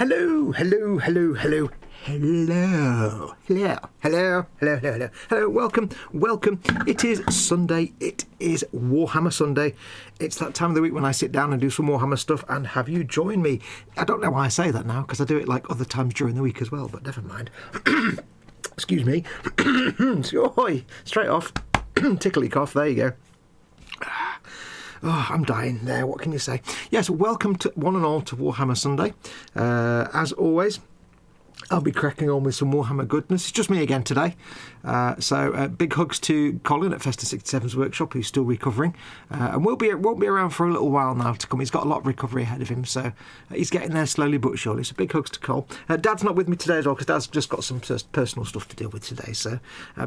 Hello, hello, hello, hello, hello, hello, hello, hello, hello, hello, welcome. It is Sunday, it is Warhammer Sunday. It's that time of the week when I sit down and do some Warhammer stuff and have you join me. I don't know why I say that now, because I do it like other times during the week as well, but never mind. Excuse me. Straight off. Tickly cough, there you go. Oh, I'm dying there, what can you say? Yes, welcome to one and all to Warhammer Sunday. As always, I'll be cracking on with some Warhammer goodness. It's just me again today. So big hugs to Colin at Festa 67's workshop, who's still recovering. And won't be around for a little while now to come. He's got a lot of recovery ahead of him, so he's getting there slowly but surely. So big hugs to Col. Dad's not with me today as well, because Dad's just got some personal stuff to deal with today. So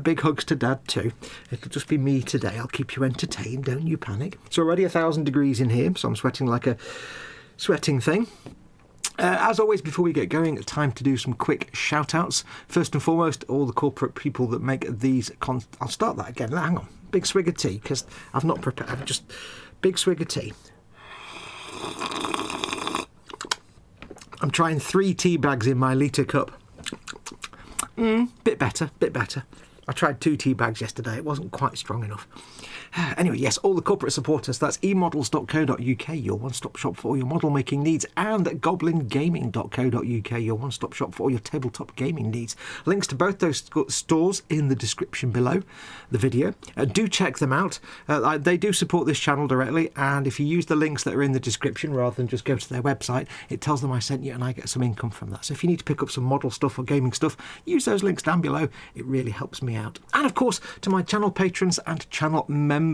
big hugs to Dad too. It'll just be me today. I'll keep you entertained, don't you panic. It's already 1,000 degrees in here, so I'm sweating like a sweating thing. As always, before we get going, time to do some quick shout-outs. First and foremost, all the corporate people that make these... I'll start that again. Hang on. Big swig of tea, because I've not prepared. Just big swig of tea. I'm trying 3 tea bags in my litre cup. Bit better. I tried 2 tea bags yesterday. It wasn't quite strong enough. Anyway, yes, all the corporate supporters, that's emodels.co.uk, your one-stop shop for all your model making needs, and goblingaming.co.uk, your one-stop shop for all your tabletop gaming needs. Links to both those stores in the description below the video. Do check them out. They do support this channel directly, and if you use the links that are in the description rather than just go to their website, it tells them I sent you and I get some income from that. So if you need to pick up some model stuff or gaming stuff, use those links down below. It really helps me out. And of course, to my channel patrons and channel members,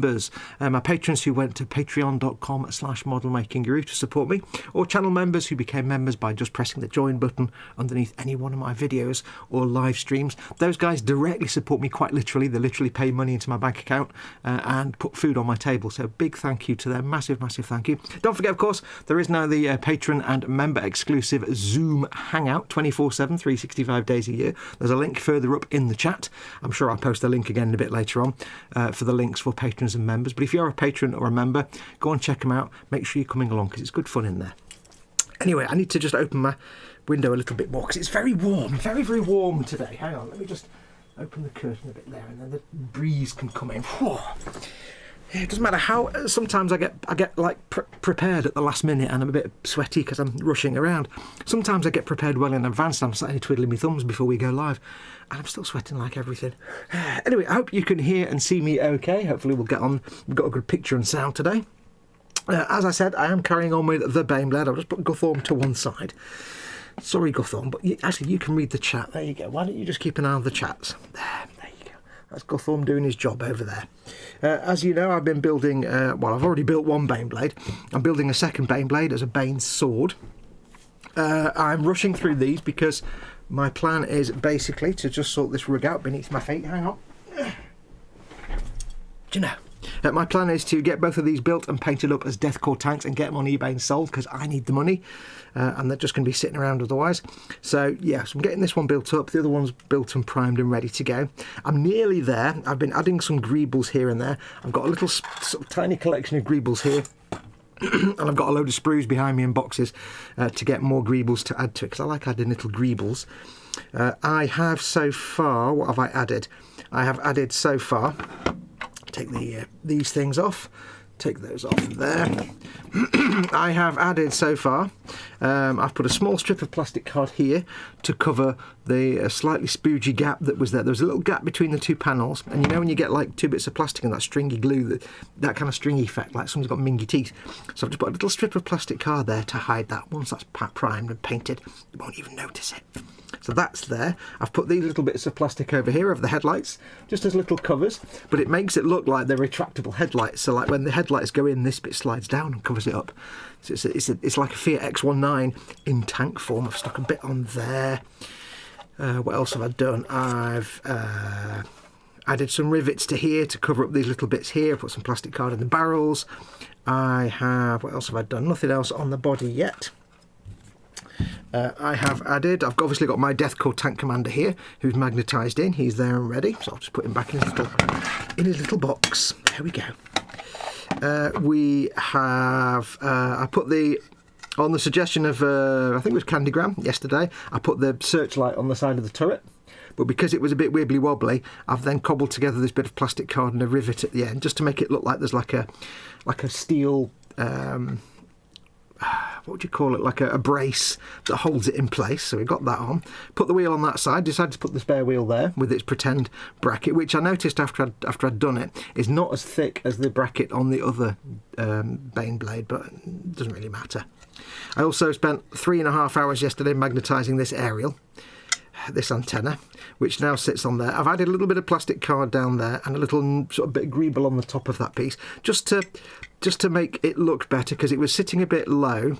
my patrons who went to patreon.com/modelmakingguru to support me, or channel members who became members by just pressing the join button underneath any one of my videos or live streams. Those guys directly support me, quite literally. They literally pay money into my bank account and put food on my table. So big thank you to them. Massive thank you. Don't forget, of course, there is now the patron and member exclusive Zoom Hangout 24/7, 365 days a year. There's a link further up in the chat. I'm sure I'll post the link again a bit later on for the links for patrons and members. But if you're a patron or a member, go and check them out. Make sure you're coming along, because it's good fun in there. Anyway, I need to just open my window a little bit more, because it's very warm, very warm today. Hang on, let me just open the curtain a bit there, and then the breeze can come in. Whew. Yeah, it doesn't matter how. Sometimes I get like prepared at the last minute, and I'm a bit sweaty because I'm rushing around. Sometimes I get prepared well in advance, and I'm slightly twiddling my thumbs before we go live, and I'm still sweating like everything. Anyway, I hope you can hear and see me okay. Hopefully we'll get on. We've got a good picture and sound today. As I said, I am carrying on with the Baneblade. I'll just put Guthorm to one side. Sorry, Guthorm, but actually you can read the chat. There you go. Why don't you just keep an eye on the chats? There you go. That's Guthorm doing his job over there. As you know, I've been building, I've already built one Baneblade. I'm building a second Baneblade as a Bane sword. I'm rushing through these because my plan is basically to just sort this rug out beneath my feet. Hang on. Do you know? My plan is to get both of these built and painted up as Death Korps tanks and get them on eBay and sold, because I need the money, and they're just going to be sitting around otherwise. So yes, I'm getting this one built up. The other one's built and primed and ready to go. I'm nearly there. I've been adding some greebles here and there. I've got a little sort of tiny collection of greebles here. And I've got a load of sprues behind me in boxes to get more greebles to add to it, because I like adding little greebles. I have so far, what have I added? I have added so far, take these things off, take those off there. I have added so far, I've put a small strip of plastic card here to cover the slightly spoogey gap that was there. There was a little gap between the two panels, and you know when you get like 2 bits of plastic and that stringy glue, that kind of stringy effect, like someone's got mingy teeth. So I've just put a little strip of plastic card there to hide that. Once that's primed and painted, you won't even notice it. So that's there. I've put these little bits of plastic over here over the headlights, just as little covers, but it makes it look like they're retractable headlights. So like when the headlights go in, this bit slides down and covers it up. So it's like a Fiat X19 in tank form. I've stuck a bit on there. What else have I done? I've added some rivets to here to cover up these little bits here. Put some plastic card in the barrels. What else have I done? Nothing else on the body yet. I've obviously got my Death Korps tank commander here, who's magnetised in. He's there and ready, so I'll just put him back in his little box. There we go. We have I put the On the suggestion of, I think it was Candygram yesterday, I put the searchlight on the side of the turret. But because it was a bit wibbly wobbly, I've then cobbled together this bit of plastic card and a rivet at the end, just to make it look like there's like a steel, what would you call it, like a brace that holds it in place. So we got that on. Put the wheel on that side. Decided to put the spare wheel there with its pretend bracket, which I noticed after I'd done it is not as thick as the bracket on the other Baneblade, but it doesn't really matter. I also spent 3.5 hours yesterday magnetising this aerial, this antenna, which now sits on there. I've added a little bit of plastic card down there and a little sort of bit of greeble on the top of that piece, just to make it look better, because it was sitting a bit low.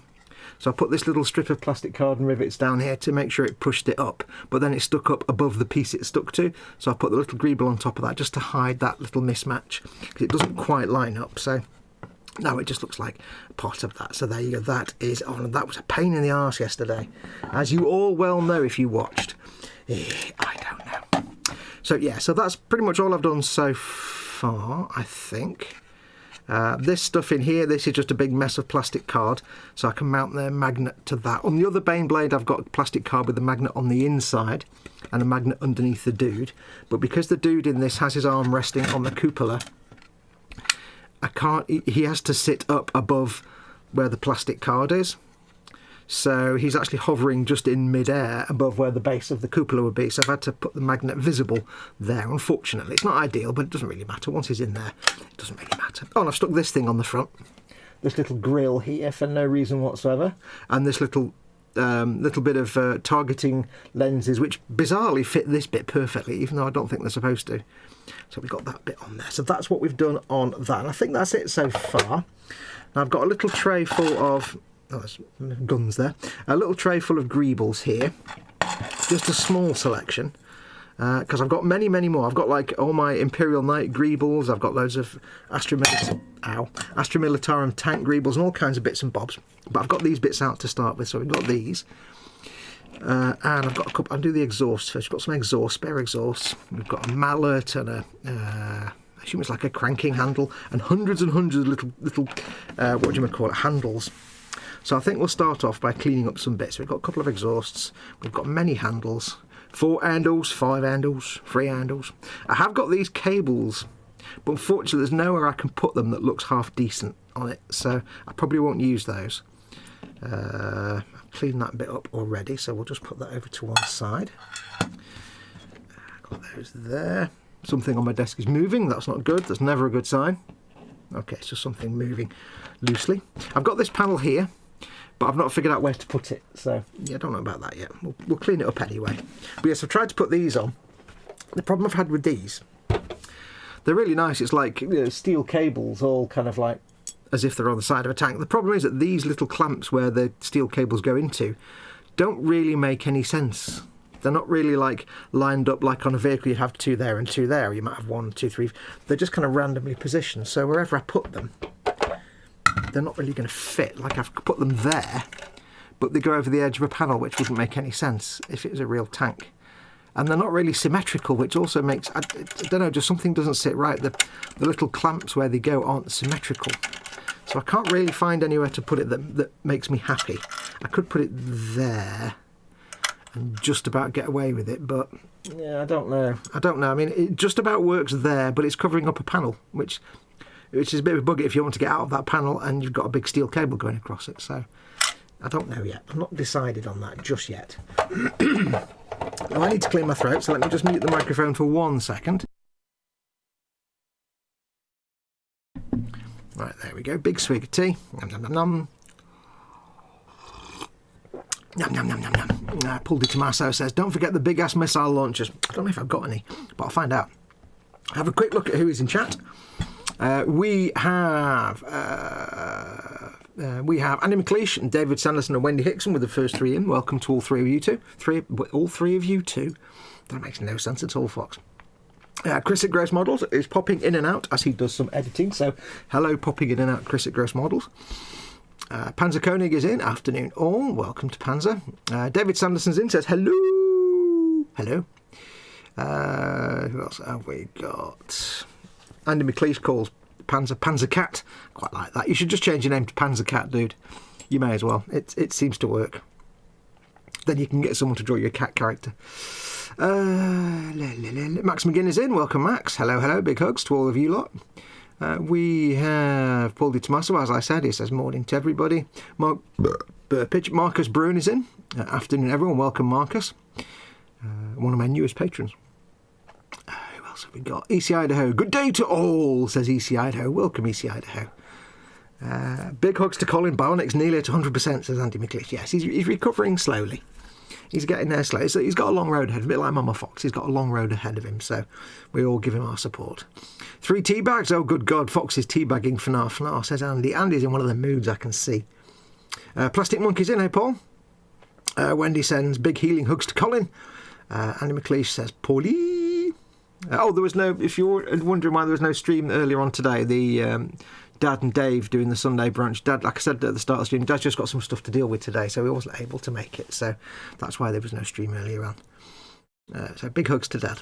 So I put this little strip of plastic card and rivets down here to make sure it pushed it up, but then it stuck up above the piece it stuck to. So I put the little greeble on top of that just to hide that little mismatch, because it doesn't quite line up. So now it just looks like part of that. So there you go, that is on. And that was a pain in the arse yesterday, as you all well know if you watched. I don't know. So yeah, so that's pretty much all I've done so far, I think. This stuff in here, this is just a big mess of plastic card, so I can mount the magnet to that. On the other Baneblade, I've got plastic card with a magnet on the inside and a magnet underneath the dude. But because the dude in this has his arm resting on the cupola, I can't. He has to sit up above where the plastic card is. So he's actually hovering just in mid-air above where the base of the cupola would be. So I've had to put the magnet visible there, unfortunately. It's not ideal, but it doesn't really matter. Once he's in there, it doesn't really matter. Oh, and I've stuck this thing on the front. This little grill here for no reason whatsoever. And this little bit of targeting lenses, which bizarrely fit this bit perfectly, even though I don't think they're supposed to. So we've got that bit on there. So that's what we've done on that. And I think that's it so far. Now I've got a little tray full of... Oh, there's guns there. A little tray full of greebles here. Just a small selection. Because I've got many, many more. I've got like all my Imperial Knight greebles. I've got loads of Astra Militarum tank greebles and all kinds of bits and bobs. But I've got these bits out to start with. So we've got these. And I've got a couple. I'll do the exhaust first. We've got some exhaust, spare exhausts. We've got a mallet and a... I assume it's like a cranking handle. And hundreds of little what do you call it, handles. So I think we'll start off by cleaning up some bits. We've got a couple of exhausts, we've got many handles, 4 handles, 5 handles, 3 handles. I have got these cables, but unfortunately there's nowhere I can put them that looks half decent on it, so I probably won't use those. I've cleaned that bit up already, so we'll just put that over to one side. Got those there. Something on my desk is moving, that's not good, that's never a good sign. Okay, it's just something moving loosely. I've got this panel here, but I've not figured out where to put it, so yeah, I don't know about that yet. We'll clean it up anyway. But yes, I've tried to put these on. The problem I've had with these, they're really nice. It's like, you know, steel cables all kind of like as if they're on the side of a tank. The problem is that these little clamps where the steel cables go into don't really make any sense. They're not really like lined up like on a vehicle you have 2 there and 2 there. You might have 1, 2, 3. They're just kind of randomly positioned. So wherever I put them, they're not really going to fit. Like I've put them there, but they go over the edge of a panel, which wouldn't make any sense if it was a real tank. And they're not really symmetrical, which also makes, I don't know, just something doesn't sit right. The little clamps where they go aren't symmetrical. So I can't really find anywhere to put it that makes me happy. I could put it there and just about get away with it, but yeah, I don't know. I mean, it just about works there, but it's covering up a panel, which is a bit of a bugger if you want to get out of that panel and you've got a big steel cable going across it. So I don't know yet. I'm not decided on that just yet. Now I need to clear my throat, so let me just mute the microphone for 1 second. Right, there we go. Big swig of tea. Nom, nom, nom, nom. Nom, nom, nom, nom, nom. Pulled it to Marceau says, don't forget the big-ass missile launchers. I don't know if I've got any, but I'll find out. Have a quick look at who is in chat. We have Andy McLeish and David Sanderson and Wendy Hickson with the first 3 in. Welcome to all 3 of you two. All three of you two. That makes no sense at all, Fox. Chris at Gross Models is popping in and out as he does some editing. So hello, popping in and out, Chris at Gross Models. Panzer Koenig is in. Afternoon all. Welcome to Panzer. David Sanderson's in. Says hello. Hello. Who else have we got? Andy McLeish calls Panzer Cat. Quite like that. You should just change your name to Panzer Cat, dude. You may as well. It seems to work. Then you can get someone to draw you a cat character. Max McGinn is in. Welcome, Max. Hello. Big hugs to all of you lot. We have Paul Di Tommaso, as I said. He says morning to everybody. Marcus Bruin is in. Afternoon, everyone. Welcome, Marcus. One of my newest patrons. Who else have we got? EC Idaho. Good day to all, says EC Idaho. Welcome, EC Idaho. Big hugs to Colin. Bionic's nearly at 100%, says Andy McLeish. Yes, he's recovering slowly. He's getting there slowly. So he's got a long road ahead, a bit like Mama Fox. He's got a long road ahead of him, so we all give him our support. 3 tea bags. Oh, good God. Fox is teabagging FNAF, says Andy. Andy's in one of the moods, I can see. Plastic Monkey's in, hey, Paul? Wendy sends big healing hugs to Colin. Andy McLeish says, Paulie. There was no, if you're wondering why there was no stream earlier on today, the Dad and Dave doing the Sunday brunch. Dad, like I said at the start of the stream, Dad's just got some stuff to deal with today, so he wasn't able to make it. So that's why there was no stream earlier on. So big hugs to Dad.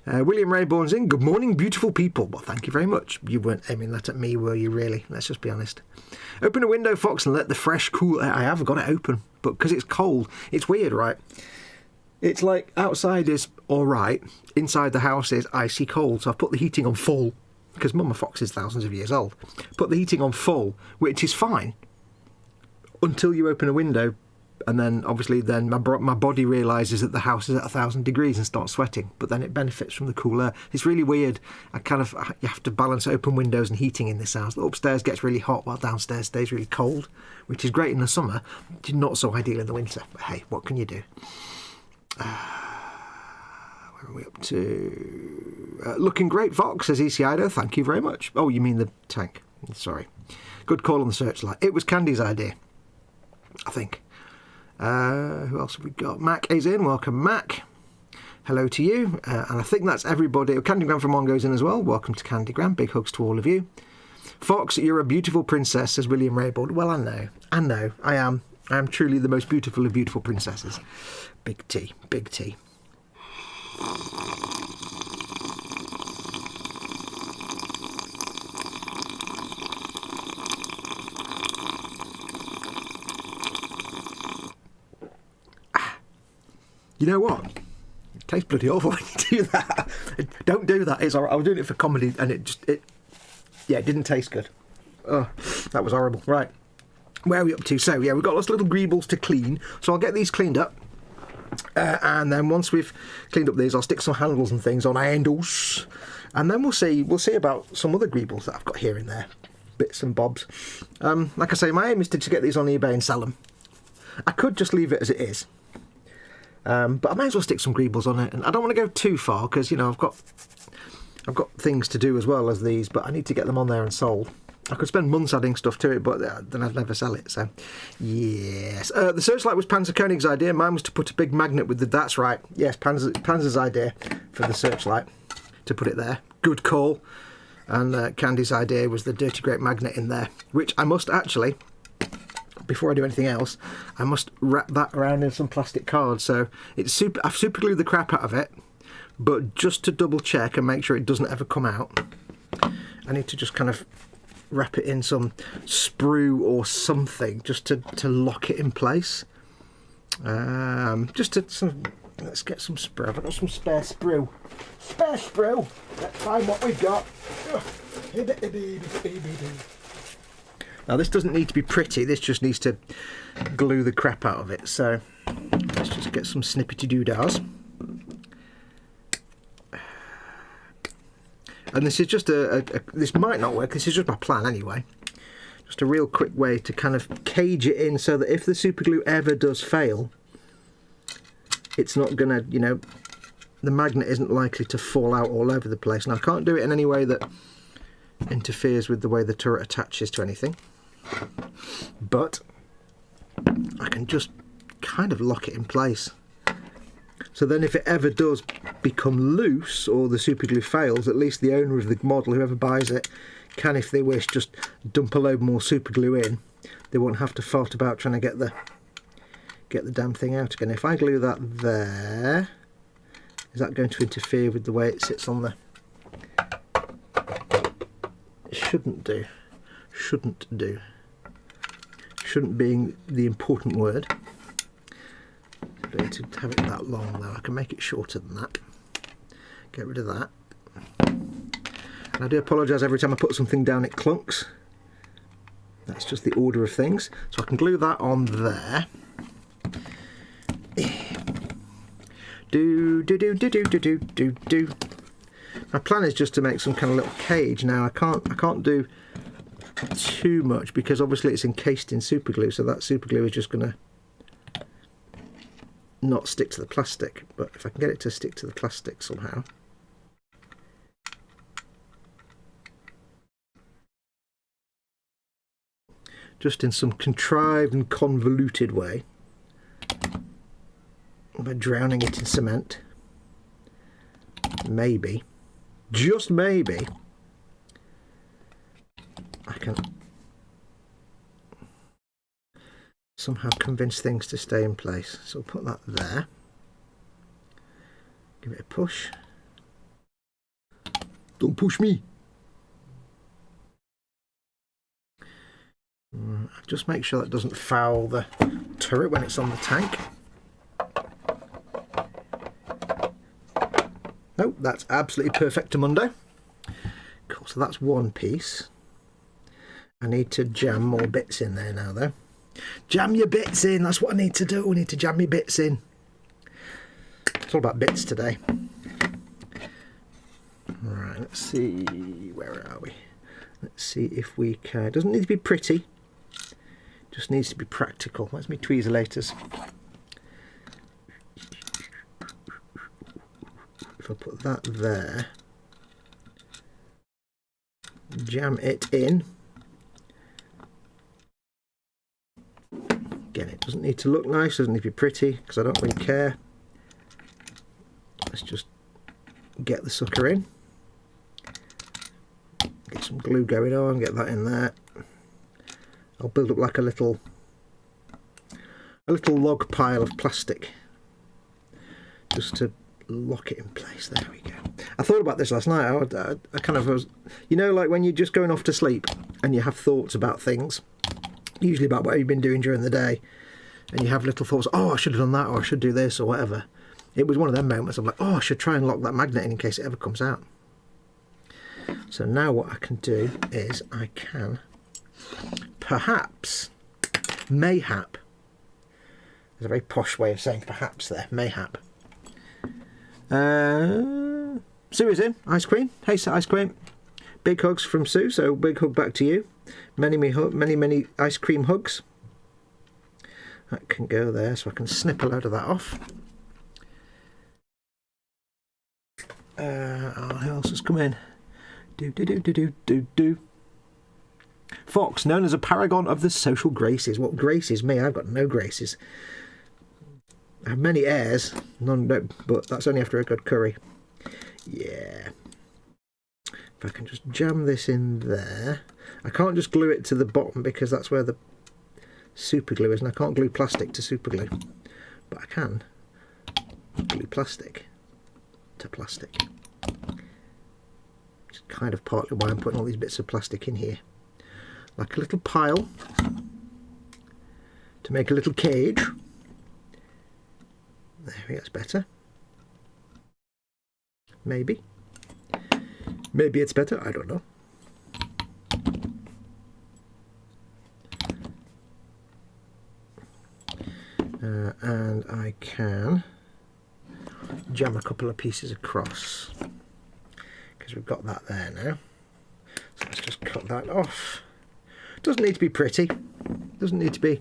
William Rayborn's in. Good morning, beautiful people. Well, thank you very much. You weren't aiming that at me, were you, really? Let's just be honest. Open a window, Fox, and let the fresh, cool air. I have got it open, but because it's cold, it's weird, right? It's like outside is all right, inside the house is icy cold, so I've put the heating on full, because Mama Fox is thousands of years old. Put the heating on full, which is fine, until you open a window, and then obviously then my body realises that the house is at 1,000 degrees and starts sweating, but then it benefits from the cool air. It's really weird. You have to balance open windows and heating in this house. The upstairs gets really hot while downstairs stays really cold, which is great in the summer, it's not so ideal in the winter. But hey, what can you do? Where are we up to? Looking great, Fox, says EC Idaho. Thank you very much. Oh, you mean the tank. Sorry. Good call on the searchlight. It was Candy's idea, I think. Who else have we got? Mac is in. Welcome, Mac. Hello to you. And I think that's everybody. Candygram from Mongo's in as well. Welcome to Candygram. Big hugs to all of you. Fox, you're a beautiful princess, says William Raybould. Well, I know. I am truly the most beautiful of beautiful princesses. Big T. Big T. You know what? It tastes bloody awful when you do that. Don't do that. It's alright. I was doing it for comedy and it didn't taste good. Oh, that was horrible. Right. Where are we up to? So, yeah, we've got lots of little greebles to clean. So I'll get these cleaned up. And then once we've cleaned up these, I'll stick some handles and things on handles. And then we'll see about some other greebles that I've got here and there. Bits and bobs. Like I say, my aim is to get these on eBay and sell them. I could just leave it as it is. But I may as well stick some greebles on it. And I don't want to go too far because, I've got things to do as well as these, but I need to get them on there and sold. I could spend months adding stuff to it, but then I'd never sell it, so yes. The searchlight was Panzer Koenig's idea. Mine was to put a big magnet with the... That's right. Yes, Panzer's idea for the searchlight, to put it there. Good call. And Candy's idea was the dirty great magnet in there, which I must actually, before I do anything else, I must wrap that around in some plastic card. So I've super glued the crap out of it, but just to double check and make sure it doesn't ever come out, I need to just kind of wrap it in some sprue or something just to lock it in place. Let's get some sprue. I've got some spare sprue. Let's find what we've got. Now this doesn't need to be pretty, this just needs to glue the crap out of it. So let's just get some snippety doodahs. And this is just this might not work, this is just my plan anyway. Just a real quick way to kind of cage it in so that if the super glue ever does fail, it's not gonna, the magnet isn't likely to fall out all over the place. Now I can't do it in any way that interferes with the way the turret attaches to anything, but I can just kind of lock it in place. So then if it ever does become loose or the super glue fails, at least the owner of the model, whoever buys it, can, if they wish, just dump a load more super glue in. They won't have to fart about trying to get the damn thing out again. If I glue that there, is that going to interfere with the way it sits on the... It shouldn't do. shouldn't be the important word. But to have it that long though, I can make it shorter than that. Get rid of that. And I do apologise, every time I put something down it clunks. That's just the order of things. So I can glue that on there. Do. My plan is just to make some kind of little cage. Now I can't do too much because obviously it's encased in super glue, so that super glue is just going to not stick to the plastic. But if I can get it to stick to the plastic somehow. Just in some contrived and convoluted way, by drowning it in cement. Maybe, just maybe, I can somehow convince things to stay in place. So I'll put that there. Give it a push. Don't push me. Just make sure that doesn't foul the turret when it's on the tank. Nope, that's absolutely perfectamundo. Cool, so that's one piece. I need to jam more bits in there now though. Jam your bits in, that's what I need to do. We need to jam your bits in. It's all about bits today. Right, let's see, where are we? Let's see if we can, it doesn't need to be pretty, just needs to be practical. Where's my tweezelators? If I put that there, jam it in. Again, it doesn't need to look nice, doesn't need to be pretty, because I don't really care. Let's just get the sucker in. Get some glue going on, get that in there. I'll build up like a little log pile of plastic just to lock it in place. There we go. I thought about this last night. I kind of was, you know, like when you're just going off to sleep and you have thoughts about things, usually about what you've been doing during the day, and you have little thoughts, oh, I should have done that, or I should do this, or whatever. It was one of them moments. I'm like, oh, I should try and lock that magnet in case it ever comes out. So now what I can do is I can perhaps, mayhap, there's a very posh way of saying perhaps there, mayhap. Sue is in, Ice Queen. Hey, Ice Queen. Big hugs from Sue, so big hug back to you. Many ice cream hugs. That can go there, so I can snip a load of that off. Who else has come in? Foxx, known as a paragon of the social graces. What graces me? I've got no graces. I have many airs, none, but that's only after a good curry. Yeah. If I can just jam this in there. I can't just glue it to the bottom because that's where the super glue is, and I can't glue plastic to super glue. But I can glue plastic to plastic. Which is kind of partly why I'm putting all these bits of plastic in here. Like a little pile to make a little cage. There we go, that's better. Maybe. Maybe it's better, I don't know. And I can jam a couple of pieces across because we've got that there now. So let's just cut that off. Doesn't need to be pretty, doesn't need to be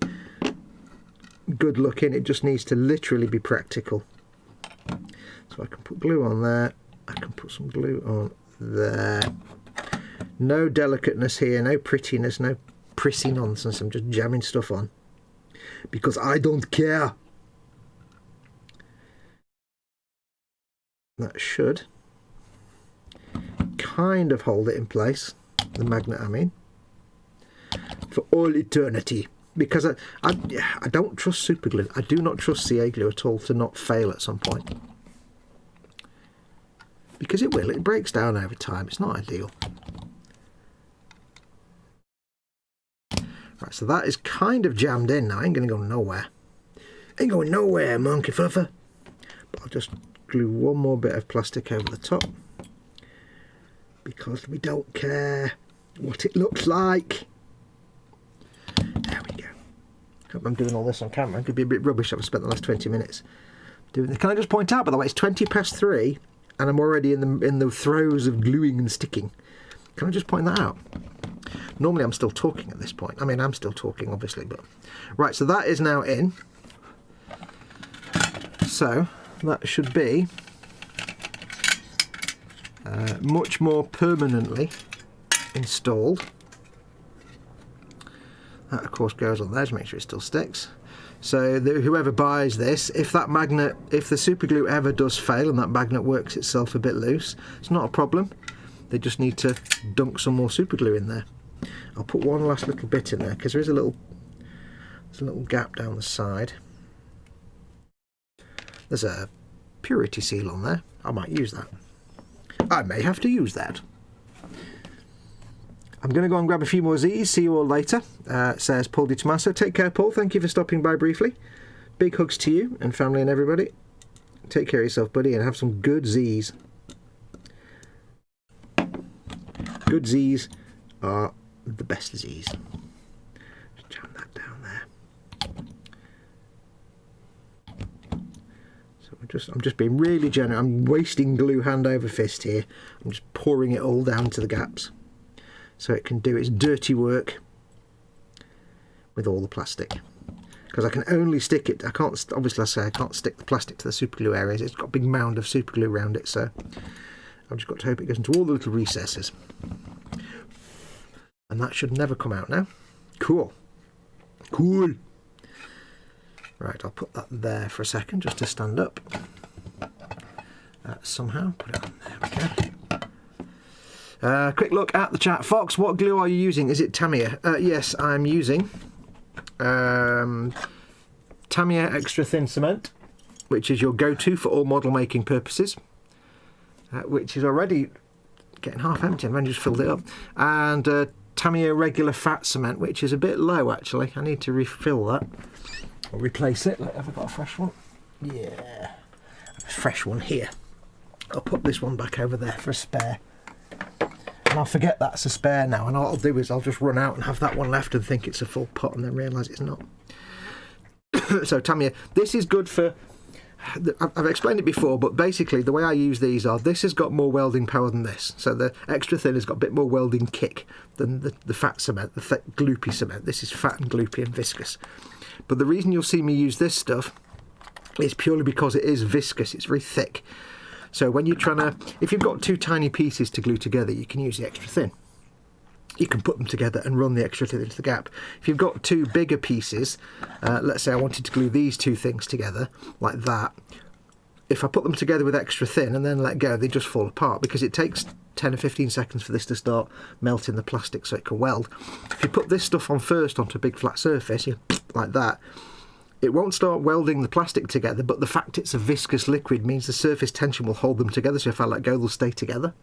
good looking, it just needs to literally be practical. So I can put glue on there, I can put some glue on there. No delicateness here, no prettiness, no prissy nonsense. I'm just jamming stuff on because I don't care. That should kind of hold it in place, the magnet I mean, for all eternity. Because I don't trust super glue. I do not trust CA glue at all to not fail at some point. Because it will. It breaks down over time. It's not ideal. Right, so that is kind of jammed in now. Ain't going to go nowhere. Ain't going nowhere, monkey fluffer. But I'll just glue one more bit of plastic over the top, because we don't care what it looks like. There we go. Hope I'm doing all this on camera. It could be a bit rubbish. I've spent the last 20 minutes doing this. Can I just point out, by the way, it's 3:20 and I'm already in the throes of gluing and sticking. Can I just point that out? Normally I'm still talking at this point. I mean, I'm still talking, obviously, but... Right, so that is now in. So, that should be much more permanently installed. That, of course, goes on there to make sure it still sticks. So whoever buys this, if that magnet, if the super glue ever does fail and that magnet works itself a bit loose, it's not a problem. They just need to dunk some more super glue in there. I'll put one last little bit in there because there's a little gap down the side. There's a purity seal on there. I might use that. I may have to use that. I'm going to go and grab a few more Z's. See you all later, says Paul Di Tommaso. Take care, Paul. Thank you for stopping by briefly. Big hugs to you and family and everybody. Take care of yourself, buddy, and have some good Z's. Good Z's are the best Z's. Just jam that down there. So I'm just being really generous. I'm wasting glue hand over fist here. I'm just pouring it all down to the gaps, so it can do its dirty work with all the plastic. Because I can only stick it, I can't, obviously I say I can't stick the plastic to the super glue areas. It's got a big mound of super glue around it, so I've just got to hope it goes into all the little recesses. And that should never come out now. Cool. Cool. Right, I'll put that there for a second just to stand up. Somehow, put it on there, okay. Quick look at the chat. Fox, what glue are you using? Is it Tamiya? Yes, I'm using Tamiya extra thin cement, which is your go-to for all model making purposes, which is already getting half empty. I've only just filled it up. And Tamiya regular fat cement, which is a bit low actually. I need to refill that or replace it. Look, have I got a fresh one? Yeah, a fresh one here. I'll put this one back over there for a spare. And I'll forget that's a spare now, and all I'll do is I'll just run out and have that one left and think it's a full pot and then realise it's not. So Tamiya, this is good for, I've explained it before, but basically the way I use these are, this has got more welding power than this. So the extra thin has got a bit more welding kick than the fat cement, the thick gloopy cement. This is fat and gloopy and viscous. But the reason you'll see me use this stuff is purely because it is viscous, it's very thick. So when you're trying to, if you've got two tiny pieces to glue together, you can use the extra thin. You can put them together and run the extra thin into the gap. If you've got two bigger pieces, let's say I wanted to glue these two things together, like that, if I put them together with extra thin and then let go, they just fall apart because it takes 10 or 15 seconds for this to start melting the plastic so it can weld. If you put this stuff on first onto a big flat surface, like that, it won't start welding the plastic together, but the fact it's a viscous liquid means the surface tension will hold them together, so if I let go they'll stay together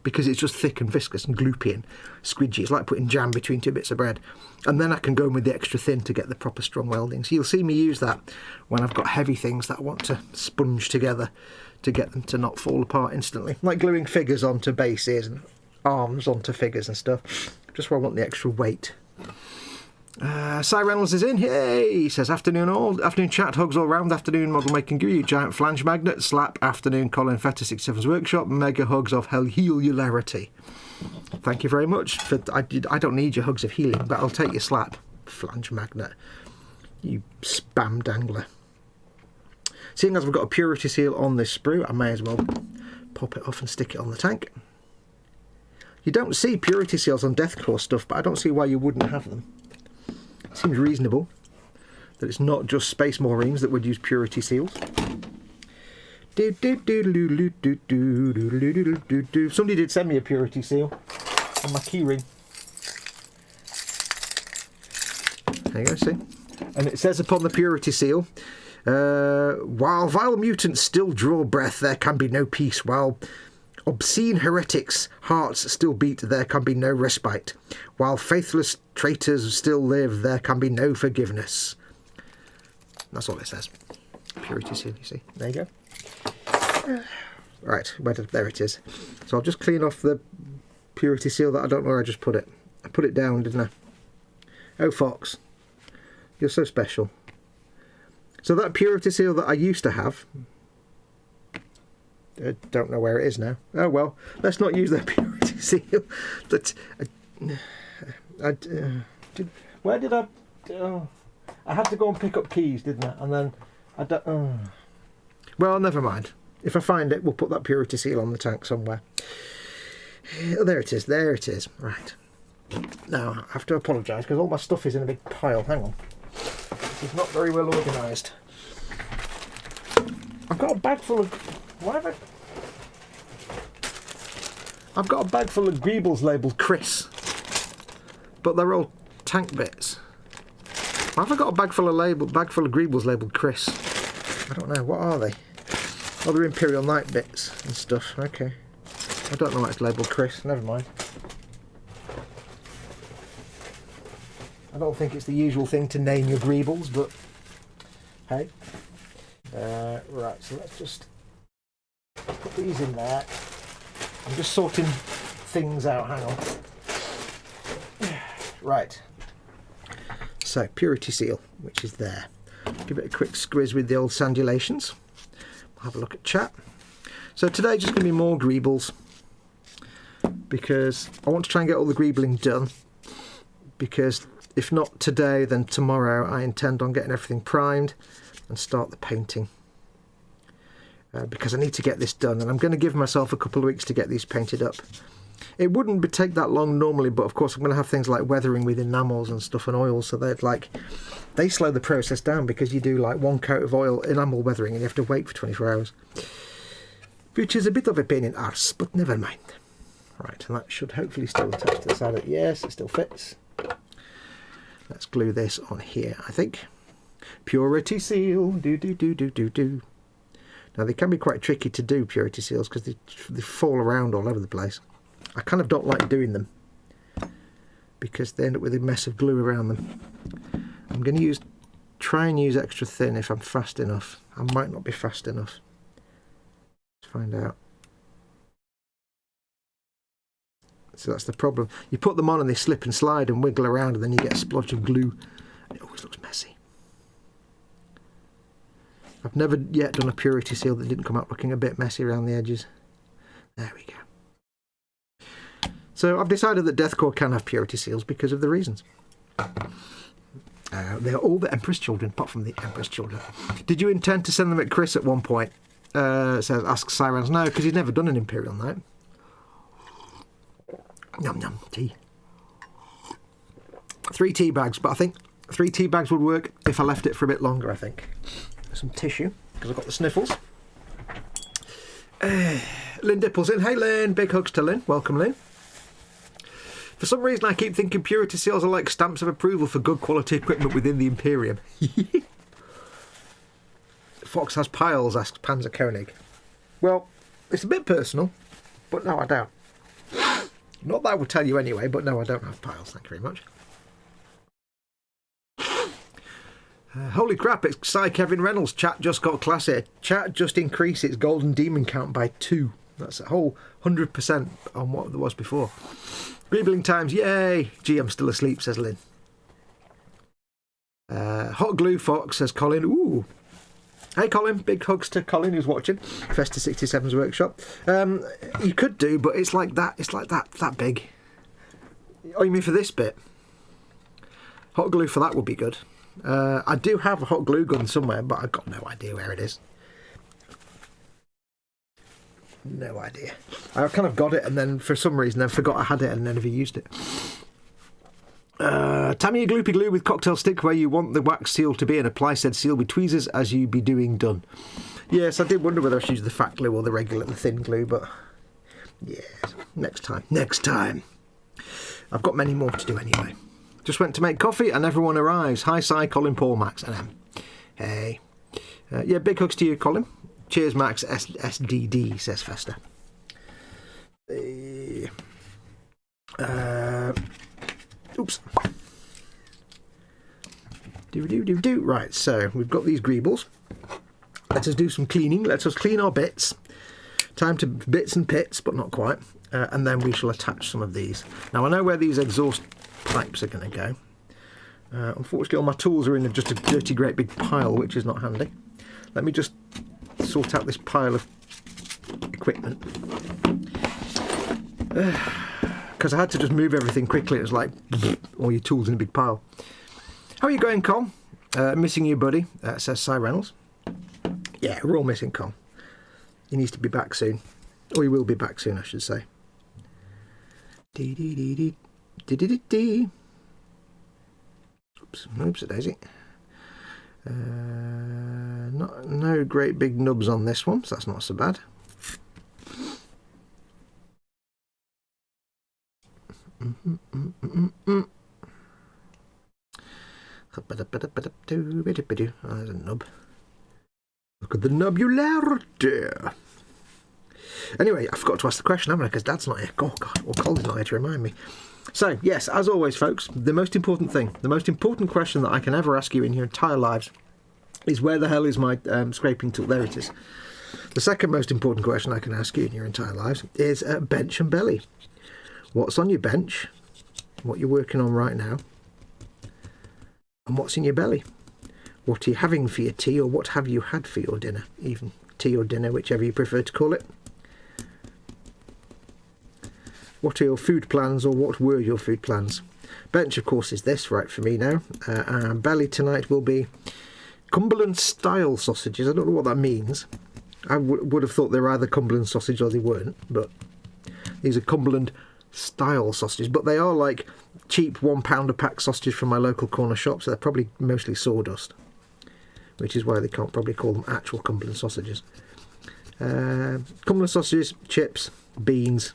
because it's just thick and viscous and gloopy and squidgy. It's like putting jam between two bits of bread. And then I can go in with the extra thin to get the proper strong welding. So you'll see me use that when I've got heavy things that I want to sponge together to get them to not fall apart instantly. Like gluing figures onto bases and arms onto figures and stuff, just where I want the extra weight. Cy Reynolds is in. Yay! He says, afternoon all. Afternoon chat, hugs all round. Afternoon model making guru, you giant flange magnet. Slap. Afternoon Colin Feta 67's workshop. Mega hugs of heliularity. Thank you very much. I don't need your hugs of healing, but I'll take your slap. Flange magnet. You spam dangler. Seeing as I've got a purity seal on this sprue, I may as well pop it off and stick it on the tank. You don't see purity seals on Death Korps stuff, but I don't see why you wouldn't have them. Seems reasonable that it's not just Space Marines that would use purity seals. Somebody did send me a purity seal on my keyring. There you go, see? And it says upon the purity seal, while vile mutants still draw breath, there can be no peace. While Obscene heretics' hearts still beat, there can be no respite. While faithless traitors still live, there can be no forgiveness. That's all it says. Purity seal, you see. There you go. Right, there it is. So I'll just clean off the purity seal that I don't know where I just put it. I put it down, didn't I? Oh, Foxx, you're so special. So that purity seal that I used to have, I don't know where it is now. Oh well, let's not use that purity seal. That where did I? Oh, I had to go and pick up keys, didn't I? And then I don't. Oh. Well, never mind. If I find it, we'll put that purity seal on the tank somewhere. Oh, there it is. There it is. Right. Now I have to apologise because all my stuff is in a big pile. Hang on. This is not very well organised. I've got a bag full of. Whatever. I've got a bag full of Greebles labelled Chris, but they're all tank bits. Why have I got a bag full of Greebles labelled Chris? I don't know. What are they? Oh, they're Imperial Knight bits and stuff. Okay. I don't know why it's labelled Chris. Never mind. I don't think it's the usual thing to name your Greebles, but hey. Right, so let's just put these in there. I'm just sorting things out. Hang on. Right. So, purity seal, which is there. Give it a quick squiz with the old sandulations. Have a look at chat. So today just going to be more Greebles because I want to try and get all the Greebling done, because if not today then tomorrow I intend on getting everything primed and start the painting, because I need to get this done, and I'm going to give myself a couple of weeks to get these painted up. It wouldn't take that long normally, but of course I'm going to have things like weathering with enamels and stuff and oils, so they slow the process down, because you do like one coat of oil enamel weathering and you have to wait for 24 hours, which is a bit of a pain in arse, but never mind. Right, and that should hopefully still attach to the side of it. Yes, it still fits. Let's glue this on here, I think. Purity seal, do. Now they can be quite tricky to do, purity seals, because they fall around all over the place. I kind of don't like doing them because they end up with a mess of glue around them. I'm going to try and use extra thin if I'm fast enough. I might not be fast enough. Let's find out. So that's the problem. You put them on and they slip and slide and wiggle around, and then you get a splodge of glue. And it always looks messy. I've never yet done a purity seal that didn't come out looking a bit messy around the edges. There we go. So I've decided that Death Korps can have purity seals because of the reasons. They're all the Emperor's children, apart from the Emperor's children. Did you intend to send them at Chris at one point? Asks Sirens. No, because he's never done an Imperial Knight. Yum yum, tea. 3 tea bags, but I think 3 tea bags would work if I left it for a bit longer, I think. Some tissue, because I've got the sniffles. Lynn Dipple's in. Hey Lynn, big hugs to Lynn. Welcome Lynn. For some reason I keep thinking purity seals are like stamps of approval for good quality equipment within the Imperium. Foxx has piles, asks Panzer Koenig. Well, it's a bit personal, but no, I don't. Not that I would tell you anyway, but no, I don't have piles, thank you very much. Holy crap, it's Cy Kevin Reynolds. Chat just got classy. Chat just increased its golden demon count by 2. That's a whole 100% on what there was before. Greebling times, yay! Gee, I'm still asleep, says Lynn. Hot glue Fox, says Colin. Ooh. Hey Colin, big hugs to Colin who's watching. Festa 67's workshop. You could do, but it's like that. It's like that big. Oh, you mean for this bit? Hot glue for that would be good. I do have a hot glue gun somewhere, but I've got no idea where it is. No idea. I kind of got it and then for some reason I forgot I had it and never used it. Tammy a gloopy glue with cocktail stick where you want the wax seal to be and apply said seal with tweezers as you be doing done. Yes, I did wonder whether I should use the fat glue or the thin glue, but yes, next time. I've got many more to do anyway. Just went to make coffee and everyone arrives. Hi, Cy, Colin, Paul, Max, and M. Hey. Yeah, big hugs to you, Colin. Cheers, Max, SDD, says Festa. Oops. Right, so we've got these greebles. Let us do some cleaning. Let us clean our bits. Time to bits and pits, but not quite. And then we shall attach some of these. Now I know where these exhaust pipes are going to go. Unfortunately, all my tools are in just a dirty, great big pile, which is not handy. Let me just sort out this pile of equipment. Because I had to just move everything quickly. It was like all your tools in a big pile. How are you going, Colin? Missing you, buddy, says Cy Reynolds. Yeah, we're all missing Colin. He needs to be back soon. Or he will be back soon, I should say. Oops, a daisy. No great big nubs on this one, so that's not so bad. There's a nub. Look at the nubularity. Anyway, I forgot to ask the question, haven't I? Because Dad's not here. Oh, God. Or Colin's not here to remind me. So, yes, as always, folks, the most important thing, the most important question that I can ever ask you in your entire lives is where the hell is my scraping tool? There it is. The second most important question I can ask you in your entire lives is bench and belly. What's on your bench? What you're working on right now? And what's in your belly? What are you having for your tea, or what have you had for your dinner? Even tea or dinner, whichever you prefer to call it. What are your food plans, or what were your food plans? Bench, of course, is this right for me now. And belly tonight will be Cumberland style sausages. I don't know what that means. I would have thought they were either Cumberland sausage or they weren't, but these are Cumberland style sausages. But they are like cheap £1 a pack sausages from my local corner shop, so they're probably mostly sawdust, which is why they can't probably call them actual Cumberland sausages. Cumberland sausages, chips, beans,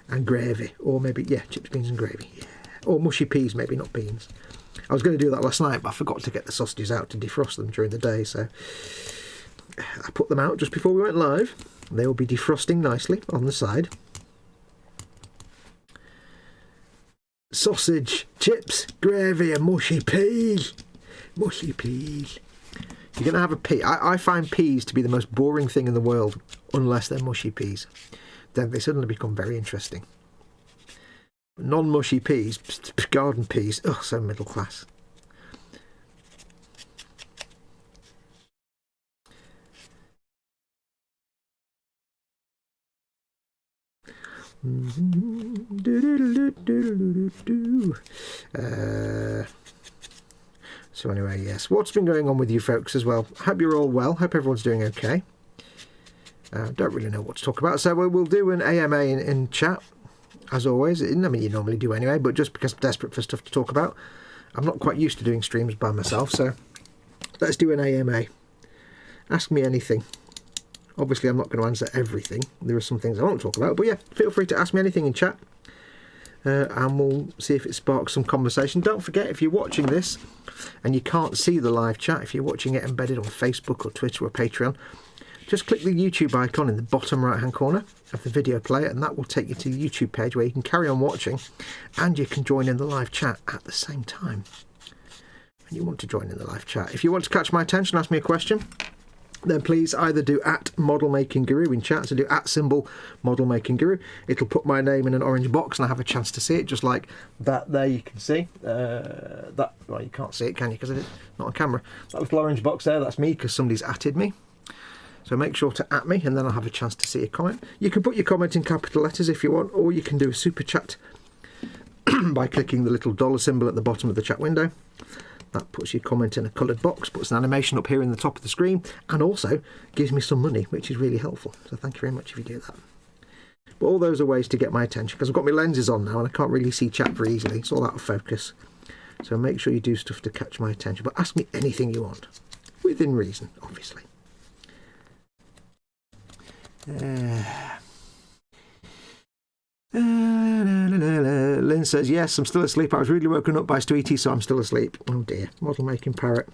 and gravy, or maybe, yeah, chips, beans and gravy, yeah. Or mushy peas, maybe, not beans. I was going to do that last night, but I forgot to get the sausages out to defrost them during the day, so I put them out just before we went live. They will be defrosting nicely on the side. Sausage, chips, gravy, and mushy peas. Mushy peas. You're going to have a pea. I find peas to be the most boring thing in the world, unless they're mushy peas. Then they suddenly become very interesting. Non-mushy peas, garden peas, oh, so middle class. So anyway, yes, what's been going on with you folks as well? Hope you're all well. Hope everyone's doing okay. Don't really know what to talk about, so we'll do an AMA in chat, as always. I mean, you normally do anyway, but just because I'm desperate for stuff to talk about, I'm not quite used to doing streams by myself, so let's do an AMA. Ask me anything. Obviously, I'm not going to answer everything. There are some things I won't talk about, but yeah, feel free to ask me anything in chat, and we'll see if it sparks some conversation. Don't forget, if you're watching this and you can't see the live chat, if you're watching it embedded on Facebook or Twitter or Patreon, just click the YouTube icon in the bottom right hand corner of the video player, and that will take you to the YouTube page where you can carry on watching, and you can join in the live chat at the same time. And you want to join in the live chat. If you want to catch my attention, ask me a question, then please either do @ModelMakingGuru in chat, so do @ModelMakingGuru. It'll put my name in an orange box and I have a chance to see it, just like that there you can see. That, well, you can't see it, can you, because it's not on camera. That little orange box there, that's me, because somebody's @ed me. So make sure to @me, and then I'll have a chance to see your comment. You can put your comment in capital letters if you want, or you can do a super chat by clicking the little dollar symbol at the bottom of the chat window. That puts your comment in a coloured box, puts an animation up here in the top of the screen, and also gives me some money, which is really helpful. So thank you very much if you do that. But all those are ways to get my attention, because I've got my lenses on now and I can't really see chat very easily. It's all out of focus. So make sure you do stuff to catch my attention. But ask me anything you want, within reason, obviously. Lynn says, yes, I'm still asleep. I was really woken up by Sweetie, so I'm still asleep. Oh dear. Model making parrot.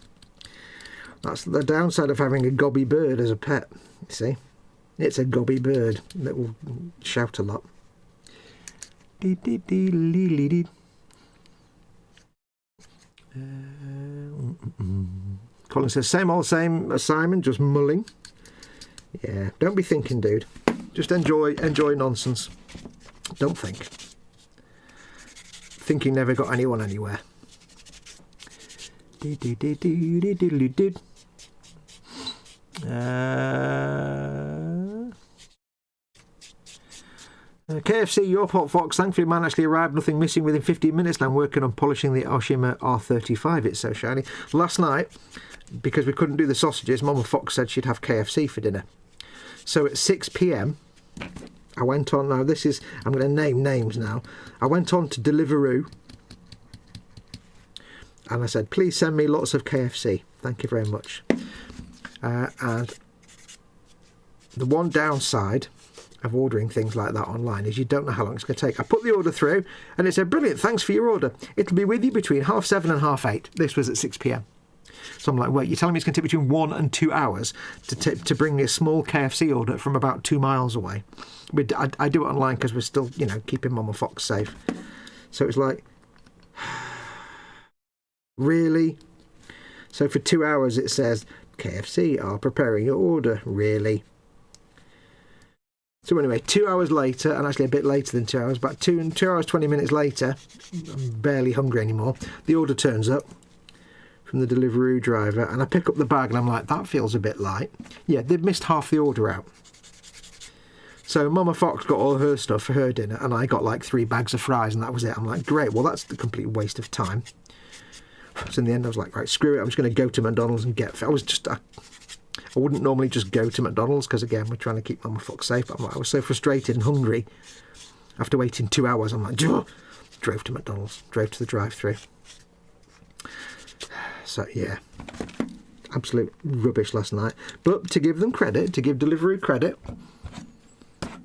That's the downside of having a gobby bird as a pet, you see. It's a gobby bird that will shout a lot. Colin says, same old same as Simon, just mulling. Yeah, don't be thinking, dude. Just enjoy nonsense. Don't think. Thinking never got anyone anywhere. KFC, your pot, Fox. Thankfully, mine actually arrived. Nothing missing within 15 minutes. And I'm working on polishing the Oshima R35. It's so shiny. Last night, because we couldn't do the sausages, Mama Fox said she'd have KFC for dinner. So at 6 p.m, I went on. Now this is, I'm going to name names now. I went on to Deliveroo, and I said, please send me lots of KFC. Thank you very much. And the one downside of ordering things like that online is you don't know how long it's going to take. I put the order through and it said, brilliant, thanks for your order. It'll be with you between 7:30 and 8:30. This was at 6 p.m. So I'm like, wait, you're telling me it's going to take between 1 and 2 hours to bring me a small KFC order from about 2 miles away? I do it online because we're still, you know, keeping Mama Fox safe. So it's like, really? So for 2 hours it says, KFC are preparing your order. Really? So anyway, 2 hours later, and actually a bit later than 2 hours, about 2 hours, 20 minutes later, I'm barely hungry anymore, the order turns up from the Deliveroo driver, and I pick up the bag and I'm like, that feels a bit light. Yeah, they've missed half the order out. So Mama Fox got all her stuff for her dinner, and I got like 3 bags of fries, and that was it. I'm like, great, well, that's a complete waste of time. So in the end, I was like, right, screw it, I'm just going to go to McDonald's and get... I wouldn't normally just go to McDonald's, because again, we're trying to keep Mama Fox safe. But I was so frustrated and hungry. After waiting 2 hours, I'm like, drove to McDonald's, drove to the drive-thru. So yeah, absolute rubbish last night. But to give them credit, to give Deliveroo credit,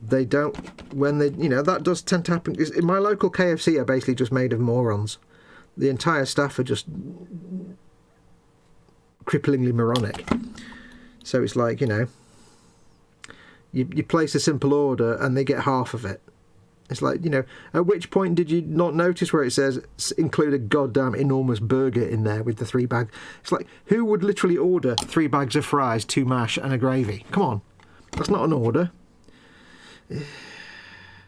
they don't, when they, you know, that does tend to happen. In my local KFC are basically just made of morons. The entire staff are just cripplingly moronic. So it's like, you know, you place a simple order and they get half of it. It's like, you know, at which point did you not notice where it says include a goddamn enormous burger in there with the 3 bags? It's like, who would literally order 3 bags of fries, 2 mash and a gravy? Come on, that's not an order.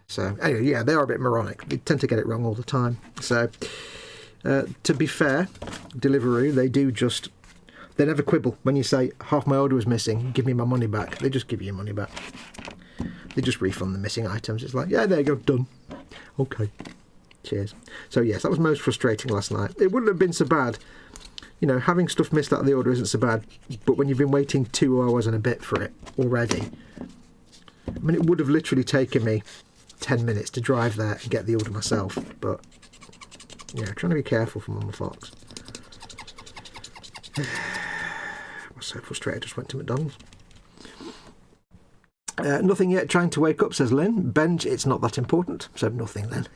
So anyway, yeah, they are a bit moronic. They tend to get it wrong all the time. So to be fair, Deliveroo, they never quibble when you say half my order was missing, give me my money back. They just give you your money back. They just refund the missing items. It's like, yeah, there you go, done. Okay, cheers. So yes, that was most frustrating last night. It wouldn't have been so bad. You know, having stuff missed out of the order isn't so bad, but when you've been waiting 2 hours and a bit for it already, I mean, it would have literally taken me 10 minutes to drive there and get the order myself, but yeah, trying to be careful for Mama Fox. I was so frustrated, I just went to McDonald's. Nothing yet, trying to wake up, says Lynn. Bench, it's not that important, so nothing then.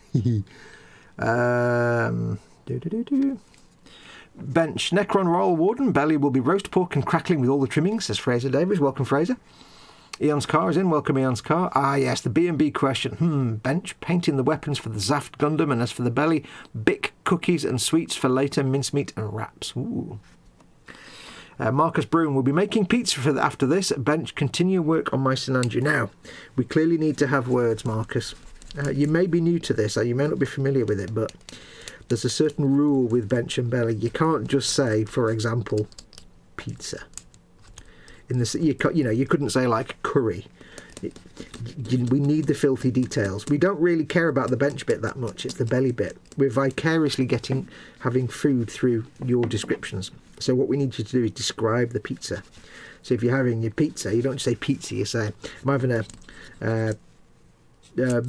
Bench, Necron Royal Warden, belly will be roast pork and crackling with all the trimmings, says Fraser Davies. Welcome, Fraser. Eon's car is in. Welcome, Eon's car. Ah, yes, the B&B question. Bench, painting the weapons for the Zaft Gundam, and as for the belly, Bic cookies and sweets for later, mincemeat and wraps. Ooh. Marcus Broom will be making pizza after this. Bench, continue work on my Sinanju. Now, we clearly need to have words, Marcus. You may be new to this, you may not be familiar with it, but there's a certain rule with Bench and Belly. You can't just say, for example, pizza. In this, you couldn't say like curry. We need the filthy details. We don't really care about the bench bit that much. It's the belly bit. We're vicariously having food through your descriptions. So what we need you to do is describe the pizza. So if you're having your pizza, you don't just say pizza. You say, I'm having a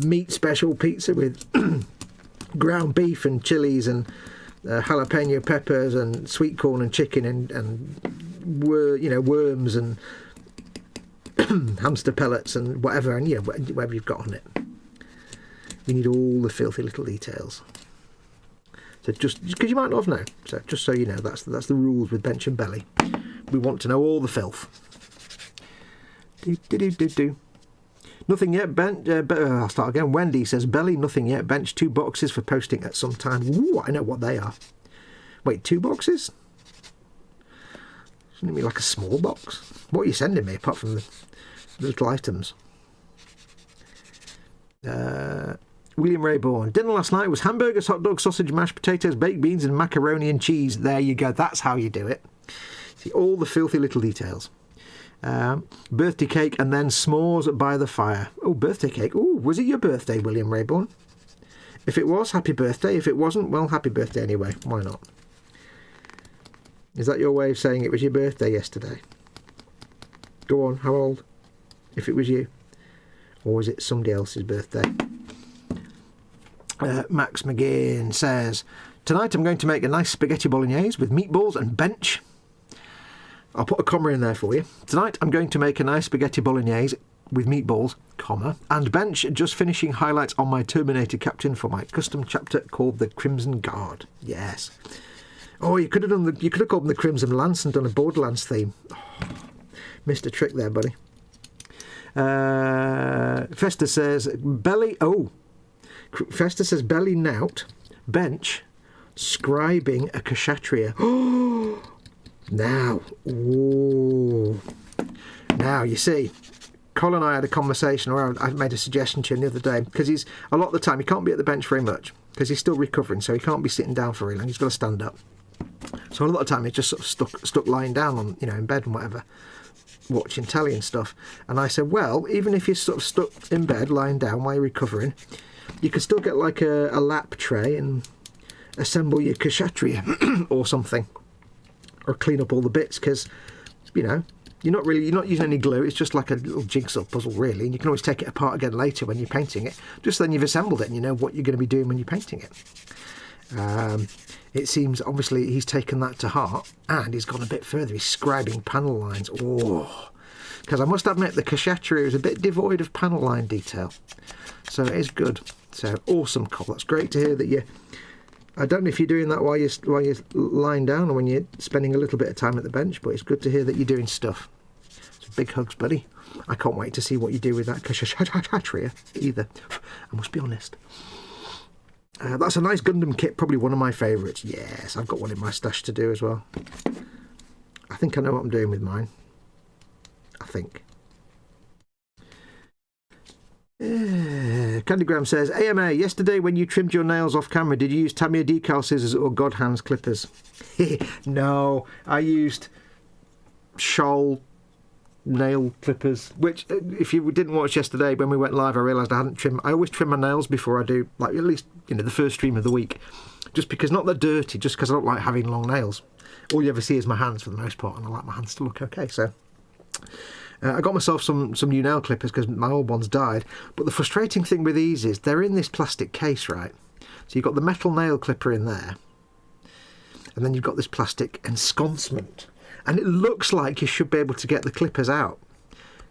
meat special pizza with ground beef and chilies and jalapeno peppers and sweet corn and chicken and worms and hamster pellets and whatever, and whatever you've got on it. We need all the filthy little details. So just because you might not have known, so just so you know, that's the rules with Bench and Belly. We want to know all the filth. Nothing yet, I'll start again. Wendy says, Belly, nothing yet. Bench 2 boxes for posting at some time. Ooh, I know what they are. Wait, 2 boxes? Shouldn't it be like a small box? What are you sending me apart from the little items? William Rayborn. Dinner last night was hamburgers, hot dogs, sausage, mashed potatoes, baked beans and macaroni and cheese. There you go. That's how you do it. See, all the filthy little details. Birthday cake and then s'mores by the fire. Oh, birthday cake. Oh, was it your birthday, William Rayborn? If it was, happy birthday. If it wasn't, well, happy birthday anyway. Why not? Is that your way of saying it was your birthday yesterday? Go on, how old? If it was you. Or was it somebody else's birthday? Max McGinn says, tonight I'm going to make a nice spaghetti bolognese with meatballs and bench. I'll put a comma in there for you. Tonight I'm going to make a nice spaghetti bolognese with meatballs, comma, and bench, just finishing highlights on my Terminator captain for my custom chapter called the Crimson Guard. Yes. Oh, you could have called them the Crimson Lance and done a Borderlands theme. Oh, missed a trick there, buddy. Festa says belly. Oh, Festa says belly nout, bench, scribing a kshatriya. Oh, now, ooh, now you see. Colin and I had a conversation, or I made a suggestion to him the other day, because he's a lot of the time he can't be at the bench very much because he's still recovering, so he can't be sitting down for very long. He's got to stand up. So a lot of the time he's just sort of stuck lying down on, in bed and whatever, watching telly and stuff. And I said, well, even if you're sort of stuck in bed lying down while you're recovering, you could still get like a lap tray and assemble your kshatriya or something, or clean up all the bits, because you're not using any glue. It's just like a little jigsaw puzzle, really, and you can always take it apart again later when you're painting it. Just then you've assembled it and you know what you're going to be doing when you're painting it. It seems obviously he's taken that to heart, and he's gone a bit further. He's scribing panel lines. Oh, because I must admit the kshatriya is a bit devoid of panel line detail, so it is good. So awesome, Cole. That's great to hear that you. I don't know if you're doing that while you're lying down or when you're spending a little bit of time at the bench, but it's good to hear that you're doing stuff. So big hugs, buddy. I can't wait to see what you do with that kshatriya either. I must be honest. That's a nice Gundam kit, probably one of my favourites. Yes, I've got one in my stash to do as well. I think I know what I'm doing with mine. I think. Candygram says, AMA, yesterday when you trimmed your nails off camera, did you use Tamiya decal scissors or God hands clippers? No, I used Scholl nail clippers, which if you didn't watch yesterday when we went live, I realised I hadn't trimmed. I always trim my nails before I do, like at least the first stream of the week, just because, not they're dirty, just because I don't like having long nails. All you ever see is my hands for the most part, and I like my hands to look okay. So I got myself some new nail clippers because my old ones died. But the frustrating thing with these is they're in this plastic case, right? So you've got the metal nail clipper in there, and then you've got this plastic ensconcement. And it looks like you should be able to get the clippers out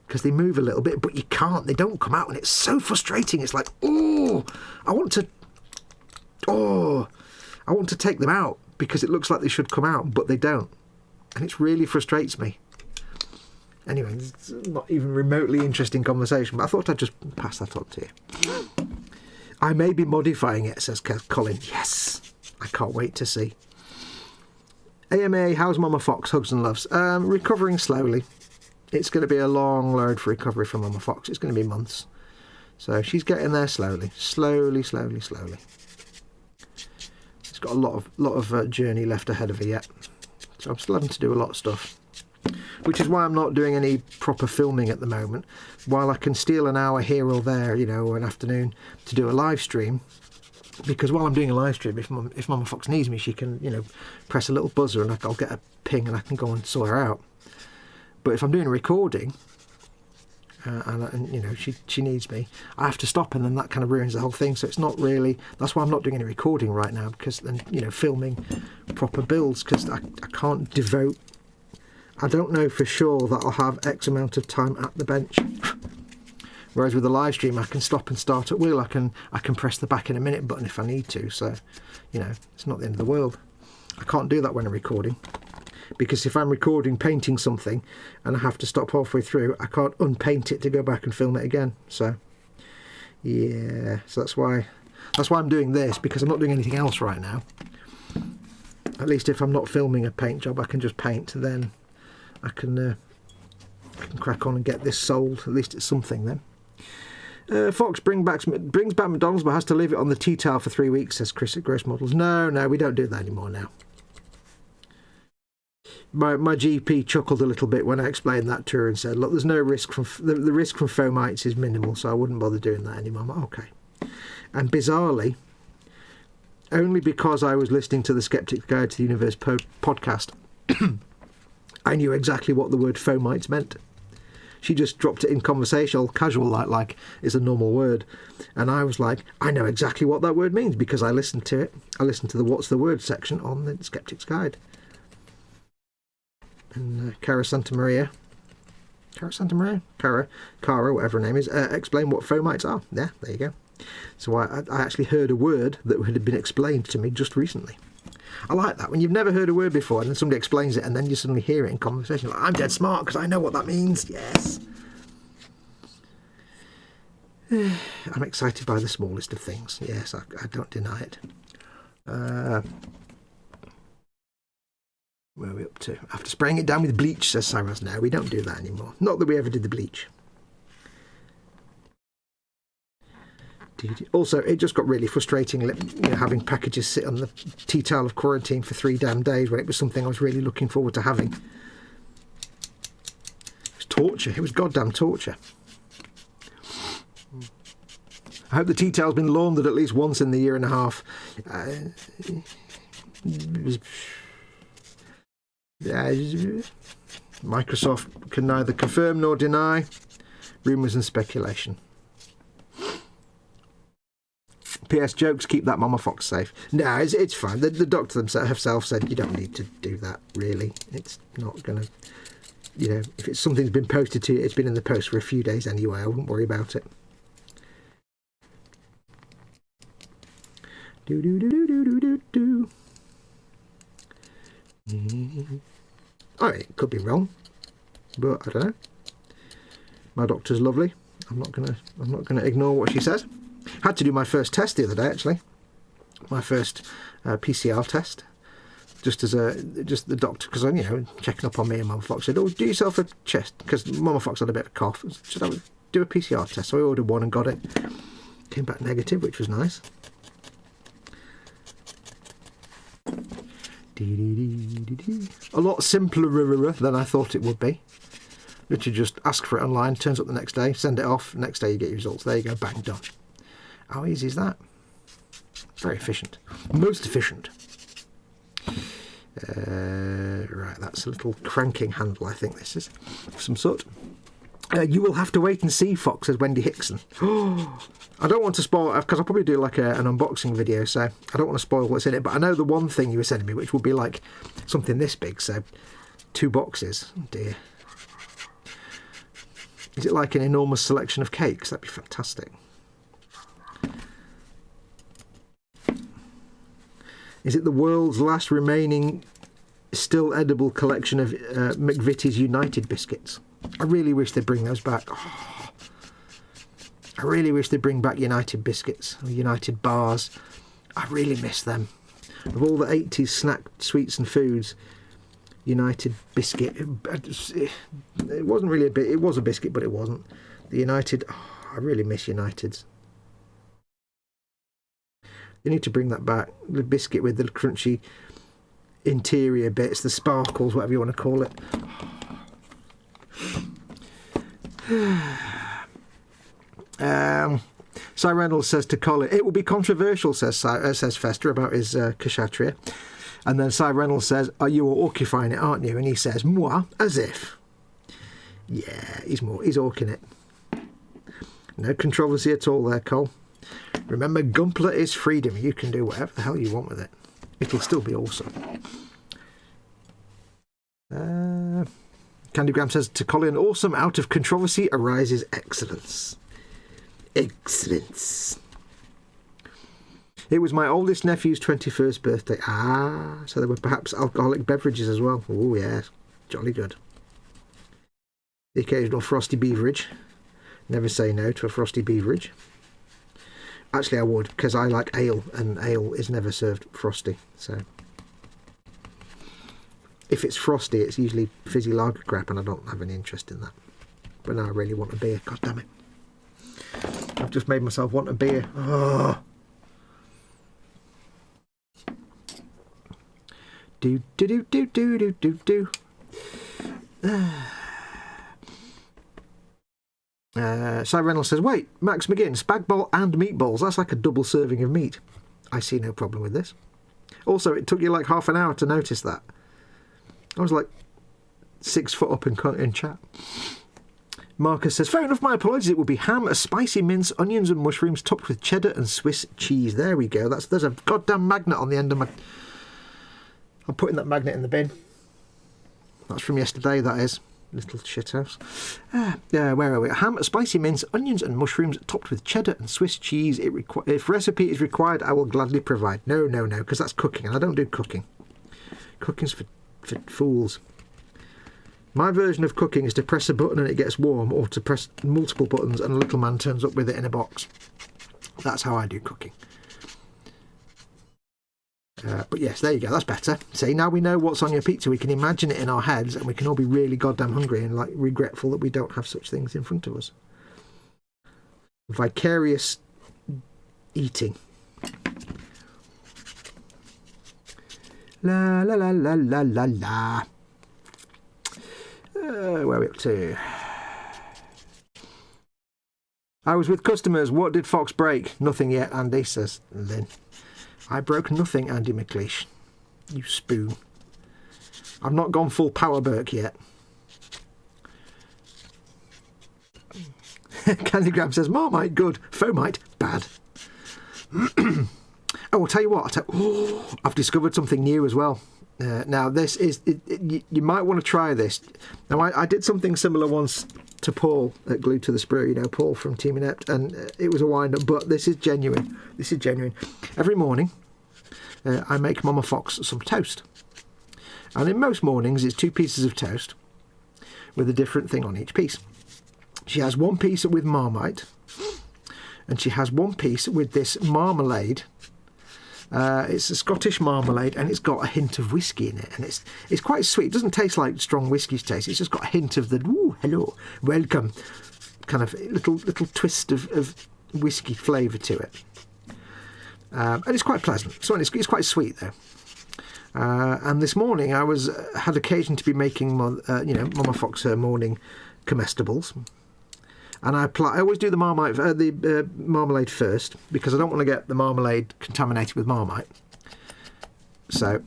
because they move a little bit, but you can't. They don't come out, and it's so frustrating. It's like, I want to take them out because it looks like they should come out, but they don't. And it really frustrates me. Anyway, it's not even remotely interesting conversation, but I thought I'd just pass that on to you. I may be modifying it, says Colin. Yes, I can't wait to see. AMA, how's Mama Fox? Hugs and loves. Recovering slowly. It's going to be a long road for recovery from Mama Fox. It's going to be months. So she's getting there slowly. Slowly. She's got a lot of journey left ahead of her yet. So I'm still having to do a lot of stuff. Which is why I'm not doing any proper filming at the moment. While I can steal an hour here or there, or an afternoon to do a live stream. Because while I'm doing a live stream, if Mama Fox needs me, she can, press a little buzzer and I'll get a ping and I can go and sort her out. But if I'm doing a recording and she needs me, I have to stop, and then that kind of ruins the whole thing. So it's not really. That's why I'm not doing any recording right now, because then filming proper builds, because I can't devote. I don't know for sure that I'll have X amount of time at the bench. Whereas with the live stream, I can stop and start at will. I can press the back in a minute button if I need to. So, it's not the end of the world. I can't do that when I'm recording. because if I'm recording painting something and I have to stop halfway through, I can't unpaint it to go back and film it again. So yeah, so that's why I'm doing this, because I'm not doing anything else right now. At least if I'm not filming a paint job, I can just paint, and then I can crack on and get this sold. At least it's something then. Foxx brings back McDonald's but has to leave it on the tea towel for 3 weeks, says Chris at Gross Models. No, we don't do that anymore now. My GP chuckled a little bit when I explained that to her and said, look, there's no risk from the risk from fomites is minimal, so I wouldn't bother doing that anymore. I'm like, okay. And bizarrely, only because I was listening to the Skeptic's Guide to the Universe podcast, I knew exactly what the word fomites meant. She just dropped it in conversational, casual, like it's a normal word. And I was like, I know exactly what that word means, because I listened to it. I listened to the What's the Word section on the Skeptic's Guide. And Cara, whatever her name is, explain what fomites are. Yeah, there you go. So I actually heard a word that had been explained to me just recently. I like that, when you've never heard a word before and then somebody explains it and then you suddenly hear it in conversation. Like, I'm dead smart because I know what that means. Yes. I'm excited by the smallest of things. Yes, I don't deny it. Where are we up to? After spraying it down with bleach, says Cyrus. No, we don't do that anymore. Not that we ever did the bleach. Also, it just got really frustrating, having packages sit on the tea towel of quarantine for 3 damn days when it was something I was really looking forward to having. It was torture. It was goddamn torture. I hope the tea towel's been laundered at least once in the year and a half. Microsoft can neither confirm nor deny rumours and speculation. PS jokes, keep that Mama Foxx safe. No, it's fine. The doctor herself said you don't need to do that, really. It's not going to, if it's something's been posted to you, it's been in the post for a few days anyway. I wouldn't worry about it. I mean, it could be wrong, but I don't know. My doctor's lovely. I'm not gonna ignore what she says. Had to do my first test the other day, actually. My first PCR test. Just the doctor, because checking up on me, and Mama Foxx said, "Oh, do yourself a chest," because Mama Foxx had a bit of a cough. Should I do a PCR test? So I ordered one and got it. Came back negative, which was nice. A lot simpler than I thought it would be. Literally just ask for it online, turns up the next day, send it off, next day you get your results. There you go, bang, done. How easy is that? Very efficient. Most efficient. Right, that's a little cranking handle, I think this is, of some sort. You will have to wait and see, Fox, says Wendy Hickson. I don't want to spoil, because I'll probably do like an unboxing video, so I don't want to spoil what's in it, but I know the one thing you were sending me, which will be like something this big, so 2 boxes. Oh dear. Is it like an enormous selection of cakes? That'd be fantastic. Is it the world's last remaining still edible collection of McVitie's United biscuits? I really wish they'd bring those back. Oh, I really wish they'd bring back United biscuits or United bars. I really miss them. Of all the 80s snack sweets and foods, United biscuit, it wasn't really a bit. It was a biscuit, but it wasn't. The United, I really miss Uniteds. They need to bring that back. The biscuit with the crunchy interior bits, the sparkles, whatever you want to call it. Cy Reynolds says to Colin, it will be controversial, says Fester about his Kshatriya. And then Cy Reynolds says, oh, you are orcifying it, aren't you? And he says, moi, as if. Yeah, he's orking it. No controversy at all there, Cole. Remember, Gumpler is freedom. You can do whatever the hell you want with it. It'll still be awesome. Candygram says to Colin, awesome, out of controversy arises excellence. Excellence. It was my oldest nephew's 21st birthday. Ah, so there were perhaps alcoholic beverages as well. Oh, yes. Jolly good. The occasional frosty beverage. Never say no to a frosty beverage. Actually, I would, because I like ale, and ale is never served frosty. So, if it's frosty, it's usually fizzy lager crap, and I don't have any interest in that. But now I really want a beer. God damn it. I've just made myself want a beer. Oh. Do do do do do do do do. Cy Reynolds says, wait, Max McGinn, spag bol and meatballs. That's like a double serving of meat. I see no problem with this. Also, it took you like half an hour to notice that. I was like 6 foot up in chat. Marcus says, fair enough, my apologies. It will be ham, a spicy mince, onions and mushrooms topped with cheddar and Swiss cheese. There we go. There's a goddamn magnet on the end of my... I'm putting that magnet in the bin. That's from yesterday, that is. Little shithouse. Where are we? Ham, spicy mince, onions and mushrooms topped with cheddar and Swiss cheese. If recipe is required, I will gladly provide. No, because that's cooking, and I don't do cooking. Cooking's for fools. My version of cooking is to press a button and it gets warm, or to press multiple buttons and a little man turns up with it in a box. That's how I do cooking. But yes, there you go, that's better. See, now we know what's on your pizza, we can imagine it in our heads, and we can all be really goddamn hungry and like regretful that we don't have such things in front of us. Vicarious eating. La la la la la la la. Where are we up to? I was with customers. What did Foxx break? Nothing yet, Andy, says Lynn. I broke nothing, Andy McLeish. You spoon. I've not gone full power Burke yet. Candy Grab says, Marmite, good. Fomite, bad. Oh, I'll tell you what. I've discovered something new as well. Now, this is... you might want to try this. Now, I did something similar once to Paul at Glued to the Sprue. You know, Paul from Team Inept. And it was a wind-up, but this is genuine. This is genuine. Every morning, I make Mama Foxx some toast. And in most mornings, it's 2 pieces of toast with a different thing on each piece. She has 1 piece with Marmite. And she has 1 piece with this marmalade. It's a Scottish marmalade, and it's got a hint of whiskey in it, and it's quite sweet. It doesn't taste like strong whiskey taste. It's just got a hint of the ooh, hello, welcome, kind of little twist of whiskey flavour to it, and it's quite pleasant. So it's quite sweet though. And this morning I had occasion to be making Mama Foxx her morning comestibles. And I always do the marmalade first, because I don't want to get the marmalade contaminated with Marmite. So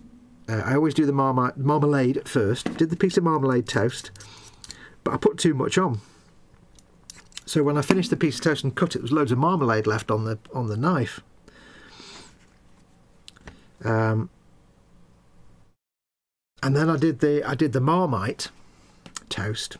I always do the marmalade first. Did the piece of marmalade toast, but I put too much on. So when I finished the piece of toast and cut it, there was loads of marmalade left on the knife. And then I did the Marmite toast.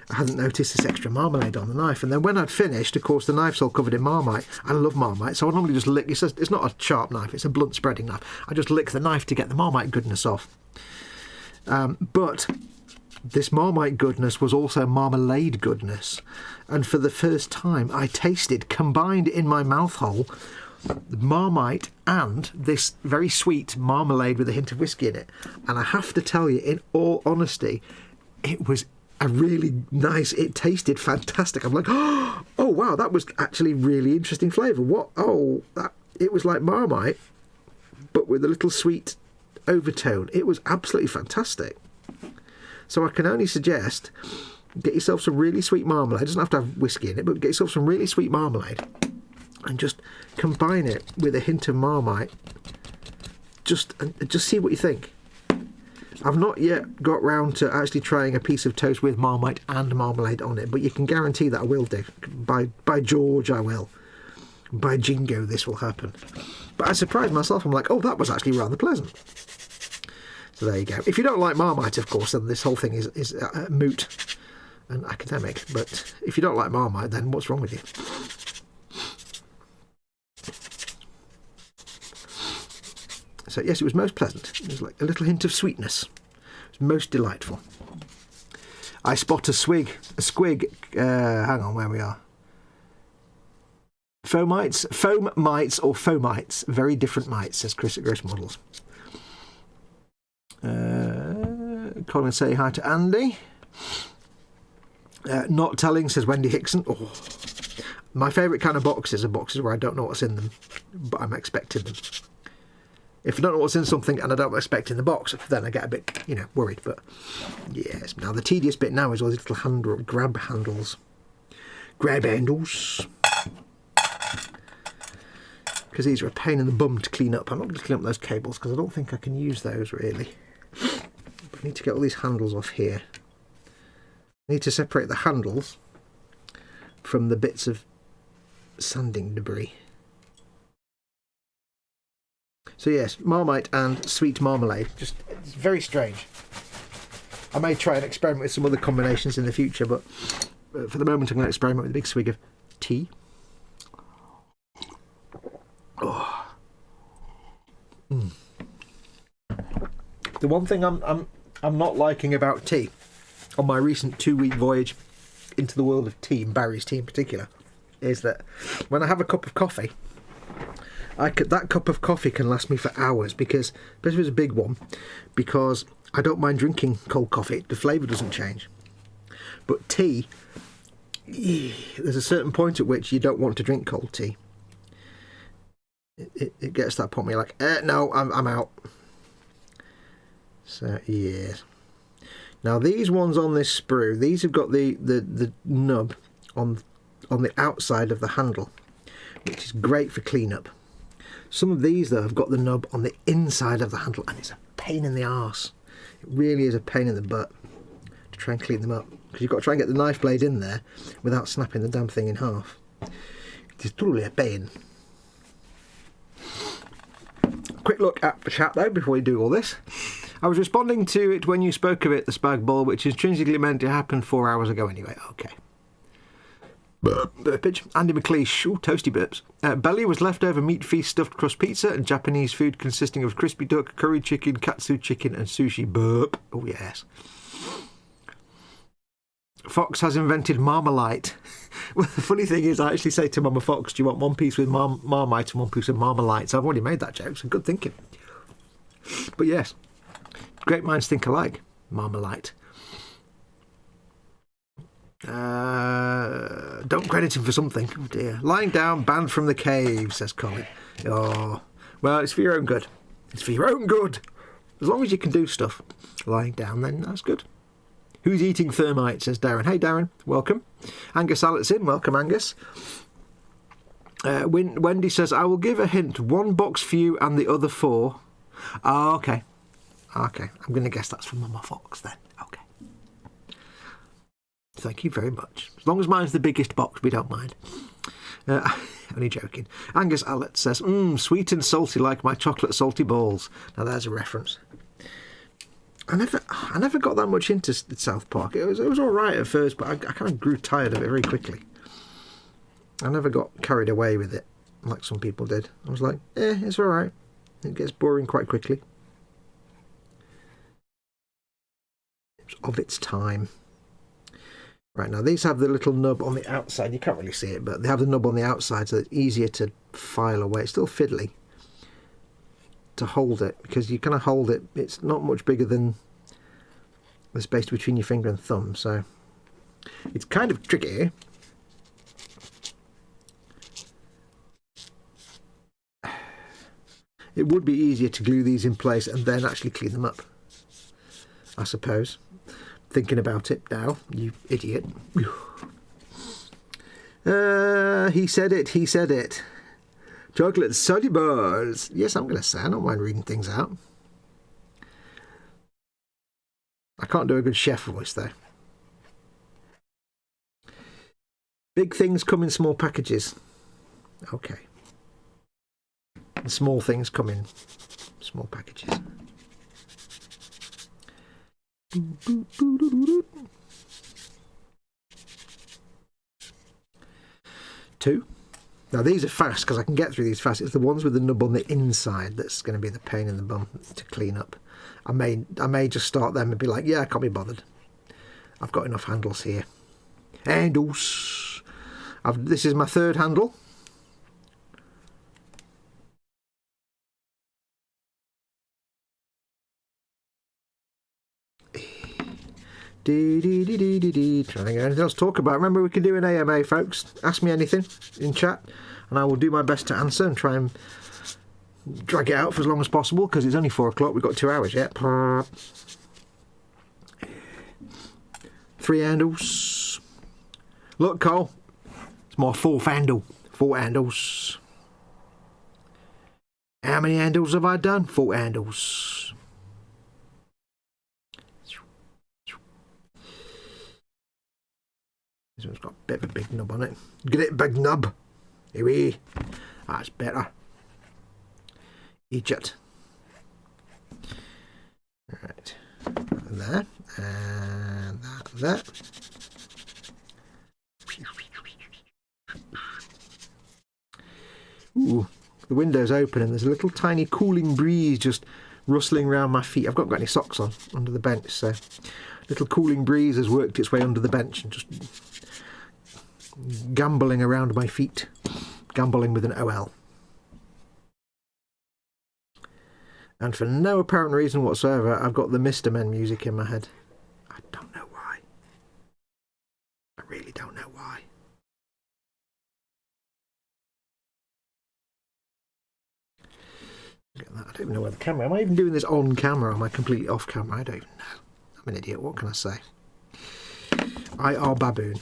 I hadn't noticed this extra marmalade on the knife, and then when I'd finished, of course, the knife's all covered in Marmite. I love Marmite, so I normally just lick. It's not a sharp knife; it's a blunt spreading knife. I just lick the knife to get the Marmite goodness off. But this Marmite goodness was also marmalade goodness, and for the first time, I tasted combined in my mouth hole Marmite and this very sweet marmalade with a hint of whiskey in it. And I have to tell you, in all honesty, it was a really nice, it tasted fantastic. I'm like, oh wow, that was actually really interesting flavour. It was like Marmite, but with a little sweet overtone. It was absolutely fantastic. So I can only suggest, get yourself some really sweet marmalade. It doesn't have to have whiskey in it, but get yourself some really sweet marmalade and just combine it with a hint of Marmite. Just see what you think. I've not yet got round to actually trying a piece of toast with Marmite and marmalade on it, but you can guarantee that I will do. By George, I will. By Jingo, this will happen. But I surprised myself. I'm like, oh, that was actually rather pleasant. So there you go. If you don't like Marmite, of course, then this whole thing is moot and academic. But if you don't like Marmite, then what's wrong with you? So yes, it was most pleasant. It was like a little hint of sweetness. It was most delightful. I spot a squig. Hang on, where we are. Foam mites or fomites. Very different mites, says Chris at Gross Models. Colin, say hi to Andy. Not telling, says Wendy Hickson. Oh, my favourite kind of boxes are boxes where I don't know what's in them, but I'm expecting them. If I don't know what's in something and I don't expect in the box, then I get a bit, worried. But yes, now the tedious bit now is all these little grab handles. Grab handles. Because these are a pain in the bum to clean up. I'm not going to clean up those cables because I don't think I can use those really. But I need to get all these handles off here. I need to separate the handles from the bits of sanding debris. So yes, Marmite and sweet marmalade. It's very strange. I may try and experiment with some other combinations in the future, but for the moment I'm going to experiment with a big swig of tea. Oh. The one thing I'm not liking about tea on my recent 2-week voyage into the world of tea, and Barry's tea in particular, is that when I have a cup of coffee, that cup of coffee can last me for hours, because, especially if it's a big one, because I don't mind drinking cold coffee. The flavour doesn't change. But tea, there's a certain point at which you don't want to drink cold tea. It gets to that point where you're like, no, I'm out. So, yes. Now, these ones on this sprue, these have got the nub on the outside of the handle, which is great for cleanup. Some of these, though, have got the nub on the inside of the handle, and it's a pain in the arse. It really is a pain in the butt to try and clean them up, because you've got to try and get the knife blade in there without snapping the damn thing in half. It is truly a pain. Quick look at the chat, though, before we do all this. I was responding to it when you spoke of it, the spag ball, which intrinsically meant it happened 4 hours ago anyway. Okay. Burpage. Andy McLeish. Ooh, toasty burps. Belly was leftover meat feast stuffed crust pizza and Japanese food consisting of crispy duck, curry chicken, katsu chicken and sushi. Burp. Oh, yes. Foxx has invented Marmalite. Well, the funny thing is, I actually say to Mama Foxx, do you want one piece with Marmite and one piece with Marmalite? So I've already made that joke, so good thinking. But yes, great minds think alike. Marmalite. Don't credit him for something. Oh dear. Lying down, banned from the cave, says Colin. Oh, well, it's for your own good. It's for your own good. As long as you can do stuff lying down, then that's good. Who's eating thermite, says Darren. Hey, Darren, welcome. Angus Alletson, welcome, Angus. Wendy says, I will give a hint. 1 box for you and the other 4. Oh, okay. Okay, I'm going to guess that's from Mama Foxx then. Okay. Thank you very much. As long as mine's the biggest box, we don't mind. Only joking. Angus Allett says, sweet and salty like my chocolate salty balls. Now there's a reference. I never got that much into South Park. It was all right at first, but I kind of grew tired of it very quickly. I never got carried away with it like some people did. I was like, it's all right. It gets boring quite quickly. It's of its time. Right, now these have the little nub on the outside. You can't really see it, but they have the nub on the outside, so it's easier to file away. It's still fiddly to hold it, because you kind of hold it. It's not much bigger than the space between your finger and thumb, so it's kind of tricky. It would be easier to glue these in place and then actually clean them up, I suppose. Thinking about it now, you idiot. He said it. Chocolate salty balls. Yes, I'm going to say, I don't mind reading things out. I can't do a good chef voice, though. Big things come in small packages. Okay. And small things come in small packages. 2. Now these are fast because I can get through these fast. It's the ones with the nub on the inside that's going to be the pain in the bum to clean up. I may just start them and be like, yeah, I can't be bothered. I've got enough handles here. Handles. This is my third handle. Trying to think of anything else to talk about. Remember, we can do an AMA, folks. Ask me anything in chat, and I will do my best to answer and try and drag it out for as long as possible, because it's only 4 o'clock. We've got 2 hours yet. 3 handles. Look, Cole, it's my 4th handle. 4 handles. How many handles have I done? 4 handles. This one's got a bit of a big nub on it. Get it, big nub. Here. That's better. Egypt. Right. There. And that there. Ooh, the window's open and there's a little tiny cooling breeze just rustling around my feet. I've not got any socks on under the bench, so little cooling breeze has worked its way under the bench and just gambling around my feet. Gambling with an OL. And for no apparent reason whatsoever, I've got the Mr. Men music in my head. I don't know why. I really don't know why. Look at that. I don't even know where the camera... Am I even doing this on camera or am I completely off camera? I don't even know. I'm an idiot. What can I say? IR Baboon.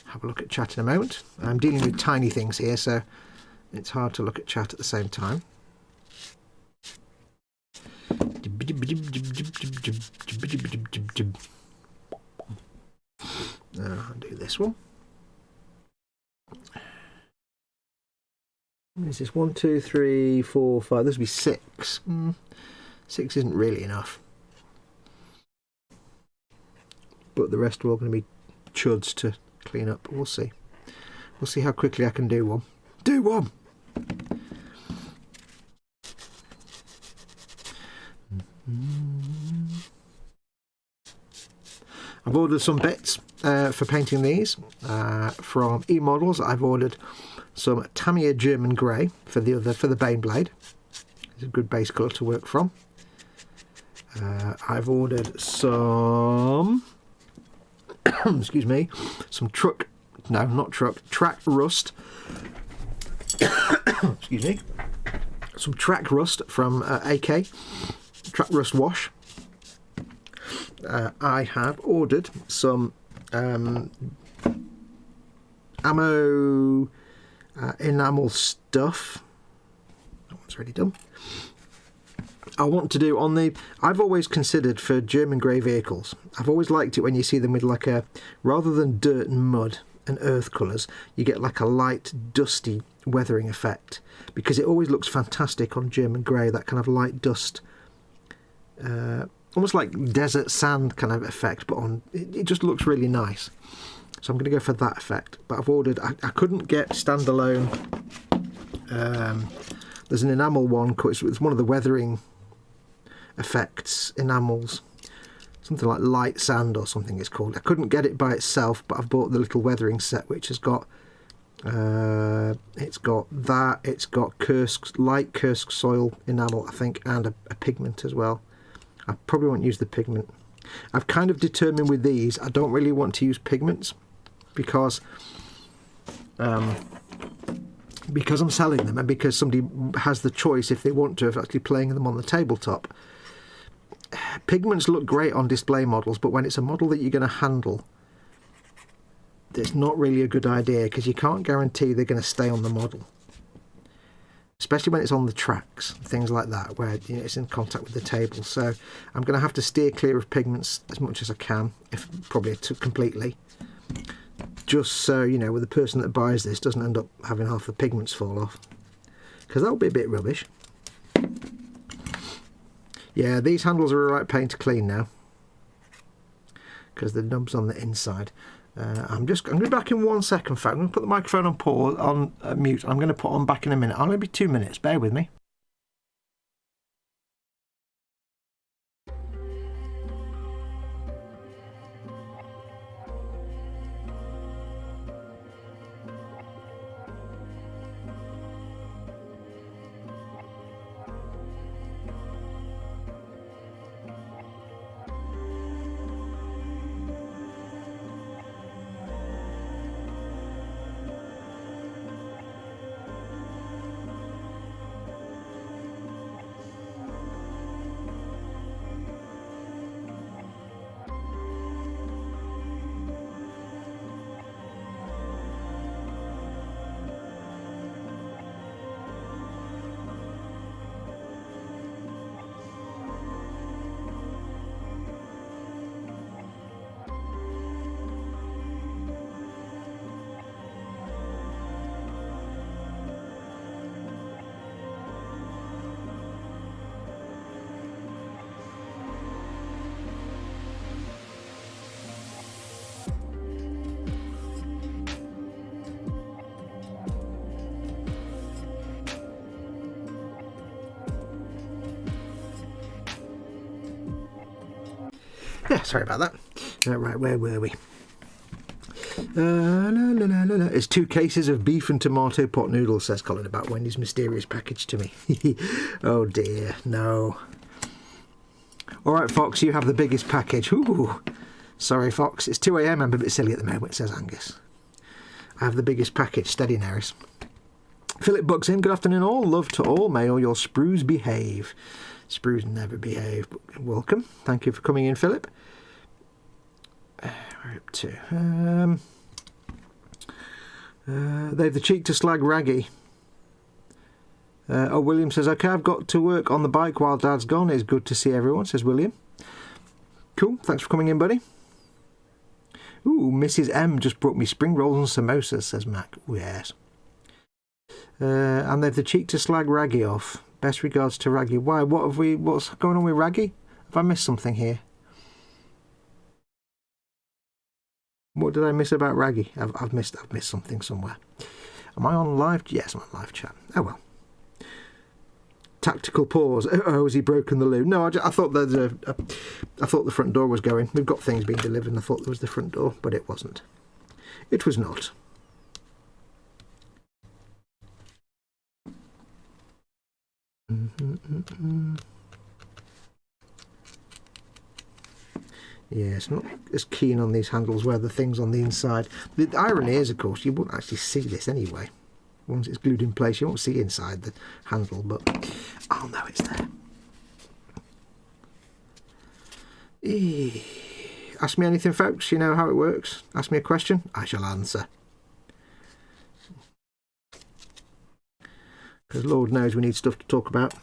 Have a look at chat in a moment. I'm dealing with tiny things here, so it's hard to look at chat at the same time. I'll do this one. Is this 1, 2, 3, 4, 5? This would be 6. 6 isn't really enough. But the rest are all going to be chuds to clean up. We'll see. We'll see how quickly I can do one. Do one! I've ordered some bits for painting these from E-Models. I've ordered some Tamiya German Grey for the Baneblade. It's a good base colour to work from. I've ordered some excuse me, some track rust. Excuse me, some track rust from A.K.A. Track rust wash. I have ordered some ammo enamel stuff. That one's already done. I want to do on the... I've always considered for German grey vehicles, I've always liked it when you see them with like a... Rather than dirt and mud and earth colours, you get like a light, dusty weathering effect. Because it always looks fantastic on German grey, that kind of light dust. Almost like desert sand kind of effect, but on... It just looks really nice. So I'm going to go for that effect. But I've ordered... I couldn't get standalone... there's an enamel one, it's one of the weathering effects enamels, something like light sand or something it's called. I couldn't get it by itself, but I've bought the little weathering set which has got it's got light Kursk soil enamel, I think, and a pigment as well. I probably won't use the pigment. I've kind of determined with these I don't really want to use pigments because I'm selling them and because somebody has the choice if they want to of actually playing them on the tabletop. Pigments look great on display models, but when it's a model that you're going to handle, it's not really a good idea because you can't guarantee they're going to stay on the model. Especially when it's on the tracks, things like that, where it's in contact with the table. So I'm going to have to steer clear of pigments as much as I can, if probably completely. Just so, the person that buys this doesn't end up having half the pigments fall off. Because that would be a bit rubbish. Yeah, these handles are a right pain to clean now. because the nub's on the inside. I'm going to be back in 1 second, folks. I'm going to put the microphone on pause, on mute. I'm going to put on back in a minute. I'm going to be 2 minutes. Bear with me. Yeah, sorry about that. Right, where were we? It's 2 cases of beef and tomato pot noodles, says Colin, about Wendy's mysterious package to me. Oh dear, no. Alright, Fox, you have the biggest package. Ooh. Sorry, Fox, it's 2 AM, I'm a bit silly at the moment, says Angus. I have the biggest package, steady Naris. Philip bucks in, good afternoon all, love to all, may all your sprues behave. Sprues never behave, but welcome. Thank you for coming in, Philip. We're up to... they've the cheek to slag Raggy. William says, okay, I've got to work on the bike while Dad's gone. It's good to see everyone, says William. Cool, thanks for coming in, buddy. Ooh, Mrs. M just brought me spring rolls and samosas, says Mac. Ooh, yes. And they've the cheek to slag Raggy off. Best regards to Raggy. Why? What's going on with Raggy? Have I missed something here? What did I miss about Raggy? I've missed something somewhere. Am I on live? Yes, I'm on live chat. Oh well. Tactical pause. Oh, has he broken the loo? No, I thought I thought the front door was going. We've got things being delivered, and I thought there was the front door, but it wasn't. It was not. Yeah, it's not as keen on these handles where the thing's on the inside. The irony is, of course, you wouldn't actually see this anyway. Once it's glued in place, you won't see inside the handle, but I'll know it's there. Ask me anything, folks. You know how it works. Ask me a question, I shall answer. Because Lord knows we need stuff to talk about.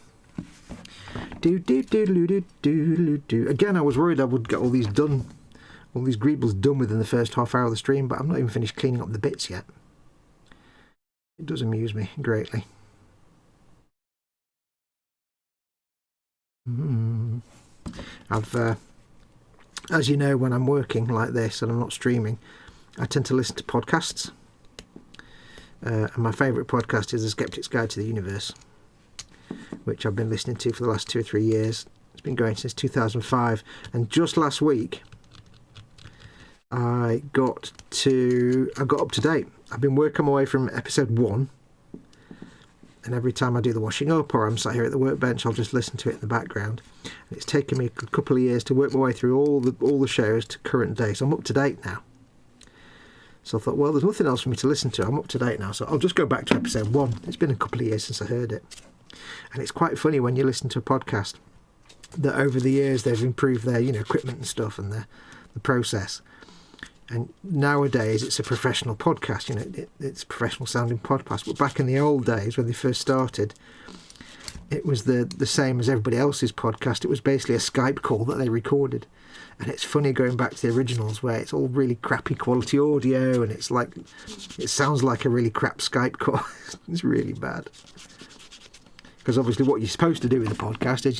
Again, I was worried I would get all these done, all these greebles done within the first half hour of the stream, but I'm not even finished cleaning up the bits yet. It does amuse me greatly. I've, as you know, when I'm working like this and I'm not streaming, I tend to listen to podcasts. And my favourite podcast is The Skeptic's Guide to the Universe, which I've been listening to for the last 2 or 3 years. It's been going since 2005, and just last week I got up to date. I've been working my way from episode 1, and every time I do the washing up or I'm sat here at the workbench, I'll just listen to it in the background. And it's taken me a couple of years to work my way through all the shows to current day, so I'm up to date now. So I thought, well, there's nothing else for me to listen to. I'm up to date now, so I'll just go back to episode 1. It's been a couple of years since I heard it. And it's quite funny when you listen to a podcast that over the years they've improved their equipment and stuff and the process. And nowadays it's a professional podcast, it's a professional sounding podcast. But back in the old days when they first started, it was the same as everybody else's podcast. It was basically a Skype call that they recorded. And it's funny going back to the originals where it's all really crappy quality audio and it's like, it sounds like a really crap Skype call. It's really bad. Because obviously what you're supposed to do with the podcast is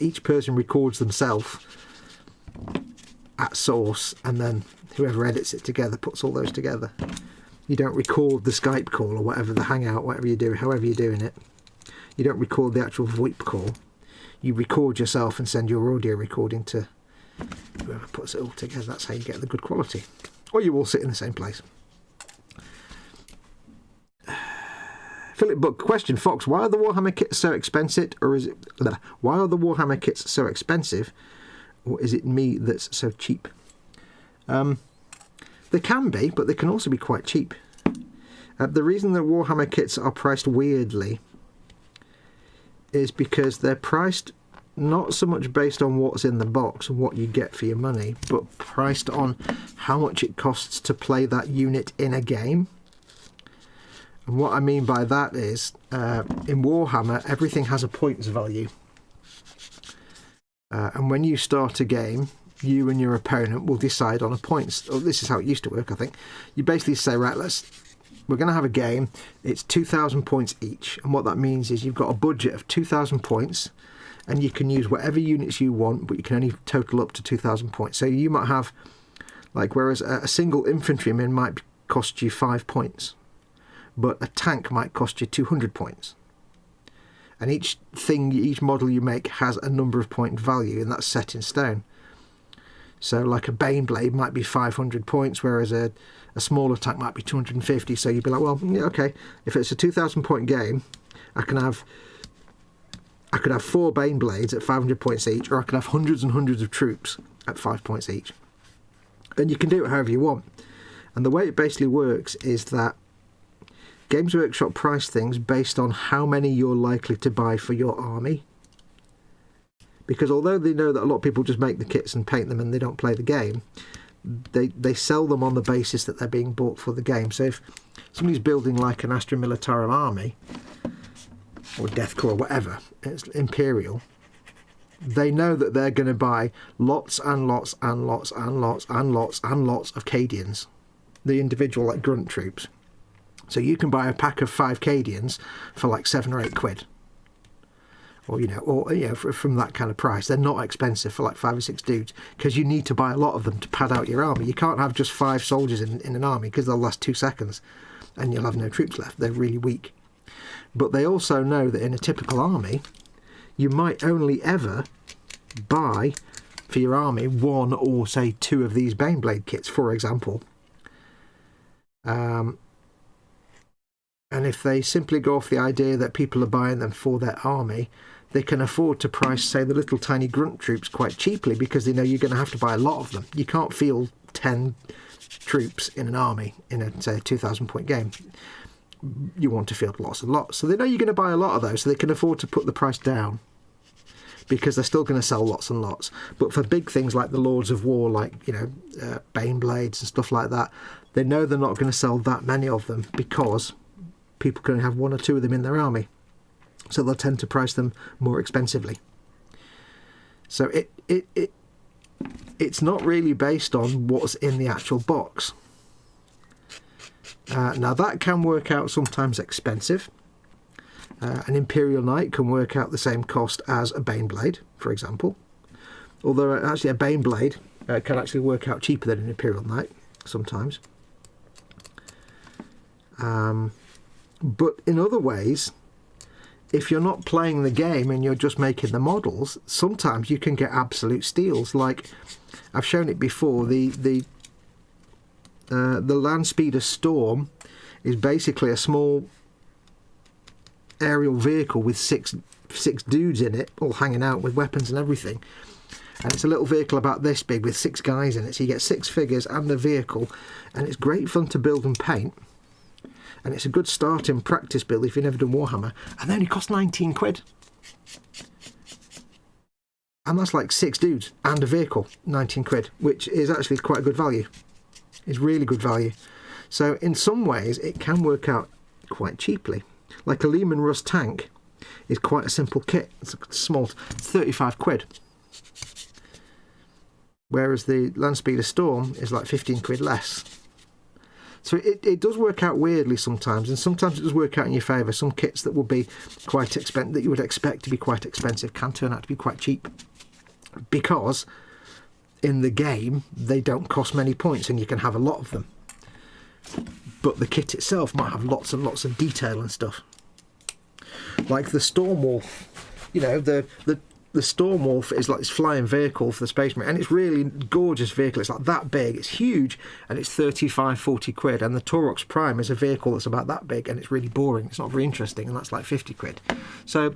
each person records themselves at source, and then whoever edits it together puts all those together. You don't record the Skype call or whatever, the Hangout, whatever you do, however you're doing it. You don't record the actual VoIP call. You record yourself and send your audio recording to whoever puts it all together. That's how you get the good quality. Or you all sit in the same place. Philip Book question: Foxx, why are the Warhammer kits so expensive, or is it? Why are the Warhammer kits so expensive, or is it me that's so cheap? They can be, but they can also be quite cheap. The reason that Warhammer kits are priced weirdly is because they're priced not so much based on what's in the box and what you get for your money, but priced on how much it costs to play that unit in a game. And what I mean by that is, in Warhammer, everything has a points value. And when you start a game, you and your opponent will decide on a points. Oh, this is how it used to work, I think. You basically say, right, we're going to have a game. It's 2,000 points each. And what that means is you've got a budget of 2,000 points, and you can use whatever units you want, but you can only total up to 2,000 points. So you might have, like, whereas a single infantryman might cost you 5 points, but a tank might cost you 200 points. And each model you make has a number of point value, and that's set in stone. So like a Baneblade might be 500 points, whereas a smaller tank might be 250. So you'd be like, well, yeah, okay, if it's a 2,000 point game, I could have 4 Baneblades at 500 points each, or I could have hundreds and hundreds of troops at 5 points each. And you can do it however you want. And the way it basically works is that Games Workshop price things based on how many you're likely to buy for your army. Because although they know that a lot of people just make the kits and paint them and they don't play the game, they sell them on the basis that they're being bought for the game. So if somebody's building like an Astra Militarum army, or Death Korps, or whatever, it's Imperial, they know that they're going to buy lots and lots and lots and lots and lots and lots of Cadians, the individual like grunt troops. So you can buy a pack of 5 Cadians for like 7 or 8 quid. Or, from that kind of price. They're not expensive for like 5 or 6 dudes, because you need to buy a lot of them to pad out your army. You can't have just 5 soldiers in an army, because they'll last 2 seconds and you'll have no troops left. They're really weak. But they also know that in a typical army, you might only ever buy for your army 1 or say 2 of these Baneblade kits, for example. And if they simply go off the idea that people are buying them for their army, they can afford to price, say, the little tiny grunt troops quite cheaply, because they know you're going to have to buy a lot of them. You can't field 10 troops in an army in a, say, a 2,000 point game. You want to field lots and lots. So they know you're going to buy a lot of those, so they can afford to put the price down, because they're still going to sell lots and lots. But for big things like the Lords of War, like, Baneblades and stuff like that, they know they're not going to sell that many of them, because people can have 1 or 2 of them in their army. So they'll tend to price them more expensively. So it's not really based on what's in the actual box. Now that can work out sometimes expensive. An Imperial Knight can work out the same cost as a Baneblade, for example. Although actually a Baneblade can actually work out cheaper than an Imperial Knight sometimes. But in other ways, if you're not playing the game and you're just making the models, sometimes you can get absolute steals. Like I've shown it before, the Landspeeder Storm is basically a small aerial vehicle with six dudes in it, all hanging out with weapons and everything. And it's a little vehicle about this big with 6 guys in it. So you get 6 figures and a vehicle, and it's great fun to build and paint. And it's a good starting practice build if you've never done Warhammer. And they only cost 19 quid. And that's like 6 dudes and a vehicle, 19 quid, which is actually quite a good value. It's really good value. So in some ways, it can work out quite cheaply. Like a Lehman Russ tank is quite a simple kit. It's small, 35 quid. Whereas the Landspeeder Storm is like 15 quid less. So it does work out weirdly sometimes, and sometimes it does work out in your favour. Some kits that will be quite expensive, that you would expect to be quite expensive, can turn out to be quite cheap, because in the game, they don't cost many points and you can have a lot of them. But the kit itself might have lots and lots of detail and stuff. Like the Stormwolf, you know, the Stormwolf is like this flying vehicle for the Space Marine, and it's really gorgeous vehicle. It's like that big, it's huge, and it's 35-40 quid. And the Taurox Prime is a vehicle that's about that big, and it's really boring. It's not very interesting, and that's like 50 quid. So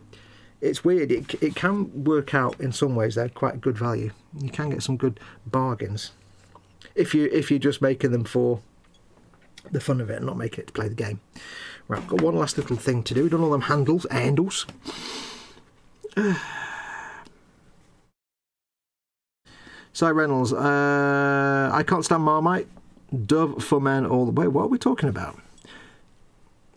it's weird. It can work out in some ways. They're quite good value. You can get some good bargains if you're just making them for the fun of it and not making it to play the game. Right, I've got one last little thing to do. We've done all them handles. Si Reynolds, I can't stand Marmite. Dove for men all the way. What are we talking about?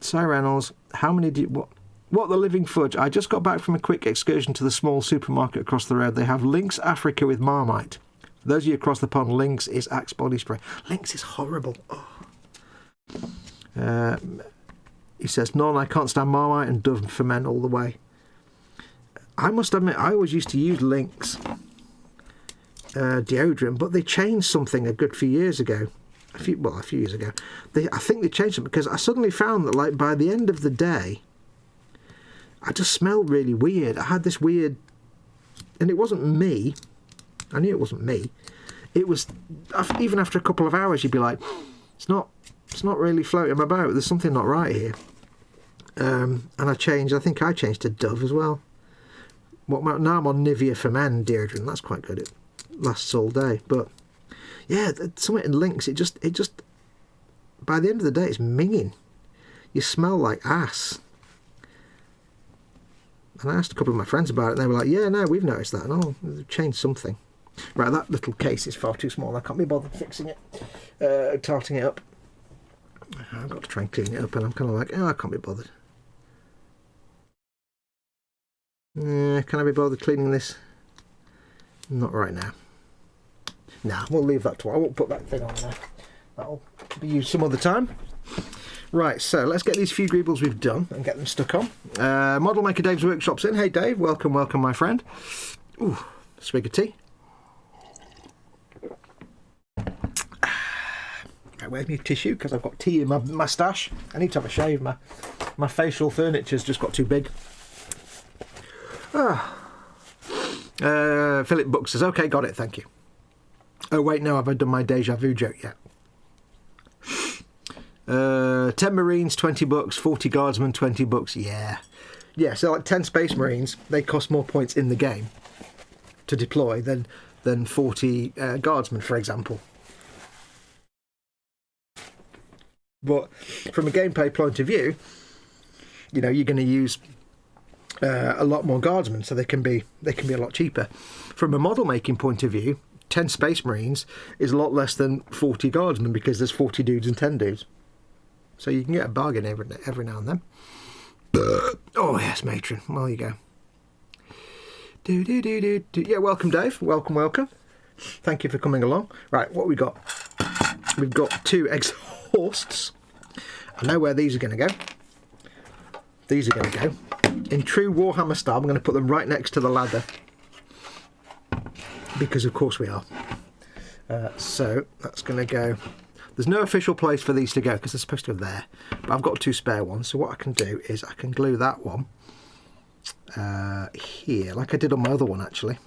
Si Reynolds, how many do you... What the living fudge? I just got back from a quick excursion to the small supermarket across the road. They have Lynx Africa with Marmite. For those of you across the pond, Lynx is Axe body spray. Lynx is horrible. Oh. He says, none, I can't stand Marmite, and Dove for men all the way. I must admit, I always used to use Lynx deodorant, but they changed something a good few years ago. A few years ago. I think they changed it because I suddenly found that, like, by the end of the day, I just smelled really weird. I had this weird... And it wasn't me. I knew it wasn't me. It was... Even after a couple of hours, you'd be like, it's not really floating about. There's something not right here. And I think I changed to Dove as well. Now I'm on Nivea for Men deodorant. That's quite good. It lasts all day. But yeah, something in Lynx, it just by the end of the day, it's minging. You smell like ass. And I asked a couple of my friends about it, and they were like, yeah, no, we've noticed that. And they've changed something. Right, that little case is far too small. I can't be bothered fixing it, tarting it up. I've got to try and clean it up, and I'm kind of like, oh, I can't be bothered. Can I be bothered cleaning this? Not right now. Nah, we'll leave that to... I won't put that thing on there. That'll be used some other time. Right, so let's get these few greebles we've done and get them stuck on. Model Maker Dave's Workshop's in. Hey, Dave. Welcome, welcome, my friend. Ooh, swig of tea. Right, where's my tissue? Because I've got tea in my stash. I need to have a shave. My facial furniture's just got too big. Philip Book says, okay, got it, thank you. Oh, wait, no, have I done my deja vu joke yet? 10 Marines, 20 bucks, 40 Guardsmen, 20 bucks, yeah. Yeah, so like 10 Space Marines, they cost more points in the game to deploy than 40 Guardsmen, for example. But from a gameplay point of view, you know, you're going to use a lot more Guardsmen, so they can be a lot cheaper. From a model making point of view, 10 Space Marines is a lot less than 40 Guardsmen because there's 40 dudes and 10 dudes. So you can get a bargain every now and then. Oh yes, matron. Well, you go. Yeah, welcome, Dave. Welcome. Thank you for coming along. Right, what we got? We've got 2 exhausts. I know where these are going to go. These are going to go. In true Warhammer style, I'm going to put them right next to the ladder. Because of course we are. So that's going to go... There's no official place for these to go because they're supposed to go there. But I've got 2 spare ones. So what I can do is I can glue that one here, like I did on my other one actually.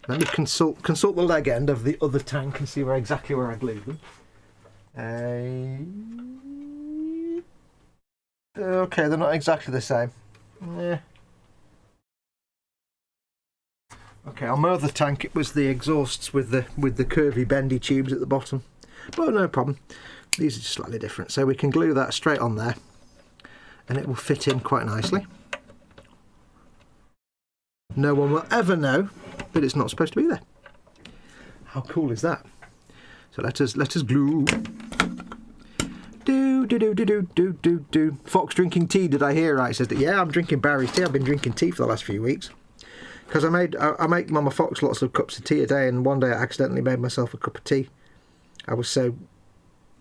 Let me consult the leg end of the other tank and see exactly where I glued them. Okay, they're not exactly the same. Okay, on my other tank it was the exhausts with the curvy bendy tubes at the bottom. But no problem. These are just slightly different. So we can glue that straight on there and it will fit in quite nicely. No one will ever know that it's not supposed to be there. How cool is that? So let us glue. Do. Fox drinking tea, did I hear right? He says that, yeah, I'm drinking Barry's tea. I've been drinking tea for the last few weeks. Because I make Mama Fox lots of cups of tea a day, and one day I accidentally made myself a cup of tea. I was so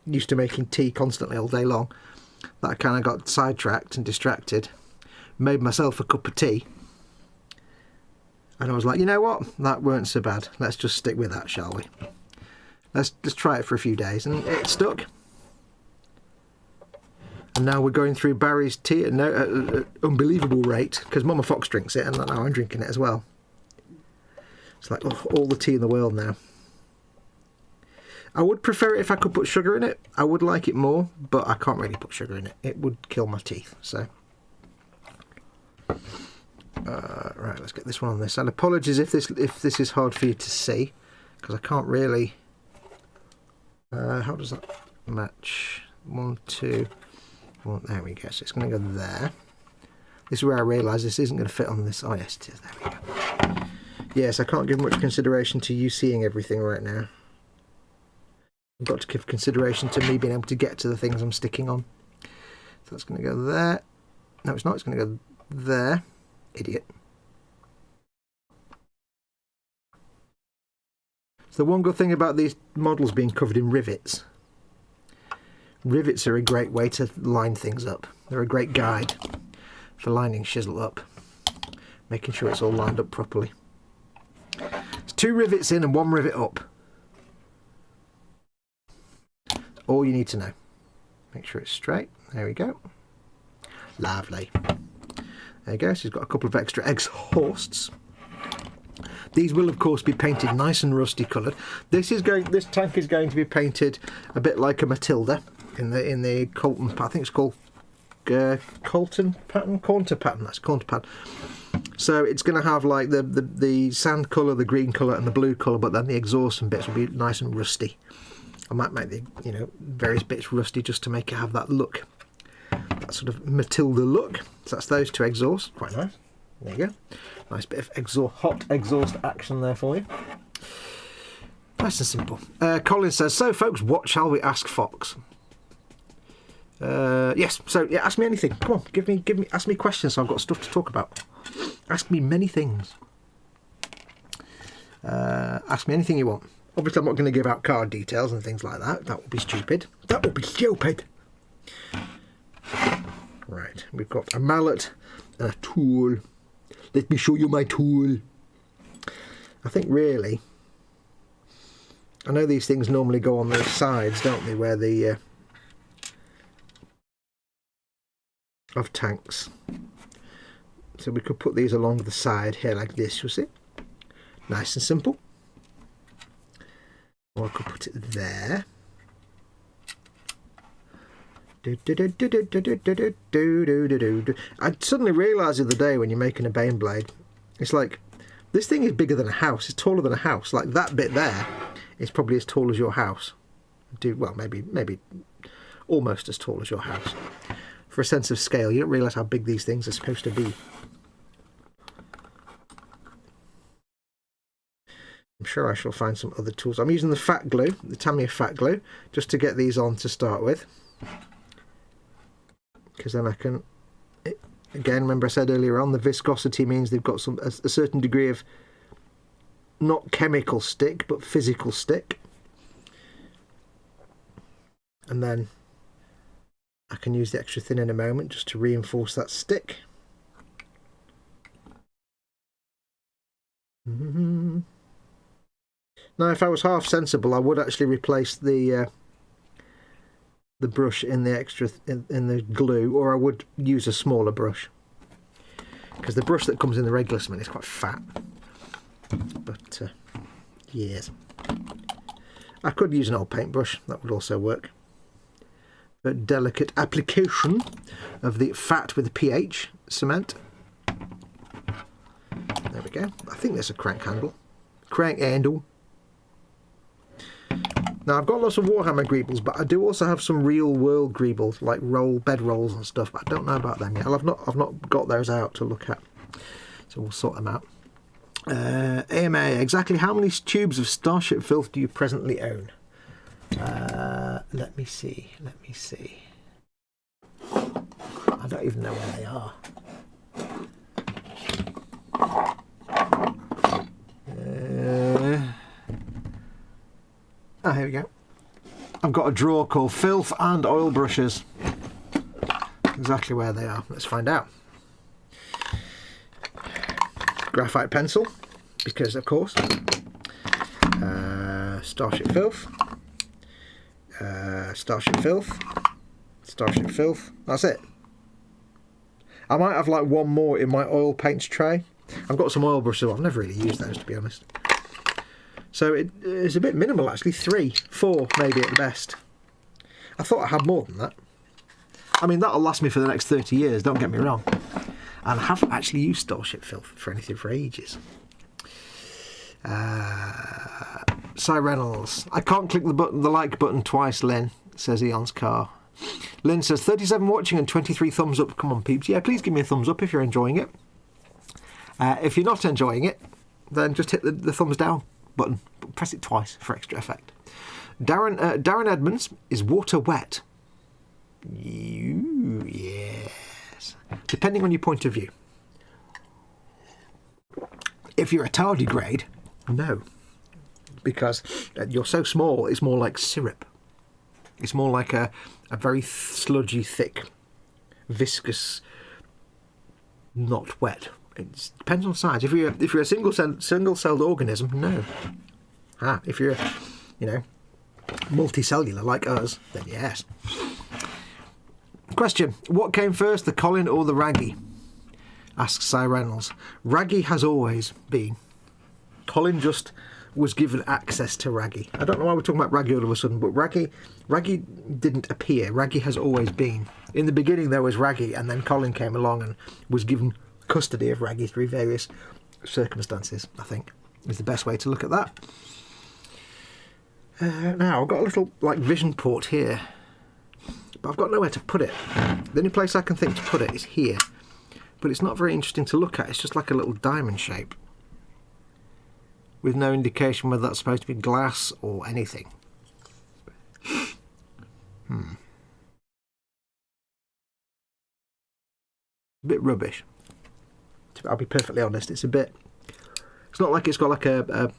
used to making tea constantly all day long that I kind of got sidetracked and distracted. Made myself a cup of tea. And I was like, you know what? That weren't so bad. Let's just stick with that, shall we? Let's just try it for a few days. And it stuck. And now we're going through Barry's tea at an unbelievable rate, because Mama Foxx drinks it, and now I'm drinking it as well. It's like all the tea in the world now. I would prefer it if I could put sugar in it. I would like it more, but I can't really put sugar in it. It would kill my teeth. So, right, let's get this one on this. And apologies if this is hard for you to see, because I can't really. How does that match? 1, 2. Well, there we go. So it's going to go there. This is where I realise this isn't going to fit on this. Oh yes, it is. There we go. Yes, I can't give much consideration to you seeing everything right now. I've got to give consideration to me being able to get to the things I'm sticking on. So that's going to go there. No, it's not. It's going to go there. Idiot. So the one good thing about these models being covered in rivets. Rivets are a great way to line things up. They're a great guide for lining chisel up. Making sure it's all lined up properly. It's 2 rivets in and 1 rivet up. All you need to know. Make sure it's straight. There we go. Lovely. There you go. So he's got a couple of extra exhausts. These will of course be painted nice and rusty coloured. This tank is going to be painted a bit like a Matilda in the Colton. I think it's called Colton pattern, Cornter pattern. That's Cornter pattern. So it's going to have like the sand colour, the green colour, and the blue colour, but then the exhaust and bits will be nice and rusty. I might make the various bits rusty just to make it have that look, that sort of Matilda look. So that's those 2 exhausts. Quite nice. There you go. Nice bit of hot exhaust action there for you. Nice and simple. Colin says, so folks, what shall we ask Foxx? Yes. So yeah, ask me anything. Come on, ask me questions. So I've got stuff to talk about. Ask me many things. Ask me anything you want. Obviously, I'm not going to give out card details and things like that. That would be stupid. That would be stupid. Right, we've got a mallet and a tool. Let me show you my tool. I think really, I know these things normally go on the sides, don't they, where the of tanks. So we could put these along the side here like this, you see? Nice and simple. Or I could put it there. I suddenly realised the other day when you're making a Baneblade, it's like, this thing is bigger than a house. It's taller than a house. Like that bit there is probably as tall as your house. Well, maybe almost as tall as your house. For a sense of scale, you don't realise how big these things are supposed to be. I'm sure I shall find some other tools. I'm using the fat glue, the Tamiya fat glue, just to get these on to start with. Because then I can, again, remember I said earlier on, the viscosity means they've got a certain degree of not chemical stick, but physical stick. And then I can use the extra thin in a moment just to reinforce that stick. Now, if I was half sensible, I would actually replace the brush in the extra in the glue, or I would use a smaller brush, because the brush that comes in the regular cement is quite fat. But yes, I could use an old paintbrush. That would also work. But delicate application of the fat with the pH cement. There we go. I think there's a crank handle. Crank handle. Now I've got lots of Warhammer greebles, but I do also have some real world greebles, like bed rolls and stuff, but I don't know about them yet. I've not got those out to look at, so we'll sort them out. AMA, exactly how many tubes of Starship Filth do you presently own? Let me see. I don't even know where they are. Here we go. I've got a drawer called Filth and Oil Brushes. Exactly where they are. Let's find out. Graphite pencil. because of course, Starship Filth, Starship Filth, Starship Filth. That's it. I might have like one more in my oil paints tray. I've got some oil brushes. I've never really used those, to be honest. So it's a bit minimal actually. 3, 4 maybe at the best. I thought I had more than that. I mean, that'll last me for the next 30 years, don't get me wrong. And I haven't actually used Starship Filth for anything for ages. Cy Reynolds. I can't click the like button twice, Lynn, says Eon's car. Lynn says 37 watching and 23 thumbs up. Come on, peeps. Yeah, please give me a thumbs up if you're enjoying it. If you're not enjoying it, then just hit the thumbs down button. Press it twice for extra effect. Darren Edmonds, is water wet? Yes. Depending on your point of view. If you're a tardigrade, no. Because you're so small, it's more like syrup. It's more like a very sludgy, thick, viscous, not wet. It depends on size. If you're a single-celled organism, no. If you're, multicellular like us, then yes. Question: what came first, the Colin or the Raggy? Asks Cy Reynolds. Raggy has always been. Colin just was given access to Raggy. I don't know why we're talking about Raggy all of a sudden, but Raggy didn't appear. Raggy has always been. In the beginning there was Raggy, and then Colin came along and was given custody of Raggy through various circumstances, I think, is the best way to look at that. Now, I've got a little, vision port here, but I've got nowhere to put it. The only place I can think to put it is here, but it's not very interesting to look at. It's just like a little diamond shape, with no indication whether that's supposed to be glass or anything. A bit rubbish. I'll be perfectly honest. It's not like it's got like a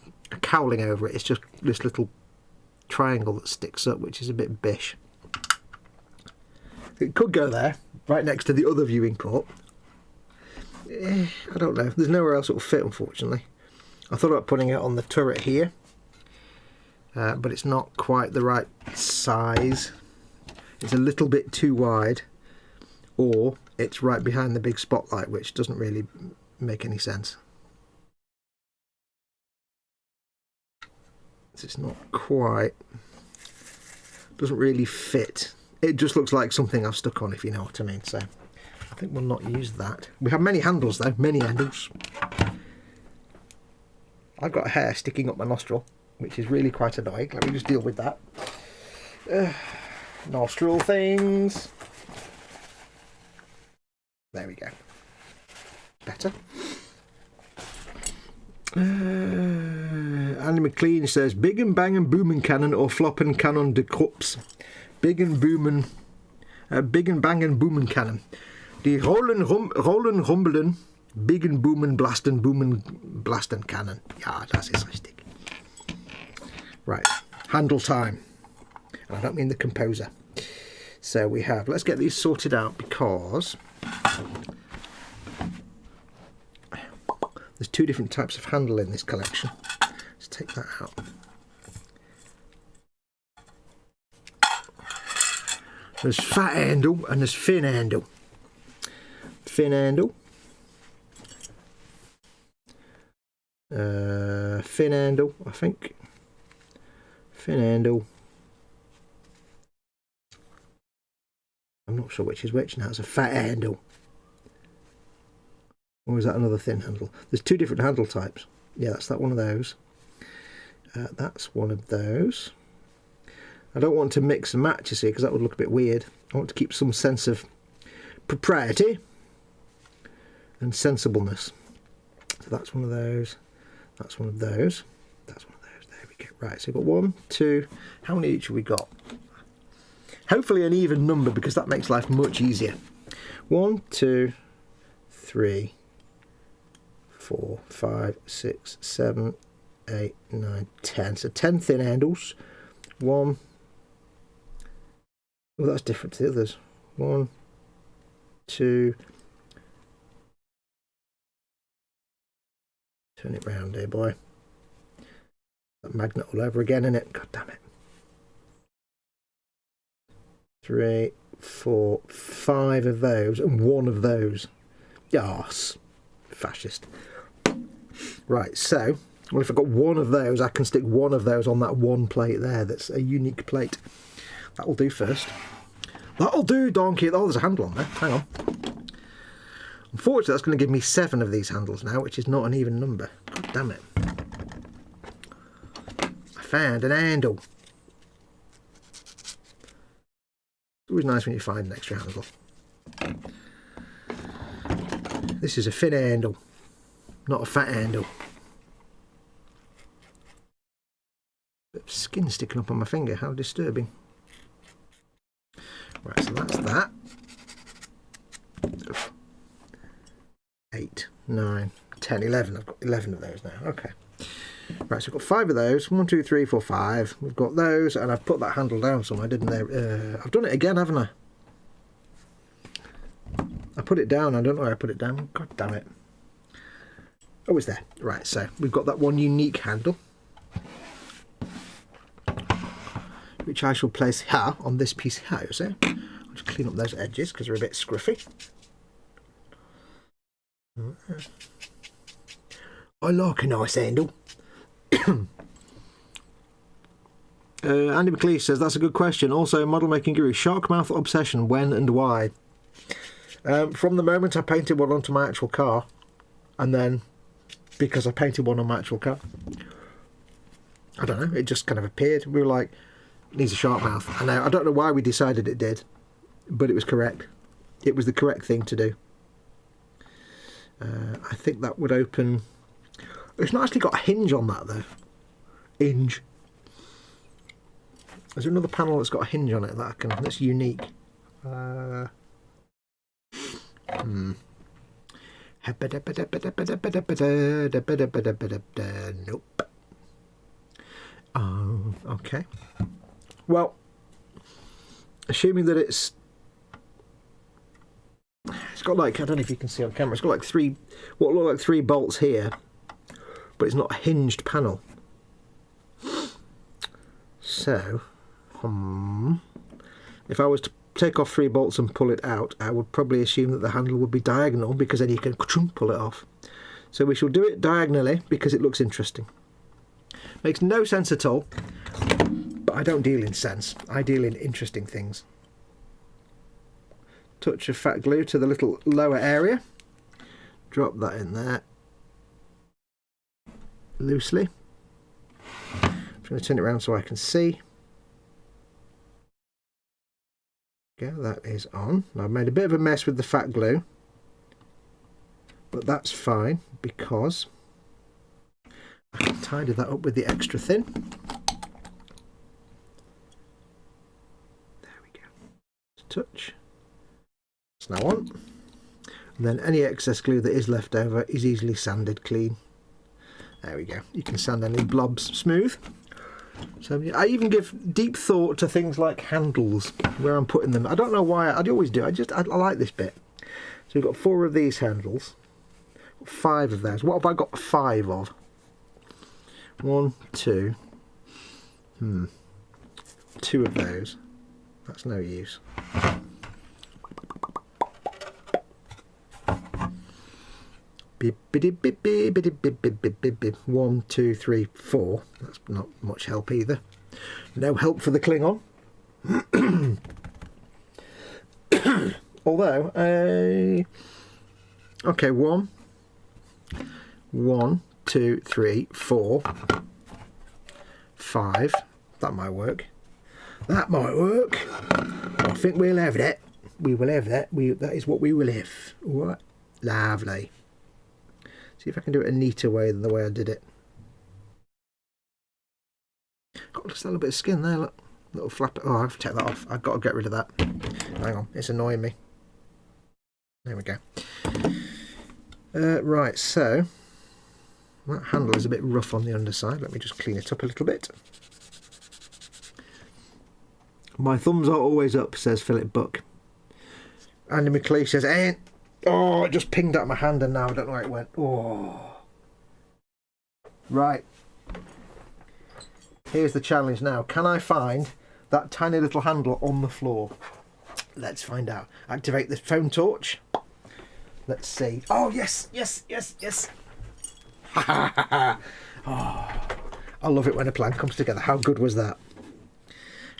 cowling over it. It's just this little triangle that sticks up, which is a bit bish. It could go there, right next to the other viewing port. I don't know. There's nowhere else it will fit, unfortunately. I thought about putting it on the turret here, but it's not quite the right size. It's a little bit too wide, or it's right behind the big spotlight, which doesn't really make any sense. It's not quite, doesn't really fit. It just looks like something I've stuck on, if you know what I mean. So I think we'll not use that. We have many handles though, many handles. I've got a hair sticking up my nostril, which is really quite annoying. Let me just deal with that. Nostril things. There we go. Better. Andy McLean says, Big and Bang and Boomin' Cannon or Floppen Cannon de Korps. Big and Bang and Boomin' Cannon. Die Rollen Rumbeln, Big and Boomin' Blasten Cannon. Ja, das ist richtig. Right, handle time. And I don't mean the composer. So we have, let's get these sorted out, because there's 2 different types of handle in this collection. Let's take that out. There's fat handle and there's thin handle. Thin handle. Thin handle, I think. Thin handle. I'm not sure which is which now. It's a fat handle. Or is that another thin handle? There's 2 different handle types. Yeah, that's that one of those. That's one of those. I don't want to mix and match, you see, because that would look a bit weird. I want to keep some sense of propriety and sensibleness. So that's one of those. That's one of those. That's one of those. There we go. Right, so we've got 1, 2. How many each have we got? Hopefully an even number, because that makes life much easier. 1, 2, 3, 4, 5, 6, 7, 8, 9, 10. So 10 thin handles. 1. Oh, that's different to the others. 1, 2, Turn it round here, boy. That magnet all over again, innit? God damn it. 3, 4, 5 of those and 1 of those. Yas. Fascist. Right, so, well, if I've got 1 of those, I can stick 1 of those on that one plate there. That's a unique plate. That'll do first. That'll do, donkey. Oh, there's a handle on there. Hang on. Unfortunately, that's going to give me 7 of these handles now, which is not an even number. God damn it. I found an handle. It's always nice when you find an extra handle. This is a thin handle, not a fat handle. Bit of skin sticking up on my finger, how disturbing. Right, so that's that. 8, 9, 10, 11. I've got 11 of those now. Okay. Right, so I've got 5 of those. 1, 2, 3, 4, 5. We've got those, and I've put that handle down somewhere, didn't I? I've done it again, haven't I? I put it down. I don't know where I put it down. God damn it. Oh, it's there. Right, so we've got that one unique handle, which I shall place here on this piece here, you see? I'll just clean up those edges because they're a bit scruffy. I like a nice handle. Andy McLeish says, that's a good question. Also, model making guru, shark mouth obsession, when and why? From the moment I painted one onto my actual car, and then because I painted one on my actual car, I don't know, it just kind of appeared. We were like, it needs a shark mouth. And I don't know why we decided it did, but it was correct. It was the correct thing to do. I think that would open... It's not actually got a hinge on that though. Hinge. There's another panel that's got a hinge on it that's unique. Nope. Okay. Well, assuming that it's got like, I don't know if you can see on camera, it's got like what look like 3 bolts here, but it's not a hinged panel. So, if I was to take off 3 bolts and pull it out, I would probably assume that the handle would be diagonal, because then you can pull it off. So we shall do it diagonally because it looks interesting. Makes no sense at all, but I don't deal in sense. I deal in interesting things. Touch of fat glue to the little lower area. Drop that in there loosely. I'm going to turn it around so I can see. Okay, that is on. Now, I've made a bit of a mess with the fat glue, but that's fine because I can tidy that up with the extra thin. There we go. Touch. It's now on. And then any excess glue that is left over is easily sanded clean. There we go. You can sand any blobs smooth. So I even give deep thought to things like handles, where I'm putting them. I don't know why. I always do. I like this bit. So we've got 4 of these handles. 5 of those. What have I got 5 of? 1, 2. 2 of those. That's no use. 1, 2, 3, 4. That's not much help either. No help for the Klingon. Although, okay, 1, 2, 3, 4, 5. That might work. That might work. I think we'll have that. We will have that. That is what we will have. All right. Lovely. See if I can do it a neater way than the way I did it. Got just a little bit of skin there, look. Little flap. Oh, I have to take that off. I've got to get rid of that. Hang on, it's annoying me. There we go. Right, so that handle is a bit rough on the underside. Let me just clean it up a little bit. My thumbs are always up, says Philip Buck. Andy McLeish says, oh, it just pinged out my hand and now I don't know where it went. Oh. Right. Here's the challenge now. Can I find that tiny little handle on the floor? Let's find out. Activate the phone torch. Let's see. Oh, yes, yes, yes, yes. Oh, I love it when a plan comes together. How good was that?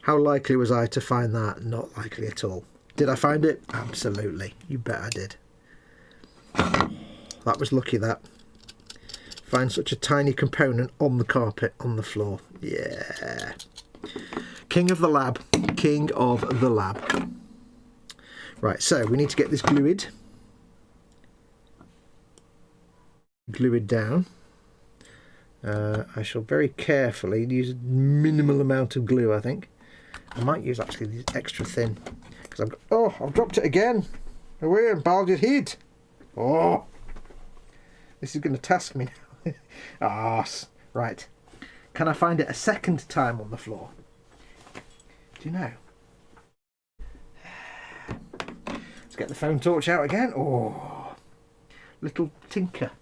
How likely was I to find that? Not likely at all. Did I find it? Absolutely. You bet I did. That was lucky, that. Find such a tiny component on the carpet, on the floor. Yeah. King of the lab. King of the lab. Right, so we need to get this glued. Glued down. I shall very carefully use a minimal amount of glue, I think. I might use actually these extra thin. Because I've got, oh, I've dropped it again. Away and Baldy's head. Oh. This is going to task me now. Ah, right. Can I find it a second time on the floor? Do you know? Let's get the phone torch out again. Oh, little tinker.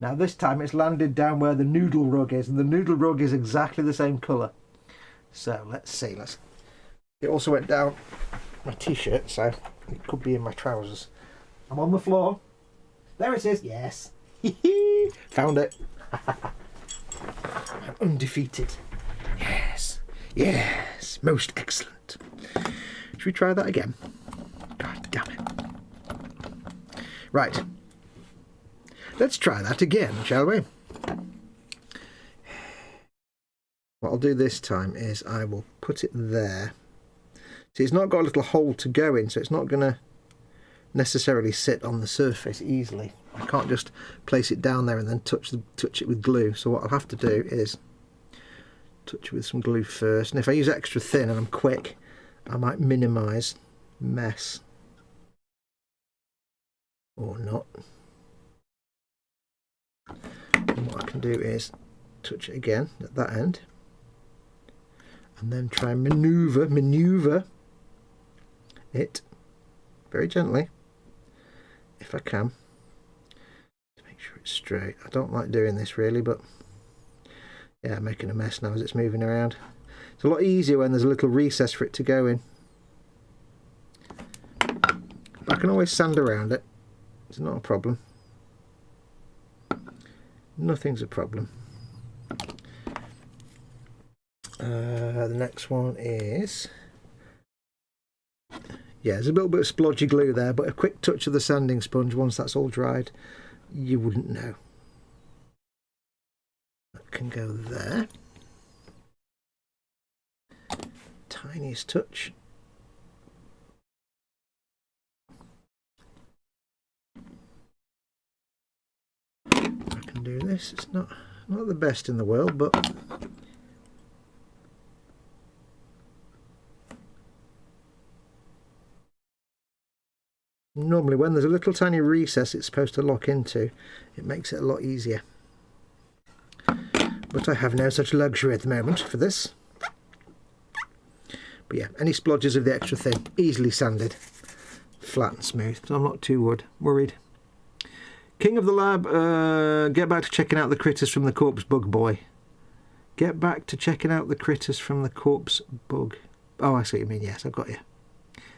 Now this time it's landed down where the noodle rug is, and the noodle rug is exactly the same colour. So let's see. It also went down my t-shirt, so it could be in my trousers. I'm on the floor. There it is. Yes. Found it. I'm undefeated. Yes. Yes. Most excellent. Should we try that again? God damn it. Right. Let's try that again, shall we? What I'll do this time is I will put it there. See, it's not got a little hole to go in, so it's not going to necessarily sit on the surface easily. I can't just place it down there and then touch it with glue. So what I'll have to do is touch it with some glue first. And if I use extra thin and I'm quick, I might minimise mess. Or not. And what I can do is touch it again at that end. And then try and manoeuvre it very gently, if I can, to make sure it's straight. I don't like doing this really, but yeah, I'm making a mess now as it's moving around. It's a lot easier when there's a little recess for it to go in. But I can always sand around it. It's not a problem. Nothing's a problem. The next one is, yeah, there's a little bit of splodgy glue there, but a quick touch of the sanding sponge once that's all dried, you wouldn't know. That can go there. Tiniest touch. I can do this. It's not the best in the world, but normally when there's a little tiny recess it's supposed to lock into, it makes it a lot easier. But I have no such luxury at the moment for this. But yeah, any splodges of the extra thin, easily sanded, flat and smooth, so I'm not too worried. King of the lab, get back to checking out the critters from the corpse bug boy. Get back to checking out the critters from the corpse bug. Oh, I see what you mean, yes, I've got you.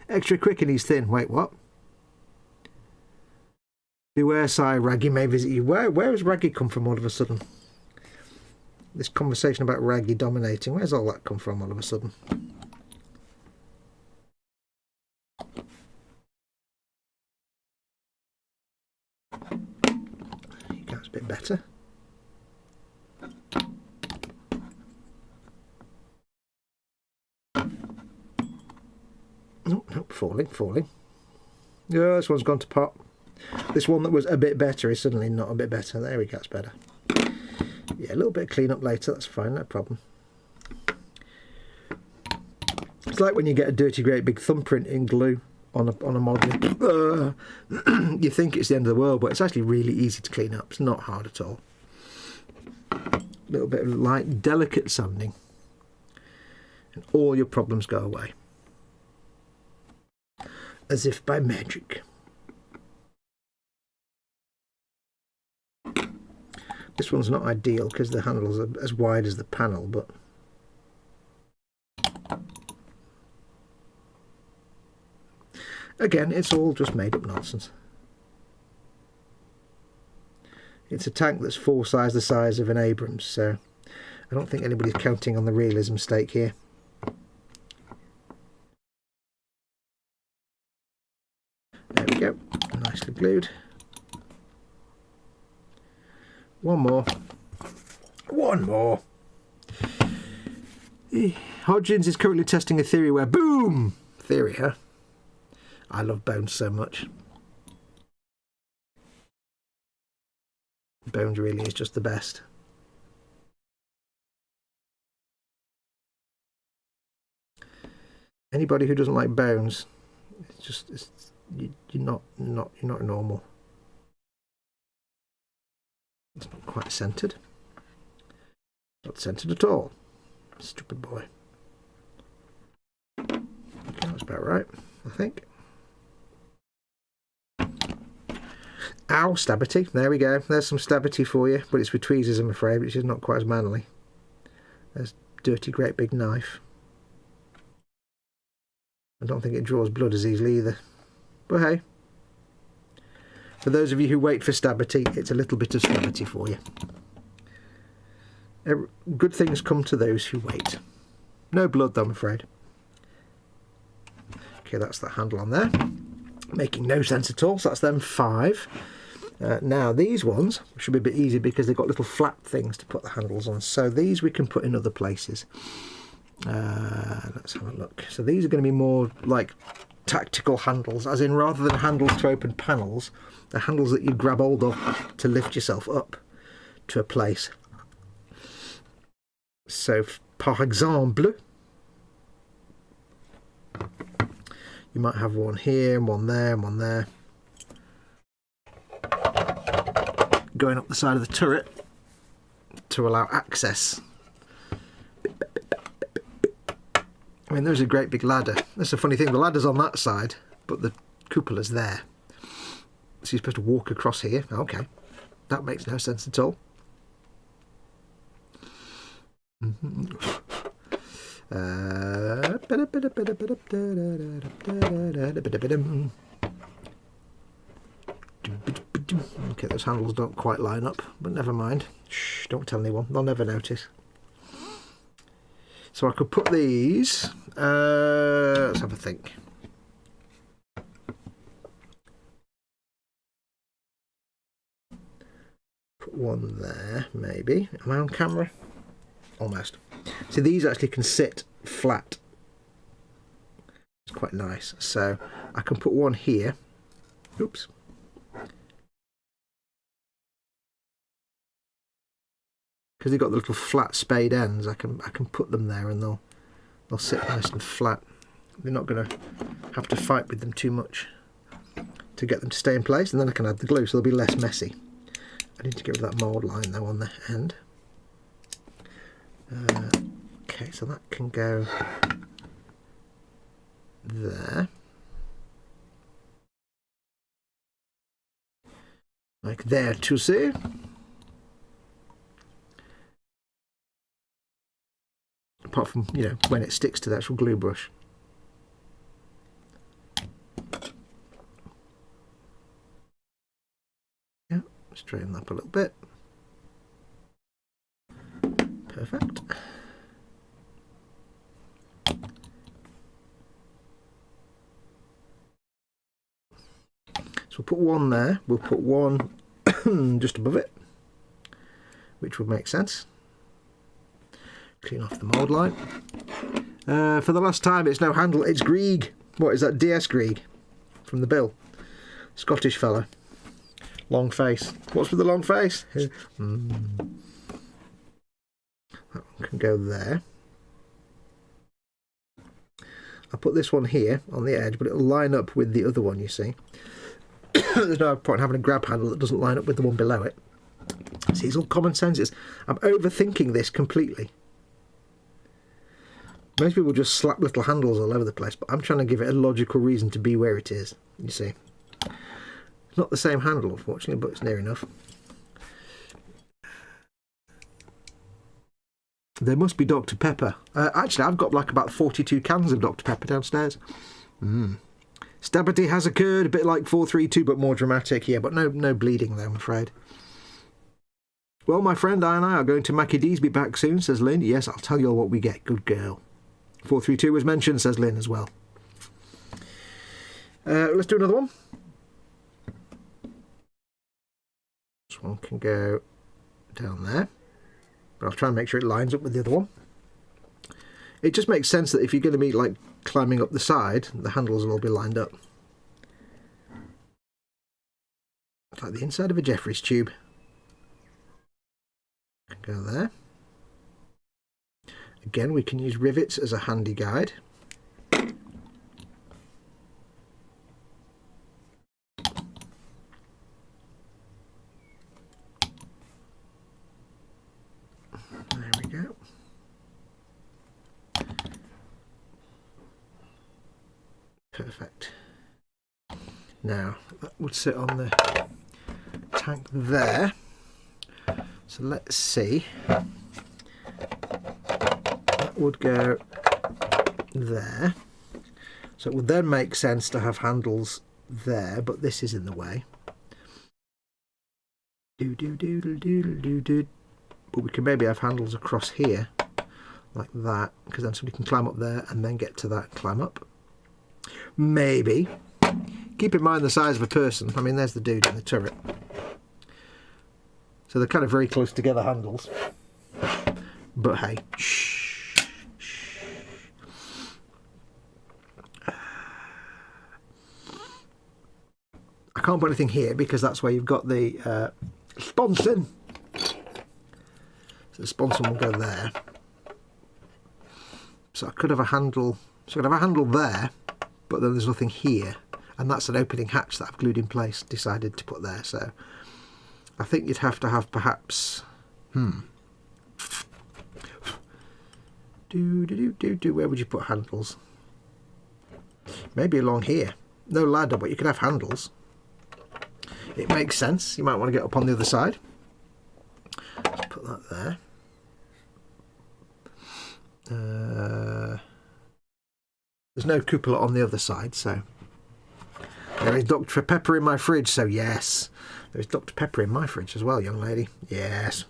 Extra quick and he's thin. Wait, what? Beware, sire, Raggy may visit you. Where has Raggy come from all of a sudden? This conversation about Raggy dominating, where's all that come from all of a sudden? That's a bit better. Oh, nope, falling. Yeah, this one's gone to pot. This one that was a bit better is suddenly not a bit better. There we go, it's better. Yeah, a little bit of clean up later, that's fine, no problem. It's like when you get a dirty great big thumbprint in glue on a model. You think it's the end of the world, but it's actually really easy to clean up. It's not hard at all. A little bit of light, delicate sanding, and all your problems go away. As if by magic. This one's not ideal because the handles are as wide as the panel, but again, it's all just made up nonsense. It's a tank that's 4 times the size of an Abrams, so I don't think anybody's counting on the realism stake here. There we go, nicely glued. One more. One more. Hodgins is currently testing a theory where, boom! Theory, huh? I love Bones so much. Bones really is just the best. Anybody who doesn't like Bones, you're not normal. It's not quite centered. Not centered at all. Stupid boy. Okay, that's about right, I think. Ow, stabity. There we go. There's some stabity for you, but it's with tweezers, I'm afraid, which is not quite as manly. There's dirty, great big knife. I don't think it draws blood as easily either. But hey, for those of you who wait for stabity, it's a little bit of stabity for you. Good things come to those who wait. No blood though, I'm afraid. Okay, that's that handle on there. Making no sense at all, so that's them 5. Now these ones should be a bit easy because they've got little flat things to put the handles on. So these we can put in other places. Let's have a look. So these are going to be more like tactical handles, as in rather than handles to open panels, the handles that you grab hold of to lift yourself up to a place. So, par exemple, you might have one here and one there and one there, going up the side of the turret to allow access. I mean, there's a great big ladder. That's a funny thing, the ladder's on that side, but the cupola's there. So you're supposed to walk across here. Okay, that makes no sense at all. Okay, those handles don't quite line up, but never mind. Shh, don't tell anyone, they'll never notice. So I could put these, let's have a think. Put one there, maybe. Am I on camera? Almost. See, these actually can sit flat. It's quite nice. So I can put one here. Oops. Because they've got the little flat spade ends, I can put them there and they'll sit nice and flat. They're not going to have to fight with them too much to get them to stay in place, and then I can add the glue so they'll be less messy. I need to get rid of that mould line though on the end. Okay, so that can go there. Like there to see. Apart from, you know, when it sticks to the actual glue brush. Yeah, straighten that up a little bit. Perfect. So we'll put one there, we'll put one just above it, which would make sense. Clean off the mould line. For the last time, it's no handle, it's Grieg. What is that? DS Grieg from the bill. Scottish fella. Long face. What's with the long face? That one can go there. I'll put this one here on the edge, but it'll line up with the other one, you see. There's no point in having a grab handle that doesn't line up with the one below it. See, it's all common sense. I'm overthinking this completely. Most people just slap little handles all over the place, but I'm trying to give it a logical reason to be where it is, you see. It's not the same handle, unfortunately, but it's near enough. There must be Dr. Pepper. Actually, I've got like about 42 cans of Dr. Pepper downstairs. Stabbity has occurred, a bit like 432, but more dramatic. Yeah, but no bleeding though, I'm afraid. Well, my friend, I and I are going to Mackie D's be back soon, says Lynn. Yes, I'll tell you all what we get. Good girl. 432 was mentioned, says Lynn as well. Let's do another one. This one can go down there. But I'll try and make sure it lines up with the other one. It just makes sense that if you're going to be like climbing up the side, the handles will all be lined up. It's like the inside of a Jeffries tube. Go there. Again, we can use rivets as a handy guide. There we go. Perfect. Now, that would sit on the tank there. So let's see. That would go there. So it would then make sense to have handles there, but this is in the way. But we can maybe have handles across here, like that, because then somebody can climb up there and then get to that and climb up. Maybe. Keep in mind the size of a person. I mean, there's the dude in the turret. So they're kind of very close together handles. But hey, shh. I can't put anything here because that's where you've got the sponson. So the sponson will go there. So I could have a handle. So I could have a handle there, but then there's nothing here. And that's an opening hatch that I've glued in place, decided to put there. So I think you'd have to have perhaps, where would you put handles? Maybe along here. No ladder, but you could have handles. It makes sense. You might want to get up on the other side. Let's put that there. There's no cupola on the other side, so there is Dr. Pepper in my fridge, so yes. There's Dr. Pepper in my fridge as well, young lady. Yes.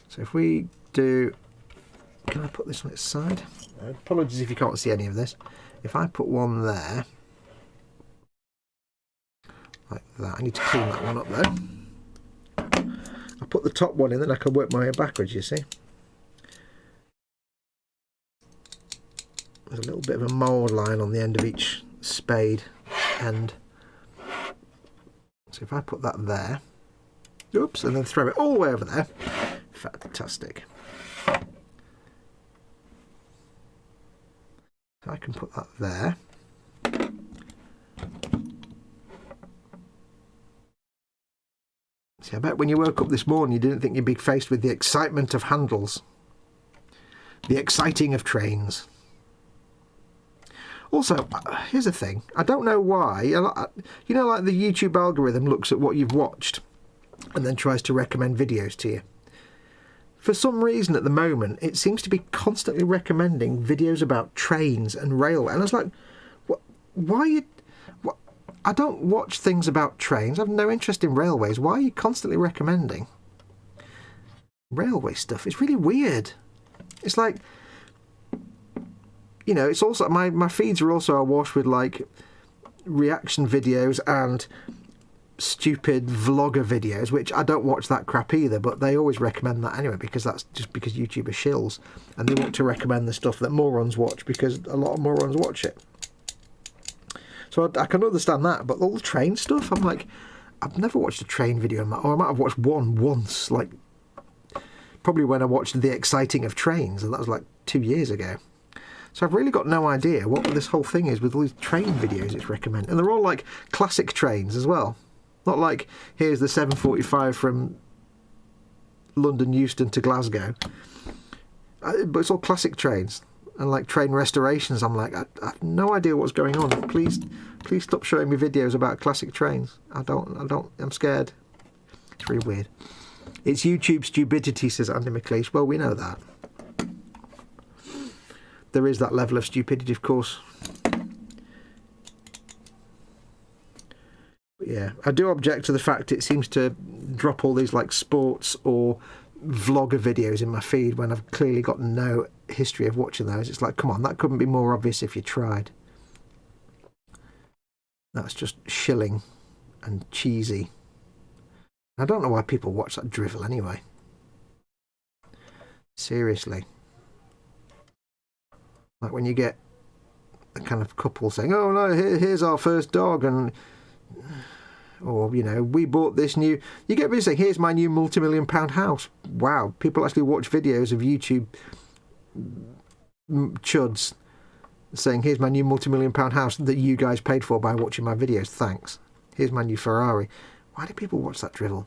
So if we do... Can I put this on its side? Apologies if you can't see any of this. If I put one there, like that. I need to clean that one up though. I'll put the top one in, then I can work my way backwards, you see. There's a little bit of a mould line on the end of each spade end. So if I put that there, oops, and then throw it all the way over there, fantastic. So I can put that there. See, I bet when you woke up this morning you didn't think you'd be faced with the excitement of handles. The exciting of trains. Also, here's the thing. I don't know why. You know, like the YouTube algorithm looks at what you've watched and then tries to recommend videos to you. For some reason at the moment, it seems to be constantly recommending videos about trains and railway. And I was like, what? Why are you... What? I don't watch things about trains. I have no interest in railways. Why are you constantly recommending railway stuff? It's really weird. It's like... You know, it's also my feeds are also awash with like reaction videos and stupid vlogger videos, which I don't watch that crap either, but they always recommend that anyway because that's just because YouTube are shills and they want to recommend the stuff that morons watch because a lot of morons watch it. So I can understand that, but all the train stuff, I'm like, I've never watched a train video, or I might have watched one once, like probably when I watched The Exciting of Trains, and that was like 2 years ago. So I've really got no idea what this whole thing is with all these train videos it's recommending. And they're all like classic trains as well. Not like, here's the 7:45 from London Euston to Glasgow. But it's all classic trains. And like train restorations, I'm like, I have no idea what's going on. Please stop showing me videos about classic trains. I'm scared. It's really weird. It's YouTube stupidity, says Andy McLeish. Well, we know that. There is that level of stupidity, of course. But yeah, I do object to the fact it seems to drop all these like sports or vlogger videos in my feed when I've clearly got no history of watching those. It's like, come on, that couldn't be more obvious if you tried. That's just shilling and cheesy. I don't know why people watch that drivel anyway. Seriously. Like when you get a kind of couple saying, oh no, here's our first dog, and or, you know, we bought this new... You get me saying, here's my new multi-million-pound house. Wow, people actually watch videos of YouTube chuds saying, here's my new multi-million-pound house that you guys paid for by watching my videos. Thanks. Here's my new Ferrari. Why do people watch that drivel?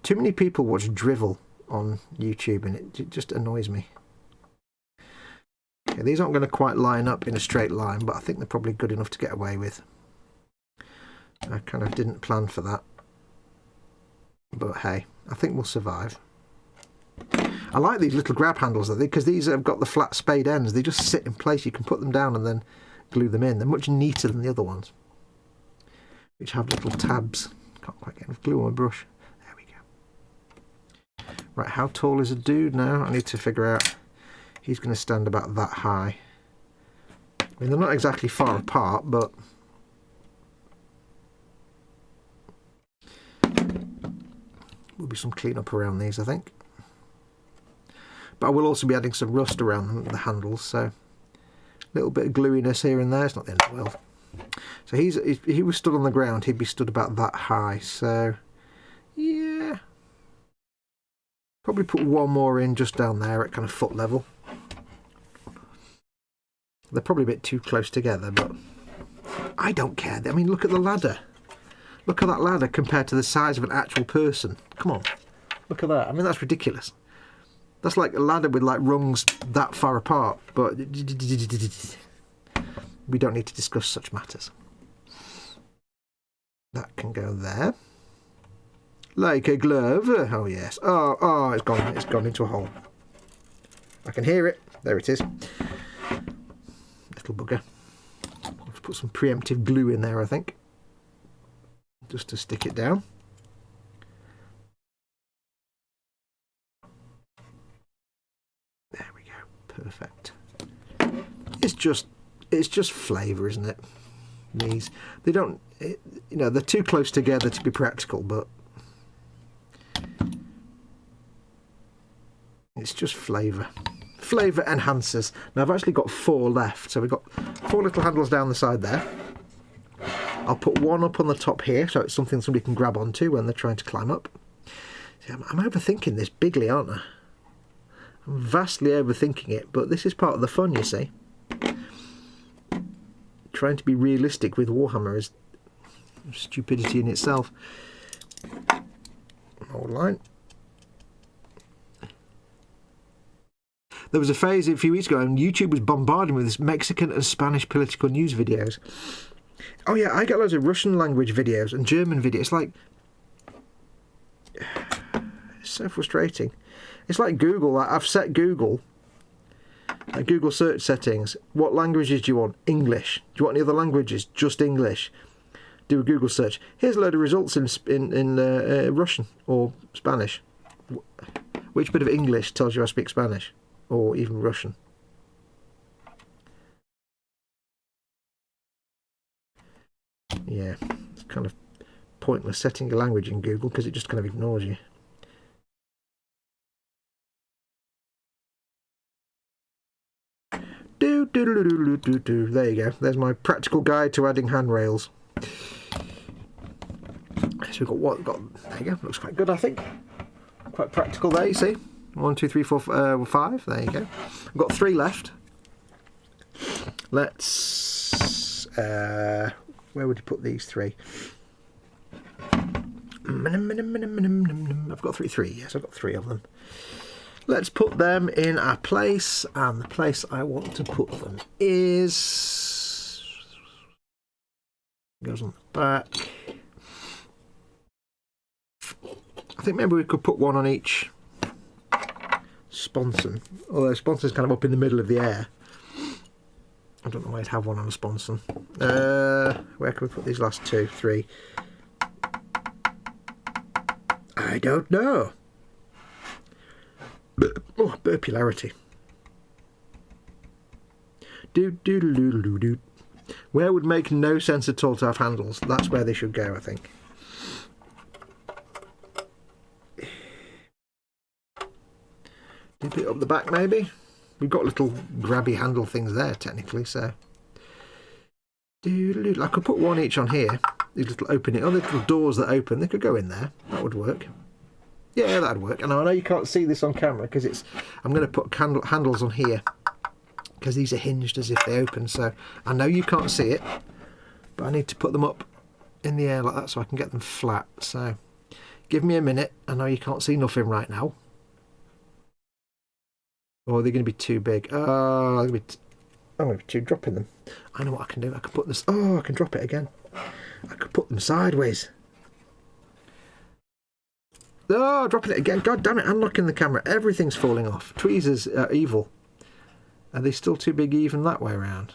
Too many people watch drivel on YouTube, and it just annoys me. Okay, these aren't going to quite line up in a straight line, but I think they're probably good enough to get away with. I kind of didn't plan for that. But hey, I think we'll survive. I like these little grab handles, because these have got the flat spade ends. They just sit in place. You can put them down and then glue them in. They're much neater than the other ones, which have little tabs. Can't quite get enough glue on my brush. There we go. Right, how tall is a dude now? I need to figure out. He's going to stand about that high. I mean, they're not exactly far apart, but... Will be some clean up around these, I think. But I will also be adding some rust around the handles, so a little bit of gluiness here and there. It's not the end of the world. So if he was stood on the ground, he'd be stood about that high. So yeah, probably put one more in just down there at kind of foot level. They're probably a bit too close together, but I don't care. I mean, look at the ladder. Look at that ladder compared to the size of an actual person. Come on. Look at that. I mean, that's ridiculous. That's like a ladder with like rungs that far apart. But we don't need to discuss such matters. That can go there. Like a glove. Oh, yes. Oh, it's gone. It's gone into a hole. I can hear it. There it is. Little bugger. Let's put some preemptive glue in there, I think. Just to stick it down. There we go. Perfect. It's just flavour, isn't it? These, they don't, you know, they're too close together to be practical, but it's just flavour. Flavour enhancers. Now I've actually got 4 left, so we've got 4 little handles down the side there. I'll put one up on the top here, so it's something somebody can grab onto when they're trying to climb up. See, I'm overthinking this bigly, aren't I? I'm vastly overthinking it, but this is part of the fun, you see. Trying to be realistic with Warhammer is stupidity in itself. Mold line. There was a phase a few weeks ago, and YouTube was bombarding with this Mexican and Spanish political news videos. Oh yeah, I get loads of Russian language videos and German videos. It's like, it's so frustrating. It's like Google. I've set Google, Google search settings. What languages do you want? English. Do you want any other languages? Just English. Do a Google search. Here's a load of results in Russian or Spanish. Which bit of English tells you I speak Spanish or even Russian? Yeah, it's kind of pointless setting a language in Google because it just kind of ignores you. There you go. There's my practical guide to adding handrails. So we've got what? There you go. Looks quite good, I think. Quite practical there, you see. 1, 2, 3, 4, 5. There you go. I've got 3 left. Let's... where would you put these 3? I've got 3. Yes, I've got 3 of them. Let's put them in a place, and the place I want to put them is... Goes on the back. I I think maybe we could put one on each sponson, although sponson's kind of up in the middle of the air. I don't know why I'd have one on a sponson. Where can we put these last 2, 3? I don't know. Oh, burpularity. Do. Where would make no sense at all to have handles? That's where they should go, I think. Dip it up the back, maybe. We've got little grabby handle things there, technically. So, I could put one each on here. These little opening, little doors that open. They could go in there. That would work. Yeah, that'd work. And I know you can't see this on camera because it's. I'm going to put handles on here because these are hinged as if they open. So I know you can't see it, but I need to put them up in the air like that so I can get them flat. So give me a minute. I know you can't see nothing right now. Or they're going to be too big. Oh, I'm going to be too dropping them. I know what I can do. I can put this. Oh, I can drop it again. I could put them sideways. Oh, dropping it again. God damn it, unlocking the camera. Everything's falling off. Tweezers are evil. Are they still too big even that way around?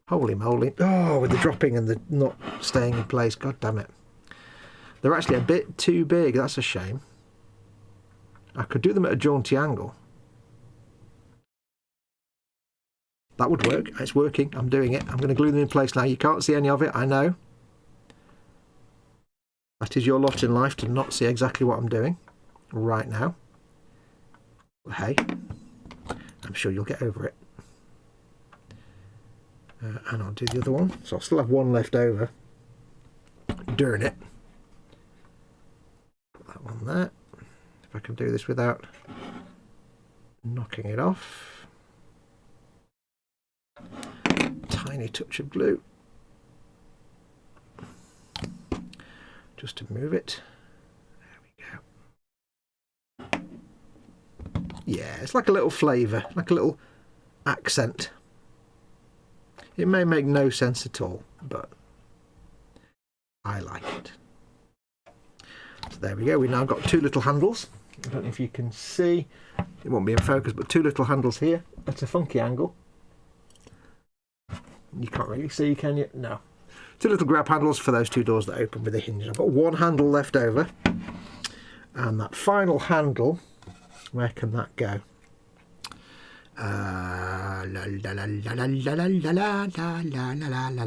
Holy moly. Oh, with the dropping and the not staying in place. God damn it. They're actually a bit too big. That's a shame. I could do them at a jaunty angle. That would work. It's working. I'm doing it. I'm going to glue them in place now. You can't see any of it, I know. That is your lot in life to not see exactly what I'm doing right now. But hey, I'm sure you'll get over it. And I'll do the other one. So I'll still have one left over. Darn it. Put that one there. If I can do this without knocking it off. Tiny touch of glue. Just to move it. There we go. Yeah, it's like a little flavour, like a little accent. It may make no sense at all, but I like it. So there we go. We now got 2 little handles. I don't know if you can see. It won't be in focus, but 2 little handles here at a funky angle. You can't really see, can you? No. 2 little grab handles for those 2 doors that open with a hinge. I've got 1 handle left over. And that final handle, where can that go? I don't know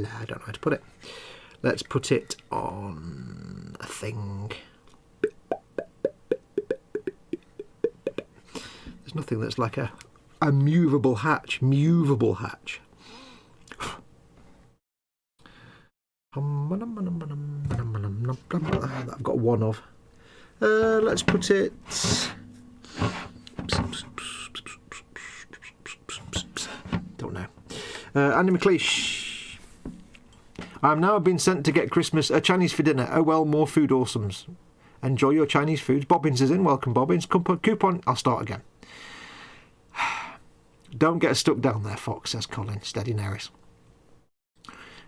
how to put it. Let's put it on a thing. There's nothing that's like a movable hatch. Movable hatch. I've got 1 of. Let's put it. Don't know. Andy McLeish. I'm now being sent to get Christmas Chinese for dinner. Oh well, more food awesomes. Enjoy your Chinese foods. Bobbins is in. Welcome, Bobbins. Coupon. I'll start again. Don't get stuck down there, Fox, says Colin. Steady Neris.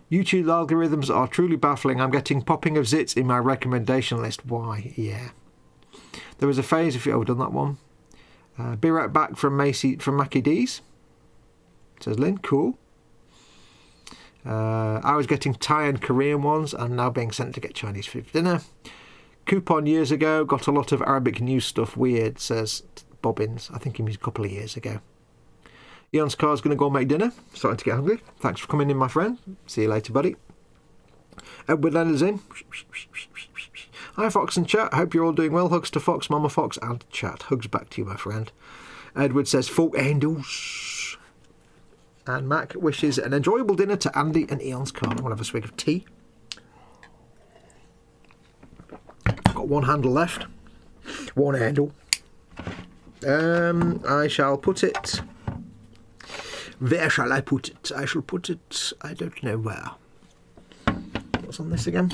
YouTube algorithms are truly baffling. I'm getting popping of zits in my recommendation list. Why? Yeah. There was a phase, if you've done that one. Be right back from Mackie D's, says Lynn. Cool. I was getting Thai and Korean ones. I'm now being sent to get Chinese food for dinner. Coupon years ago. Got a lot of Arabic news stuff. Weird, says Bobbins. I think he means a couple of years ago. Eon's car's going to go and make dinner. Starting to get hungry. Thanks for coming in, my friend. See you later, buddy. Edward Leonard's in. Hi, Fox and chat. Hope you're all doing well. Hugs to Fox, Mama Fox, and chat. Hugs back to you, my friend. Edward says, Folk handles. And Mac wishes an enjoyable dinner to Andy and Eon's car. We'll have a swig of tea. Got 1 handle left. 1 handle. I shall put it. Where shall I put it? I shall put it, I don't know where. What's on this again?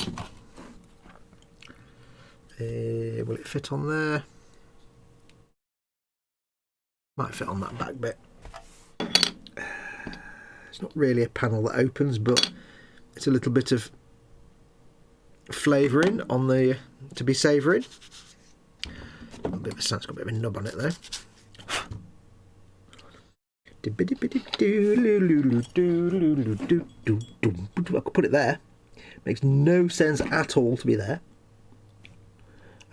Will it fit on there? Might fit on that back bit. It's not really a panel that opens, but it's a little bit of flavouring on the to be savouring. A little bit of a sound, it's got a bit of a nub on it there. I could put it there. Makes no sense at all to be there.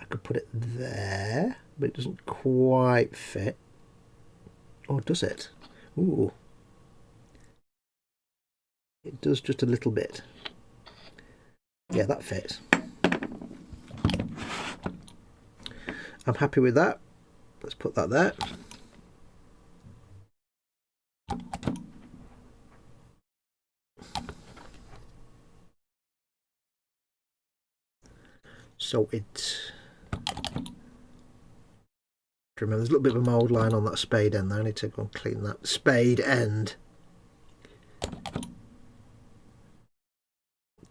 I could put it there, but it doesn't quite fit. Or does it? Ooh. It does just a little bit. Yeah, that fits. I'm happy with that. Let's put that there. So remember, there's a little bit of a mould line on that spade end there. I need to go and clean that spade end.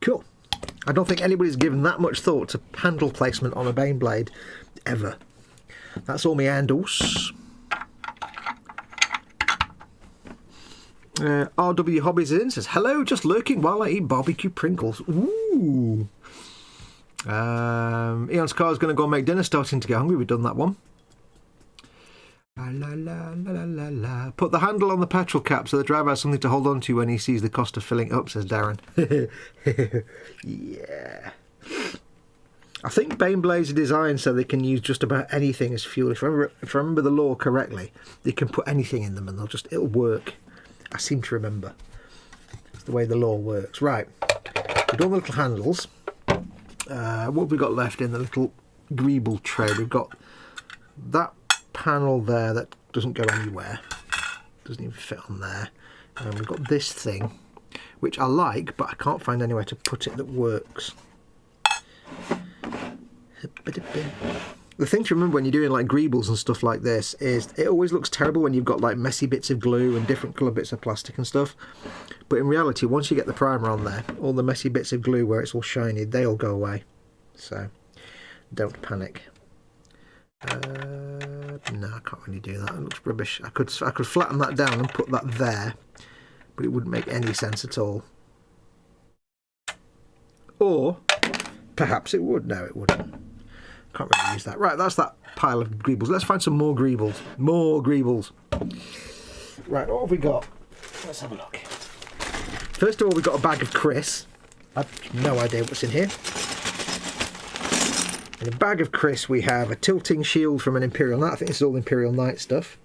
Cool. I don't think anybody's given that much thought to handle placement on a Baneblade ever. That's all my handles. RW Hobbies is in, says, hello, just lurking while I eat barbecue Pringles. Ooh. Eon's car is going to go and make dinner, starting to get hungry. We've done that one. La, la, la, la, la, la. Put the handle on the petrol cap so the driver has something to hold on to when he sees the cost of filling it up, says Darren. Yeah. I think Baneblades are designed so they can use just about anything as fuel. If I remember the law correctly, they can put anything in them and it'll work. I seem to remember. It's the way the law works. Right. We've done the little handles. What have we got left in the little greeble tray? We've got that panel there that doesn't go anywhere. Doesn't even fit on there. And we've got this thing, which I like, but I can't find anywhere to put it that works. The thing to remember when you're doing like greebles and stuff like this is it always looks terrible when you've got like messy bits of glue and different colour bits of plastic and stuff. But in reality, once you get the primer on there, all the messy bits of glue where it's all shiny, they'll go away. So don't panic. No, I can't really do that. It looks rubbish. I could flatten that down and put that there, but it wouldn't make any sense at all. Or perhaps it would. No, it wouldn't. Can't really use that. Right, that's that pile of greebles. Let's find some more greebles. More greebles. Right, what have we got? Let's have a look. First of all, we've got a bag of Chris. I've no idea what's in here. In a bag of Chris, we have a tilting shield from an Imperial Knight. I think this is all Imperial Knight stuff.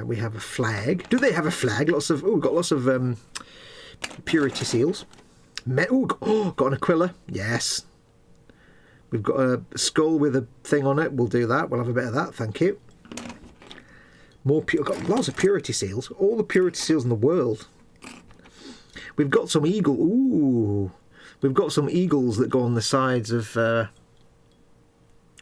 We have a flag. Do they have a flag? We've got lots of purity seals. Got an Aquila. Yes. We've got a skull with a thing on it. We'll do that. We'll have a bit of that. Thank you. We've got lots of purity seals. All the purity seals in the world. We've got some eagle. Ooh. We've got some eagles that go on the sides of... that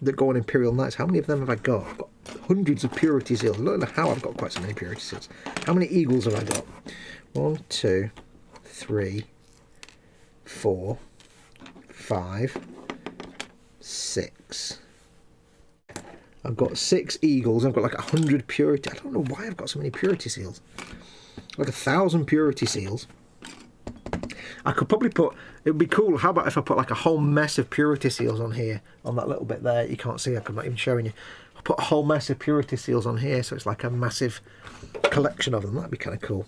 go on Imperial Knights. How many of them have I got? I've got hundreds of purity seals. I don't know how I've got quite so many purity seals. How many eagles have I got? 1, 2, 3, 4, 5... 6. I've got 6 eagles. I've got like 100 purity. I don't know why I've got so many purity seals. Like 1,000 purity seals. I could probably put. It would be cool. How about if I put like a whole mess of purity seals on here, on that little bit there? You can't see. I'm not even showing you. I'll put a whole mess of purity seals on here, so it's like a massive collection of them. That'd be kind of cool.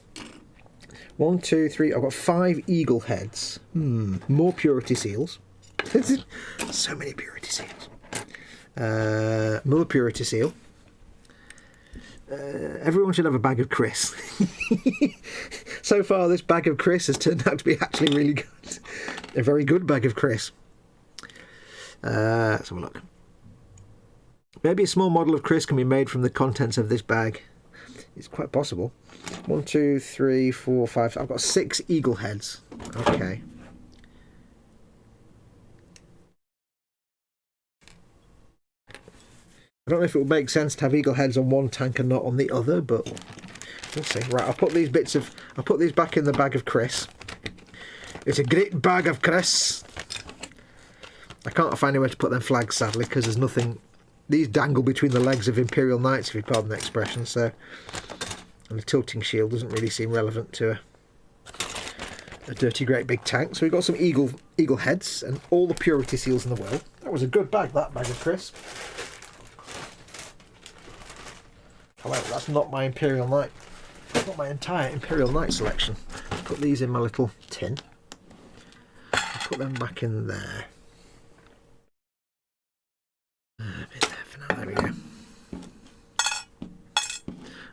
1, 2, 3. I've got 5 eagle heads. More purity seals. So many purity seals. More purity seal. Everyone should have a bag of Chris. So far, this bag of Chris has turned out to be actually really good. A very good bag of Chris. Let's have a look. Maybe a small model of Chris can be made from the contents of this bag. It's quite possible. 1, 2, 3, 4, 5. I've got 6 eagle heads. Okay. I don't know if it would make sense to have eagle heads on one tank and not on the other, but we'll see. Right, I'll put these back in the bag of Chris. It's a great bag of Chris. I can't find anywhere to put them flags, sadly, because there's nothing. These dangle between the legs of Imperial Knights, if you pardon the expression. So, and the tilting shield doesn't really seem relevant to a dirty great big tank. So we've got some eagle heads and all the purity seals in the world. That was a good bag, that bag of crisp. However, that's not my Imperial Night. That's not my entire Imperial Night selection. Put these in my little tin. Put them back in there. A bit there for now. There we go.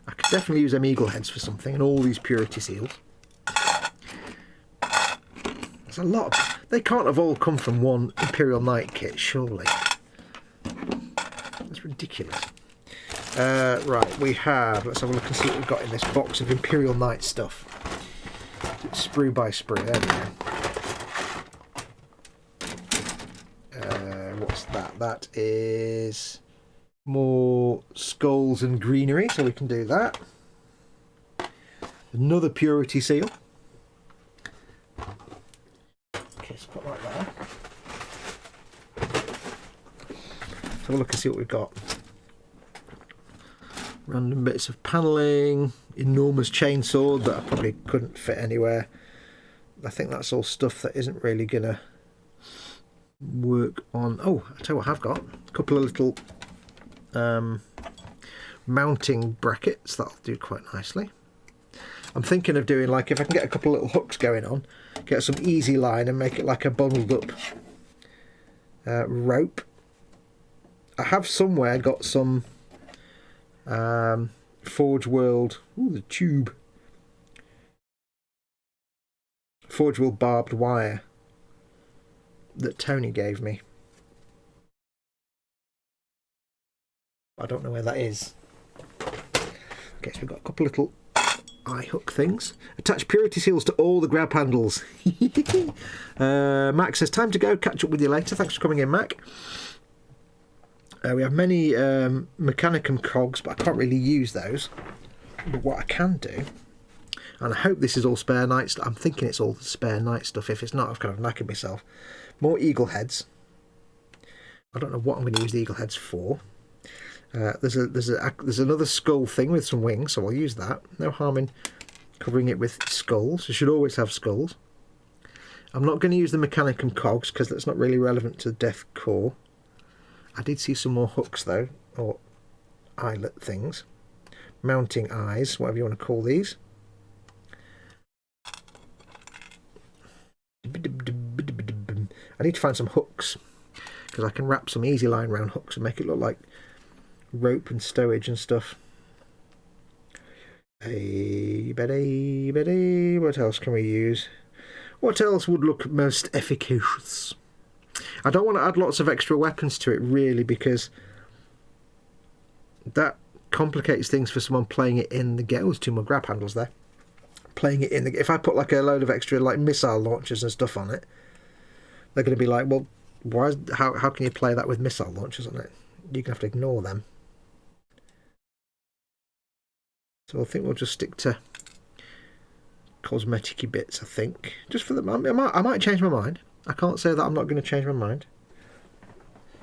I could definitely use them eagle heads for something, and all these purity seals. There's a lot of, they can't have all come from one Imperial Night kit, surely. That's ridiculous. Right, we have, let's have a look and see what we've got in this box of Imperial Night stuff. Sprue by sprue, there we go. What's that? That is more skulls and greenery, so we can do that. Another purity seal. Okay, so put that there. Let's have a look and see what we've got. Random bits of panelling, enormous chainsaw that I probably couldn't fit anywhere. I think that's all stuff that isn't really gonna work on. Oh, I'll tell you what I've got. A couple of little mounting brackets that'll do quite nicely. I'm thinking of doing, like, if I can get a couple of little hooks going on, get some easy line and make it like a bundled up rope. I have somewhere got some Forge World, ooh, the tube, Forge World barbed wire that Tony gave me. I don't know where that is. Okay, so we've got a couple little eye hook things. Attach purity seals to all the grab handles. Mac says, time to go, catch up with you later. Thanks for coming in, Mac. We have many Mechanicum cogs, but I can't really use those. But what I can do, and I hope this is all spare night stuff. I'm thinking it's all spare night stuff. If it's not, I've kind of knackered myself. More eagle heads. I don't know what I'm going to use the eagle heads for. There's another skull thing with some wings, so I'll use that. No harm in covering it with skulls. You should always have skulls. I'm not going to use the Mechanicum cogs because that's not really relevant to the Death Korps. I did see some more hooks though, or eyelet things. Mounting eyes, whatever you want to call these. I need to find some hooks, because I can wrap some easy line round hooks and make it look like rope and stowage and stuff. Hey, Betty, what else can we use? What else would look most efficacious? I don't want to add lots of extra weapons to it, really, because that complicates things for someone playing it in the game. Oh, there's two more grab handles there. Playing it in the, if I put like a load of extra like missile launchers and stuff on it, they're going to be like, well, why? How can you play that with missile launchers on it? You're going to have to ignore them. So I think we'll just stick to cosmetic-y bits, I think. Just for the moment. I might change my mind. I can't say that I'm not going to change my mind.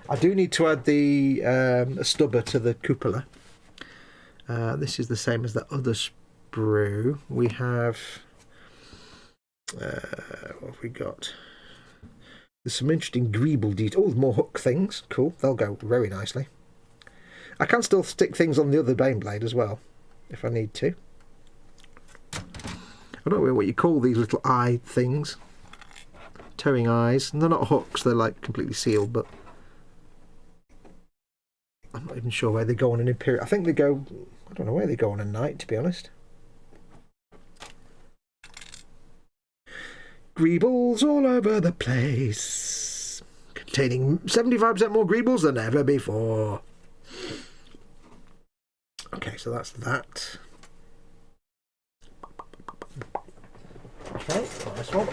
I do need to add the a stubber to the cupola. This is the same as the other sprue. We have... what have we got? There's some interesting greeble details. Oh, more hook things. Cool. They'll go very nicely. I can still stick things on the other Baneblade as well, if I need to. I don't know what you call these little eye things. Towing eyes. And they're not hooks, they're like completely sealed, but I'm not even sure where they go on an Imperial. I think they go, I don't know where they go on a night, to be honest. Greebles all over the place, containing 75% more greebles than ever before. Okay, so that's that. Okay, nice one.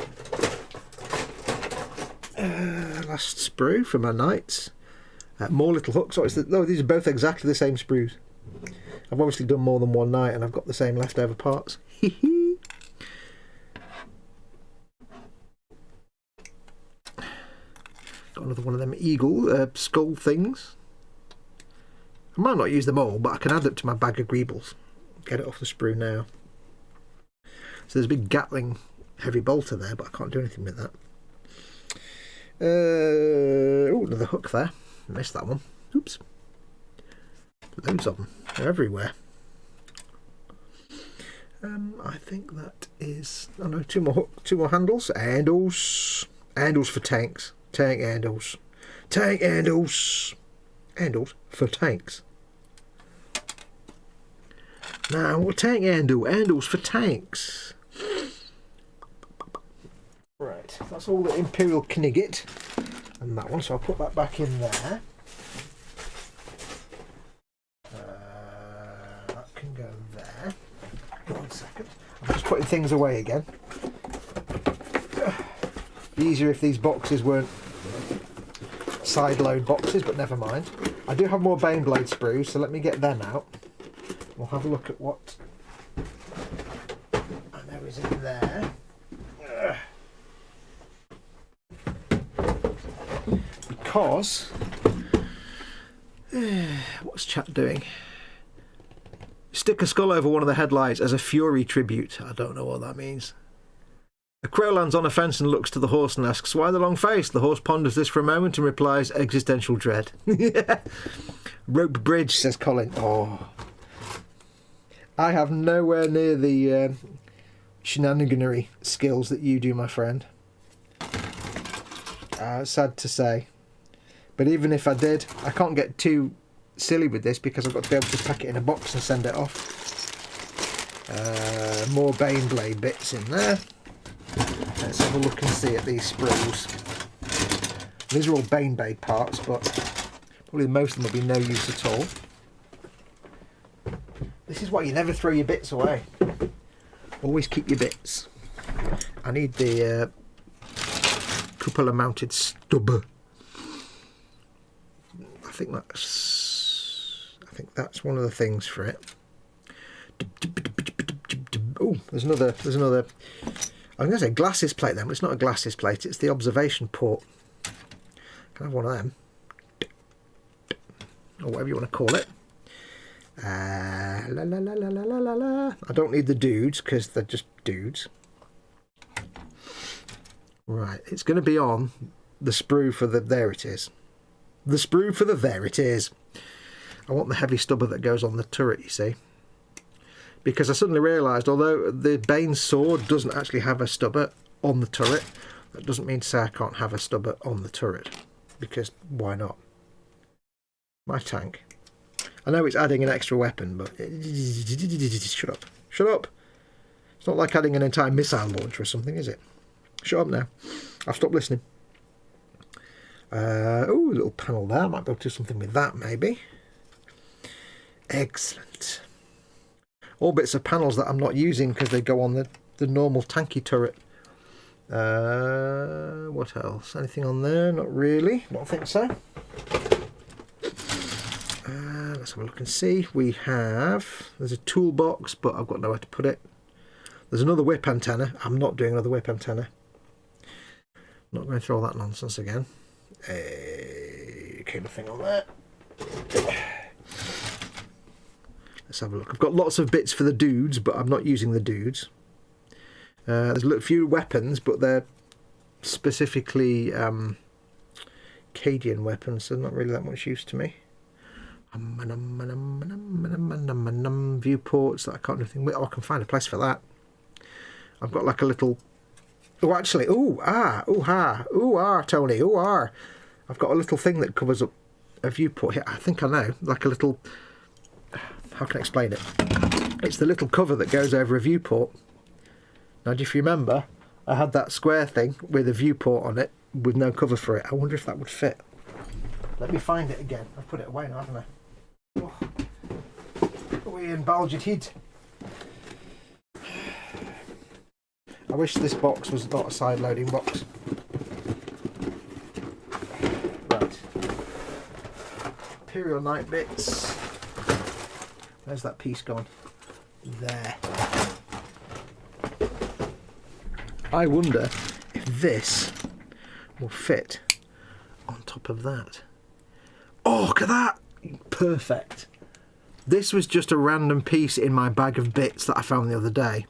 Last sprue for my knights. More little hooks. Oh, these are both exactly the same sprues. I've obviously done more than one night and I've got the same leftover parts. Got another one of them eagle skull things. I might not use them all, but I can add them to my bag of greebles. Get it off the sprue now. So there's a big Gatling heavy bolter there, but I can't do anything with that. Oh, another hook there. Missed that one. Oops. Loads of them. They're everywhere. I think that is... I don't know, two more handles. Handles. Handles for tanks. Tank handles. Tank handles. Handles for tanks. Now, what tank handle? Handles for tanks. Right, that's all the Imperial Knigget and that one, so I'll put that back in there. That can go there. 1 second. I'm just putting things away again. Be easier if these boxes weren't side load boxes, but never mind. I do have more Baneblade sprues, so let me get them out. We'll have a look at what I know is in there. Because what's chat doing? Stick a skull over one of the headlights as a Fury tribute. I don't know what that means. A crow lands on a fence and looks to the horse and asks, "Why the long face?" The horse ponders this for a moment and replies, "Existential dread." Rope bridge, says Colin. Oh, I have nowhere near the shenaniganery skills that you do, my friend. Sad to say. But even if I did, I can't get too silly with this because I've got to be able to pack it in a box and send it off. More Baneblade bits in there. Let's have a look and see at these sprues. These are all Baneblade parts, but probably most of them will be no use at all. This is why you never throw your bits away. Always keep your bits. I need the cupola mounted stub. I think that's one of the things for it. Oh, there's another. I'm going to say glasses plate then, but it's not a glasses plate. It's the observation port. Can I have one of them, or whatever you want to call it. I don't need the dudes because they're just dudes. Right, it's going to be on the sprue for the... There it is. The sprue for the... There it is. I want the heavy stubber that goes on the turret, you see. Because I suddenly realised, although the Bane sword doesn't actually have a stubber on the turret, that doesn't mean to say I can't have a stubber on the turret. Because why not? My tank. I know it's adding an extra weapon, but... Shut up. Shut up. It's not like adding an entire missile launcher or something, is it? Shut up now. I've stopped listening. Oh, a little panel there. I might be able to do something with that, maybe. Excellent. All bits of panels that I'm not using because they go on the normal tanky turret. What else? Anything on there? Not really. Don't think so. Let's have a look and see. We have... There's a toolbox, but I've got nowhere to put it. There's another whip antenna. I'm not doing another whip antenna. Not going through all that nonsense again. Okay, nothing on there. Let's have a look. I've got lots of bits for the dudes, but I'm not using the dudes. There's a few weapons, but they're specifically Cadian weapons, so not really that much use to me. Viewports that I can't do anything with. Oh, I can find a place for that. I've got like a little... Oh, actually, Tony, I've got a little thing that covers up a viewport here. I think I know, like a little... How can I explain it? It's the little cover that goes over a viewport. Now, if you remember, I had that square thing with a viewport on it with no cover for it. I wonder if that would fit. Let me find it again. I've put it away now, haven't I? Oh. Away in Balged Heat. I wish this box was not a side-loading box. Right. Imperial Knight bits. Where's that piece gone? There. I wonder if this will fit on top of that. Oh, look at that! Perfect. This was just a random piece in my bag of bits that I found the other day.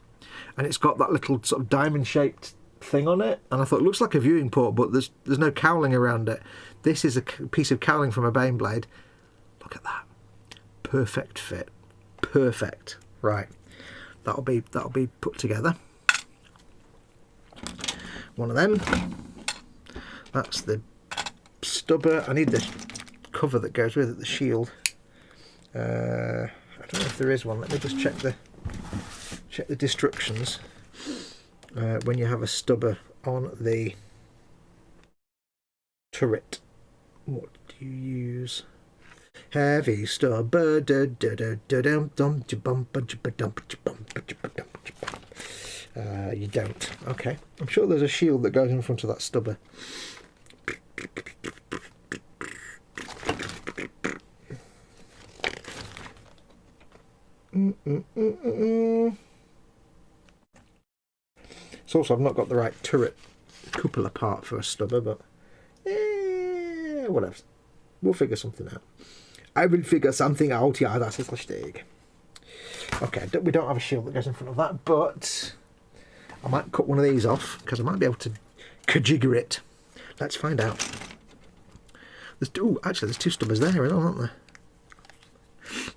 and it's got that little sort of diamond-shaped thing on it, and I thought it looks like a viewing port, but there's no cowling around it. This is a piece of cowling from a Baneblade. Look at that, perfect fit, perfect. Right, that'll be put together. One of them. That's the stubber. I need the cover that goes with it, the shield. I don't know if there is one. Let me just check the instructions. When you have a stubber on the turret, what do you use? Heavy stubber. You don't. Okay. I'm sure there's a shield that goes in front of that stubber. It's also, I've not got the right turret cupola part for a stubber, but whatever. We'll figure something out. I will figure something out. Yeah, that's a mistake. Okay, we don't have a shield that goes in front of that, but I might cut one of these off because I might be able to kajigger it. Let's find out. Actually, there's two stubbers there, aren't there?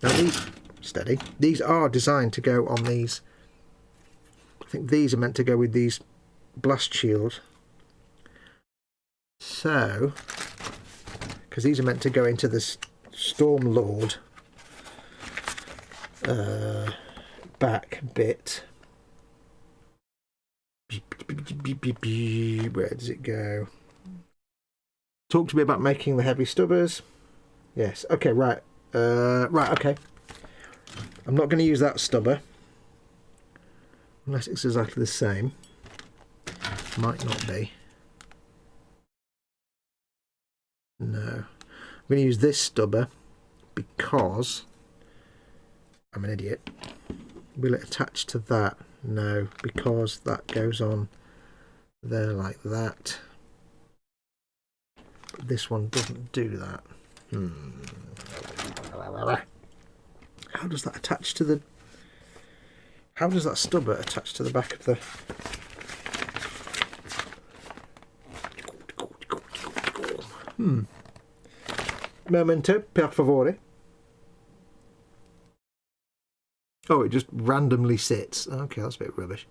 Now these, steady. These are designed to go on these. I think these are meant to go with these blast shields. So, because these are meant to go into this Stormlord back bit. Where does it go? Talk to me about making the heavy stubbers. Yes. Okay. Right. Right. Okay. I'm not going to use that stubber unless it's exactly the same. Might not be. No. I'm going to use this stubber because I'm an idiot. Will it attach to that? No, because that goes on there like that. But this one doesn't do that. How does that attach to the... How does that stubber attach to the back of the... Momento, per favore. Oh, it just randomly sits. Okay, that's a bit rubbish.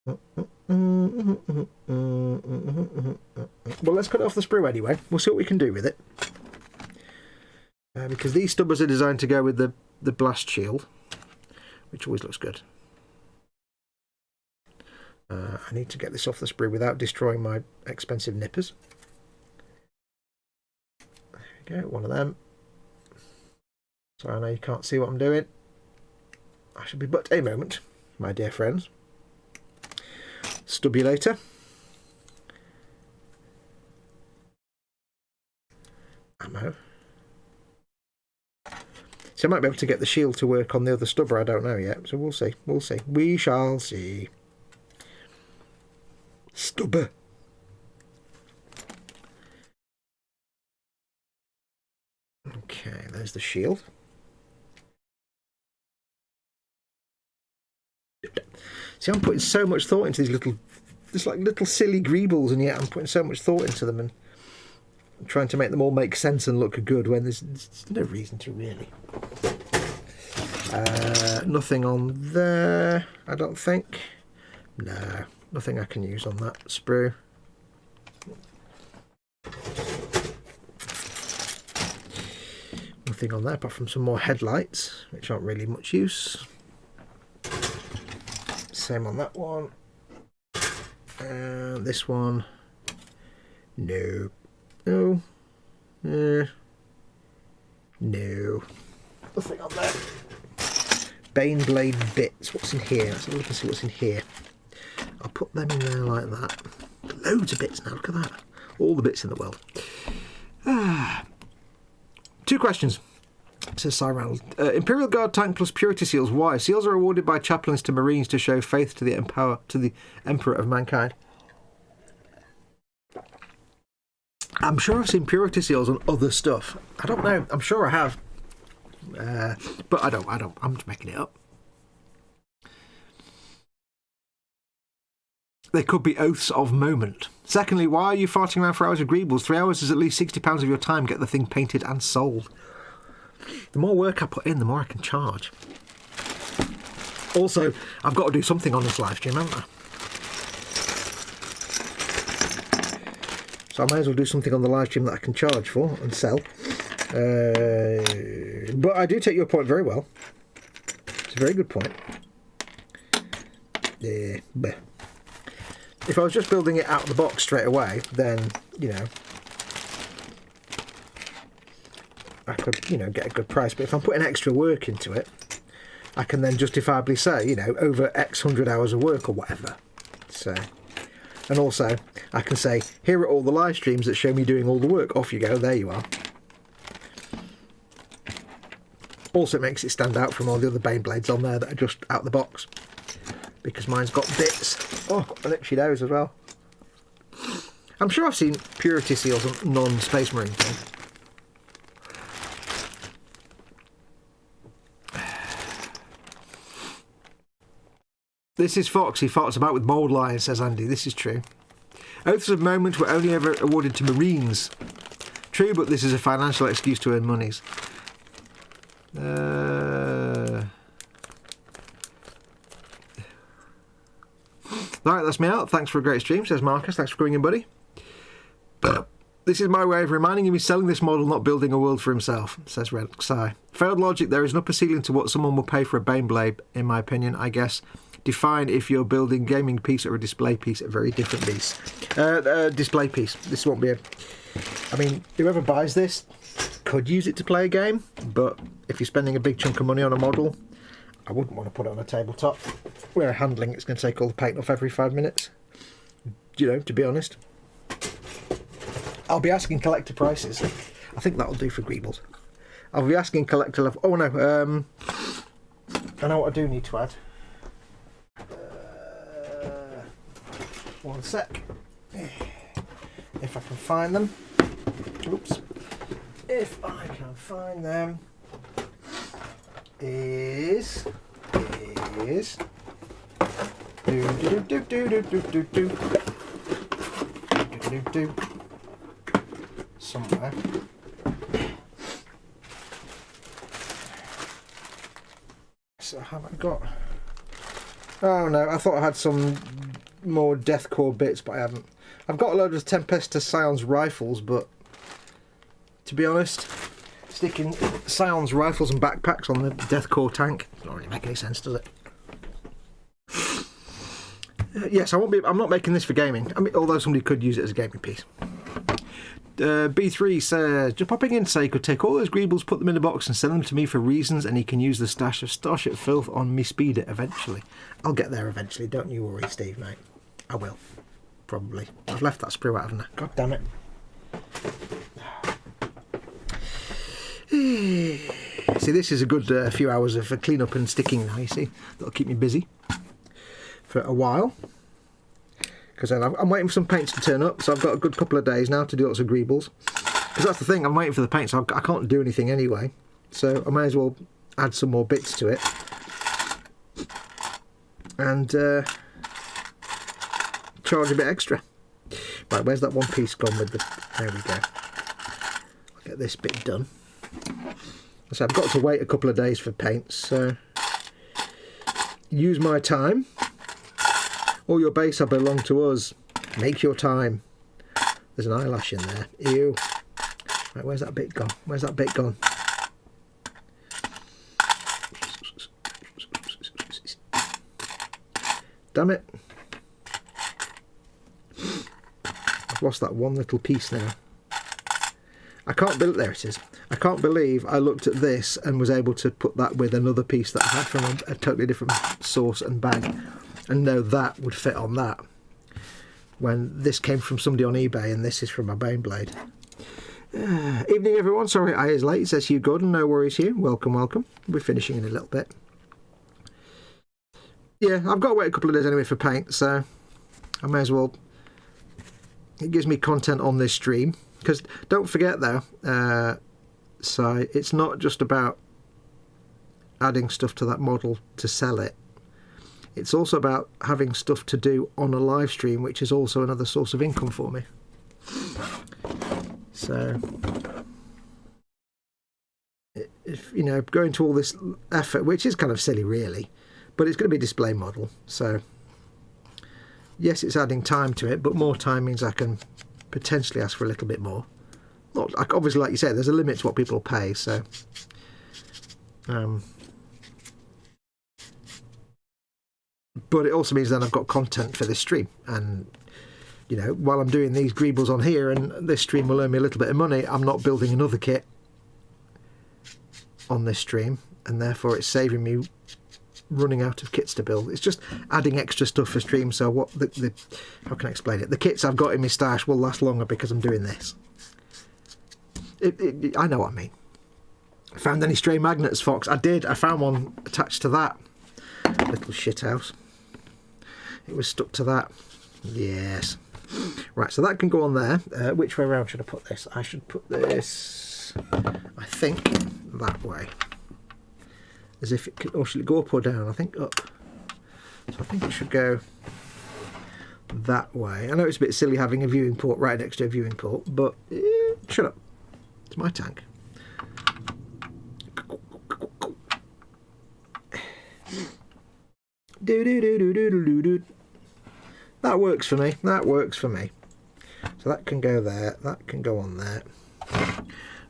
Well, let's cut it off the sprue anyway. We'll see what we can do with it. Because these stubbers are designed to go with the blast shield, which always looks good. I need to get this off the sprue without destroying my expensive nippers. There we go, one of them. Sorry, I know you can't see what I'm doing. I shall be but a moment, my dear friends. Stubbulator. Ammo. So I might be able to get the shield to work on the other stubber, I don't know yet. So we'll see, we'll see. We shall see. Stubber. Okay, there's the shield. See, I'm putting so much thought into these little silly greebles, and yet I'm putting so much thought into them and trying to make them all make sense and look good when there's no reason to really. Nothing on there, I don't think. No, nothing I can use on that sprue. Nothing on there apart from some more headlights, which aren't really much use. Same on that one. And this one. No. No. No. Nothing on there. Baneblade bits. What's in here? Let's have a look and see what's in here. I'll put them in there like that. Loads of bits now. Look at that. All the bits in the world. Two questions. Says Cy Ronald. Imperial Guard tank plus purity seals. Why? Seals are awarded by chaplains to Marines to show faith to the Emperor of mankind. I'm sure I've seen purity seals on other stuff. I don't know. I'm sure I have. But I don't. I'm just making it up. They could be oaths of moment. Secondly, why are you farting around for hours with greebles? 3 hours is at least £60 of your time. Get the thing painted and sold. The more work I put in, the more I can charge. Also, I've got to do something on this live stream, haven't I? So I may as well do something on the live stream that I can charge for and sell. But I do take your point very well. It's a very good point. Yeah. If I was just building it out of the box straight away, then, you know, I could, you know, get a good price. But if I'm putting extra work into it, I can then justifiably say, you know, over X hundred hours of work or whatever. So, and also, I can say, here are all the live streams that show me doing all the work. Off you go, there you are. Also, it makes it stand out from all the other Baneblades on there that are just out the box. Because mine's got bits. Oh, I've got an itchy nose as well. I'm sure I've seen Purity Seals and non-Space Marine thing. This is Foxx. He farts about with mould lines, says Andy. This is true. Oaths of Moment were only ever awarded to Marines. True, but this is a financial excuse to earn monies. Right, that's me out. Thanks for a great stream, says Marcus. Thanks for coming in, buddy. But this is my way of reminding him he's selling this model, not building a world for himself, says Red Xi. Failed logic. There is an upper ceiling to what someone will pay for a Baneblade, in my opinion, I guess. Define if you're building gaming piece or a display piece, a very different piece. Display piece. This won't be a... I mean, whoever buys this could use it to play a game, but if you're spending a big chunk of money on a model, I wouldn't want to put it on a tabletop where handling it's going to take all the paint off every 5 minutes. You know, to be honest. I'll be asking collector prices. I think that'll do for Greebles. I'll be asking collector level... Oh no, I know what I do need to add. One sec. If I can find them. Oops. If I can find them. Is somewhere. So have I got? Oh no, I thought I had some more Death Korps bits, but I haven't. I've got a load of Tempesta Scions rifles, but to be honest, sticking Scions rifles and backpacks on the Death Korps tank doesn't really make any sense, does it? Yes, I'm not making this for gaming. I mean, although somebody could use it as a gaming piece. B3 says, just popping in to say he could take all those Greebles, put them in a box and send them to me for reasons, and he can use the stash of Starship filth on me speeder eventually. I'll get there eventually, don't you worry, Steve, mate. I will. Probably. I've left that sprue out, haven't I? God damn it. See, this is a good few hours of clean up and sticking now, you see. That'll keep me busy for a while. Because I'm waiting for some paints to turn up, so I've got a good couple of days now to do lots of Greebles. Because that's the thing, I'm waiting for the paint, so I can't do anything anyway. So I may as well add some more bits to it. And charge a bit extra. Right, where's that one piece gone with the... There we go. I'll get this bit done. So I've got to wait a couple of days for paints, so... Use my time. All your base belong to us. Make your time. There's an eyelash in there. Ew. Right, where's that bit gone? Where's that bit gone? Damn it. I've lost that one little piece now. I can't believe... There it is. I can't believe I looked at this and was able to put that with another piece that I had from a totally different source and bag. And know that would fit on that. When this came from somebody on eBay and this is from my Baneblade. Evening everyone, sorry I is late, says Hugh Gordon. No worries Hugh, welcome, welcome. We're finishing in a little bit. Yeah, I've got to wait a couple of days anyway for paint, so I may as well. It gives me content on this stream. Because don't forget though, so it's not just about adding stuff to that model to sell it. It's also about having stuff to do on a live stream, which is also another source of income for me. So, if, you know, going to all this effort, which is kind of silly really, but it's going to be a display model. So, yes, it's adding time to it, but more time means I can potentially ask for a little bit more. Not, obviously, like you said, there's a limit to what people pay, so... but it also means then I've got content for this stream, and you know, while I'm doing these greebles on here and this stream will earn me a little bit of money, I'm not building another kit on this stream, and therefore it's saving me running out of kits to build. It's just adding extra stuff for stream, so what the how can I explain it? The kits I've got in my stash will last longer because I'm doing this. I know what I mean. Found any stray magnets, Fox? I did. I found one attached to that little shithouse. It was stuck to that. Yes. Right, so that can go on there. Which way around should I put this? I should put this, I think, that way. As if it could, or should it go up or down? I think up. So I think it should go that way. I know it's a bit silly having a viewing port right next to a viewing port, but shut up. It's my tank. That works for me. That works for me. So that can go there. That can go on there.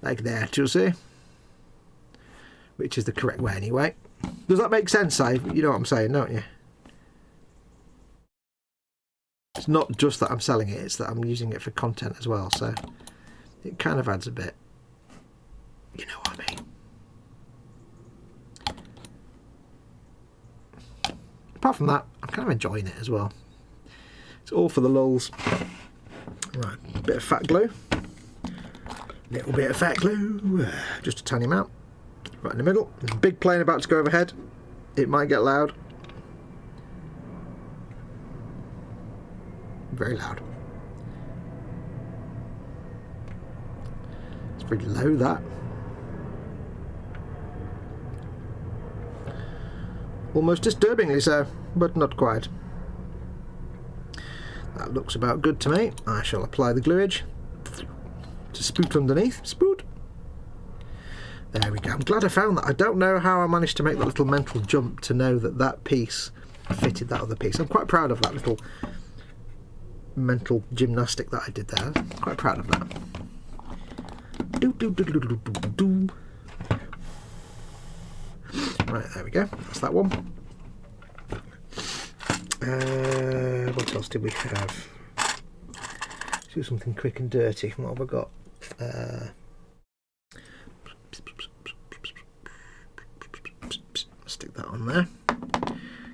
Like that, you'll see. Which is the correct way anyway. Does that make sense, You know what I'm saying, don't you? It's not just that I'm selling it, it's that I'm using it for content as well. So it kind of adds a bit. You know what I mean? Apart from that, I'm kind of enjoying it as well. It's all for the lulz. Right, bit of fat glue. Little bit of fat glue. Just a tiny amount. Right in the middle. There's a big plane about to go overhead. It might get loud. Very loud. It's pretty low, that. Almost disturbingly so, but not quite. That looks about good to me. I shall apply the gluage to spoot underneath. Spoot. There we go. I'm glad I found that. I don't know how I managed to make that little mental jump to know that that piece fitted that other piece. I'm quite proud of that little mental gymnastic that I did there. Quite proud of that. Right, there we go. That's that one. What else did we have? Let's do something quick and dirty. What have I got? Stick that on there.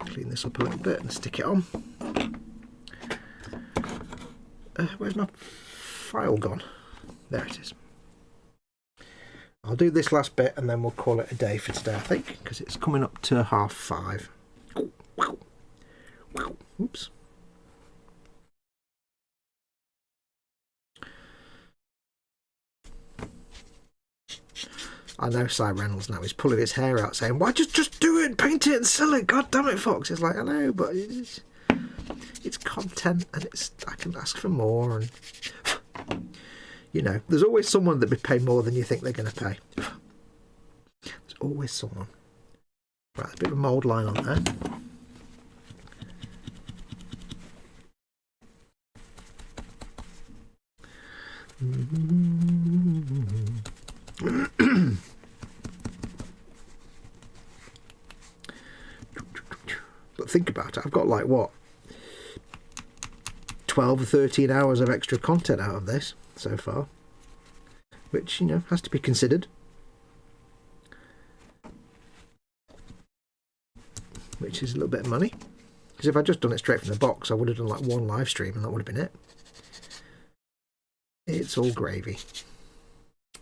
Clean this up a little bit and stick it on. Where's my file gone? There it is. I'll do this last bit and then we'll call it a day for today, I think, because it's coming up to 5:30. Oops. I know Cy Reynolds now, he's pulling his hair out saying, why just do it, paint it and sell it, god damn it, Fox. It's like, I know, but it's content and I can ask for more, and you know, there's always someone that would pay more than you think they're going to pay. There's always someone. Right, a bit of a mould line on there. But think about it, I've got like what, 12 or 13 hours of extra content out of this so far, which, you know, has to be considered, which is a little bit of money, because if I'd just done it straight from the box I would have done like one live stream and that would have been it. It's all gravy.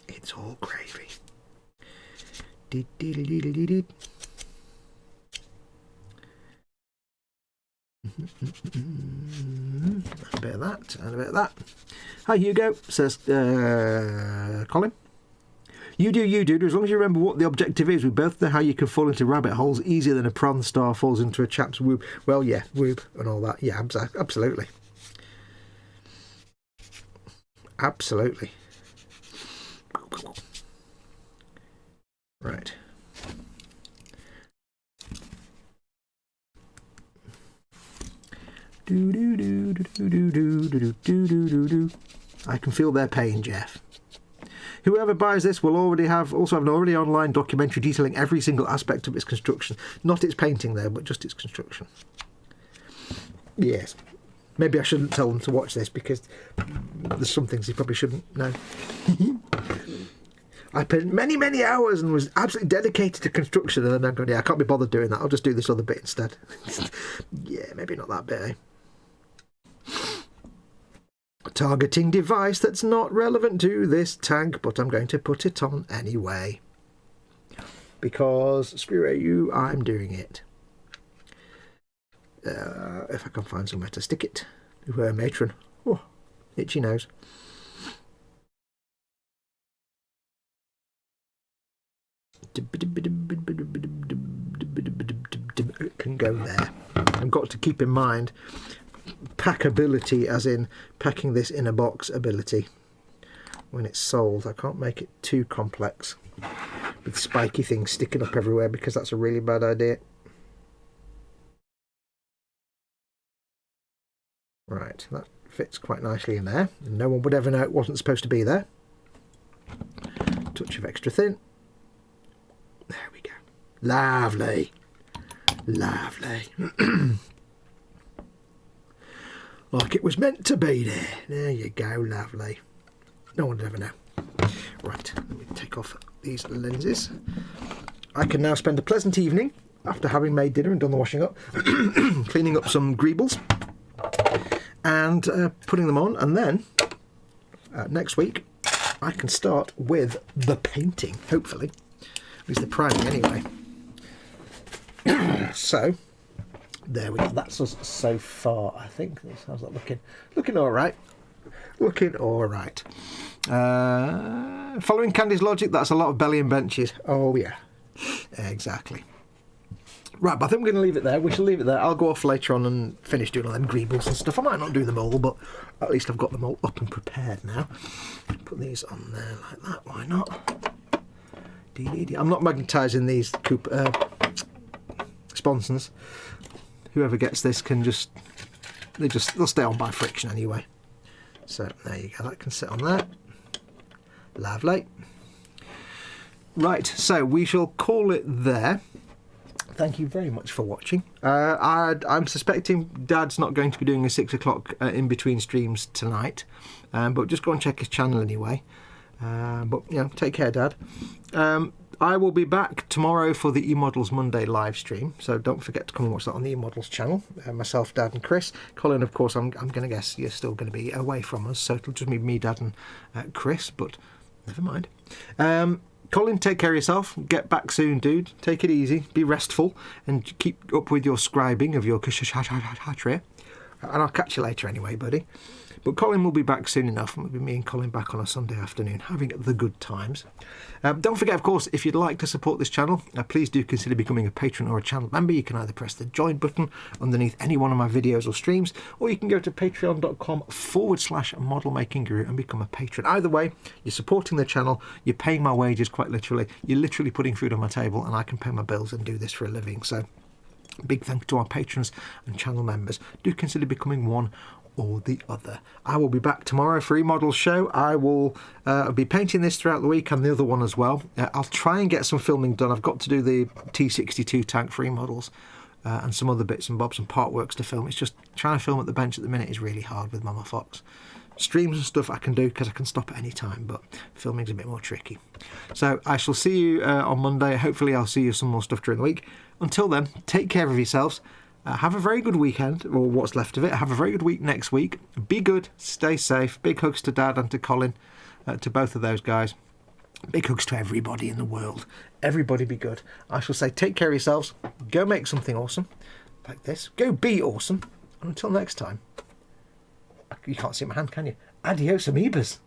It's all gravy. A bit of that and a bit of that. Hi Hugo, says Colin. You do you, dude. As long as you remember what the objective is. We both know how you can fall into rabbit holes easier than a prawn star falls into a chap's whoop. Well, yeah, whoop and all that. Yeah, absolutely. Absolutely. Right. Do do do do do do do do do do do. I can feel their pain, Jeff. Whoever buys this will also have an already online documentary detailing every single aspect of its construction. Not its painting though, but just its construction. Yes. Maybe I shouldn't tell them to watch this because there's some things they probably shouldn't know. I spent many, many hours and was absolutely dedicated to construction, and then I'm going, yeah, I can't be bothered doing that. I'll just do this other bit instead. Yeah, maybe not that bit, eh? Targeting device that's not relevant to this tank, but I'm going to put it on anyway. Because, screw you, I'm doing it. If I can find somewhere to stick it. Matron. Oh, itchy nose. It can go there. I've got to keep in mind packability, as in packing this in a box ability when it's sold. I can't make it too complex with spiky things sticking up everywhere because that's a really bad idea. Right, that fits quite nicely in there. No one would ever know it wasn't supposed to be there. Touch of extra thin. There we go. Lovely. Lovely. Like it was meant to be there. There you go, lovely. No one would ever know. Right, let me take off these lenses. I can now spend a pleasant evening after having made dinner and done the washing up, cleaning up some greebles and putting them on, and then next week I can start with the painting, hopefully. At least the priming anyway. So there we go. That's us so far. I think how's that looking? Looking all right. Looking all right. Following Candy's logic, that's a lot of belly and benches. Oh yeah, exactly. Right, but I think we're going to leave it there. We shall leave it there. I'll go off later on and finish doing all them greebles and stuff. I might not do them all, but at least I've got them all up and prepared now. Put these on there like that. Why not? I'm not magnetising these sponsons. Whoever gets this can they'll stay on by friction anyway. So there you go. That can sit on there. Lovely. Right, so we shall call it there. Thank you very much for watching. I'm suspecting Dad's not going to be doing a 6 o'clock in between streams tonight, but just go and check his channel anyway. But you know, take care, Dad. I will be back tomorrow for the eModels Monday live stream, so don't forget to come and watch that on the eModels channel. Myself, Dad and Chris. Colin, of course, I'm going to guess you're still going to be away from us, so it'll just be me, Dad and Chris, but never mind. Colin, take care of yourself. Get back soon, dude. Take it easy. Be restful. And keep up with your scribing of your kushatria. And I'll catch you later anyway, buddy. But Colin will be back soon enough. It'll be me and Colin back on a Sunday afternoon, having the good times. Don't forget, of course, if you'd like to support this channel, please do consider becoming a patron or a channel member. You can either press the join button underneath any one of my videos or streams, or you can go to patreon.com/modelmakingguru and become a patron. Either way, you're supporting the channel, you're paying my wages quite literally, you're literally putting food on my table, and I can pay my bills and do this for a living. So big thanks to our patrons and channel members. Do consider becoming one or the other. I will be back tomorrow for eModels show. I will be painting this throughout the week and the other one as well. I'll try and get some filming done. I've got to do the T62 tank for eModels and some other bits and bobs and part works to film. It's just trying to film at the bench at the minute is really hard with Mama Fox. Streams and stuff I can do because I can stop at any time, but filming's a bit more tricky. So I shall see you on Monday. Hopefully I'll see you some more stuff during the week. Until then, take care of yourselves. Have a very good weekend, or what's left of it. Have a very good week next week. Be good, stay safe. Big hugs to Dad and to Colin, to both of those guys. Big hugs to everybody in the world. Everybody be good. I shall say take care of yourselves. Go make something awesome, like this. Go be awesome. And until next time, you can't see my hand, can you? Adios, amoebas.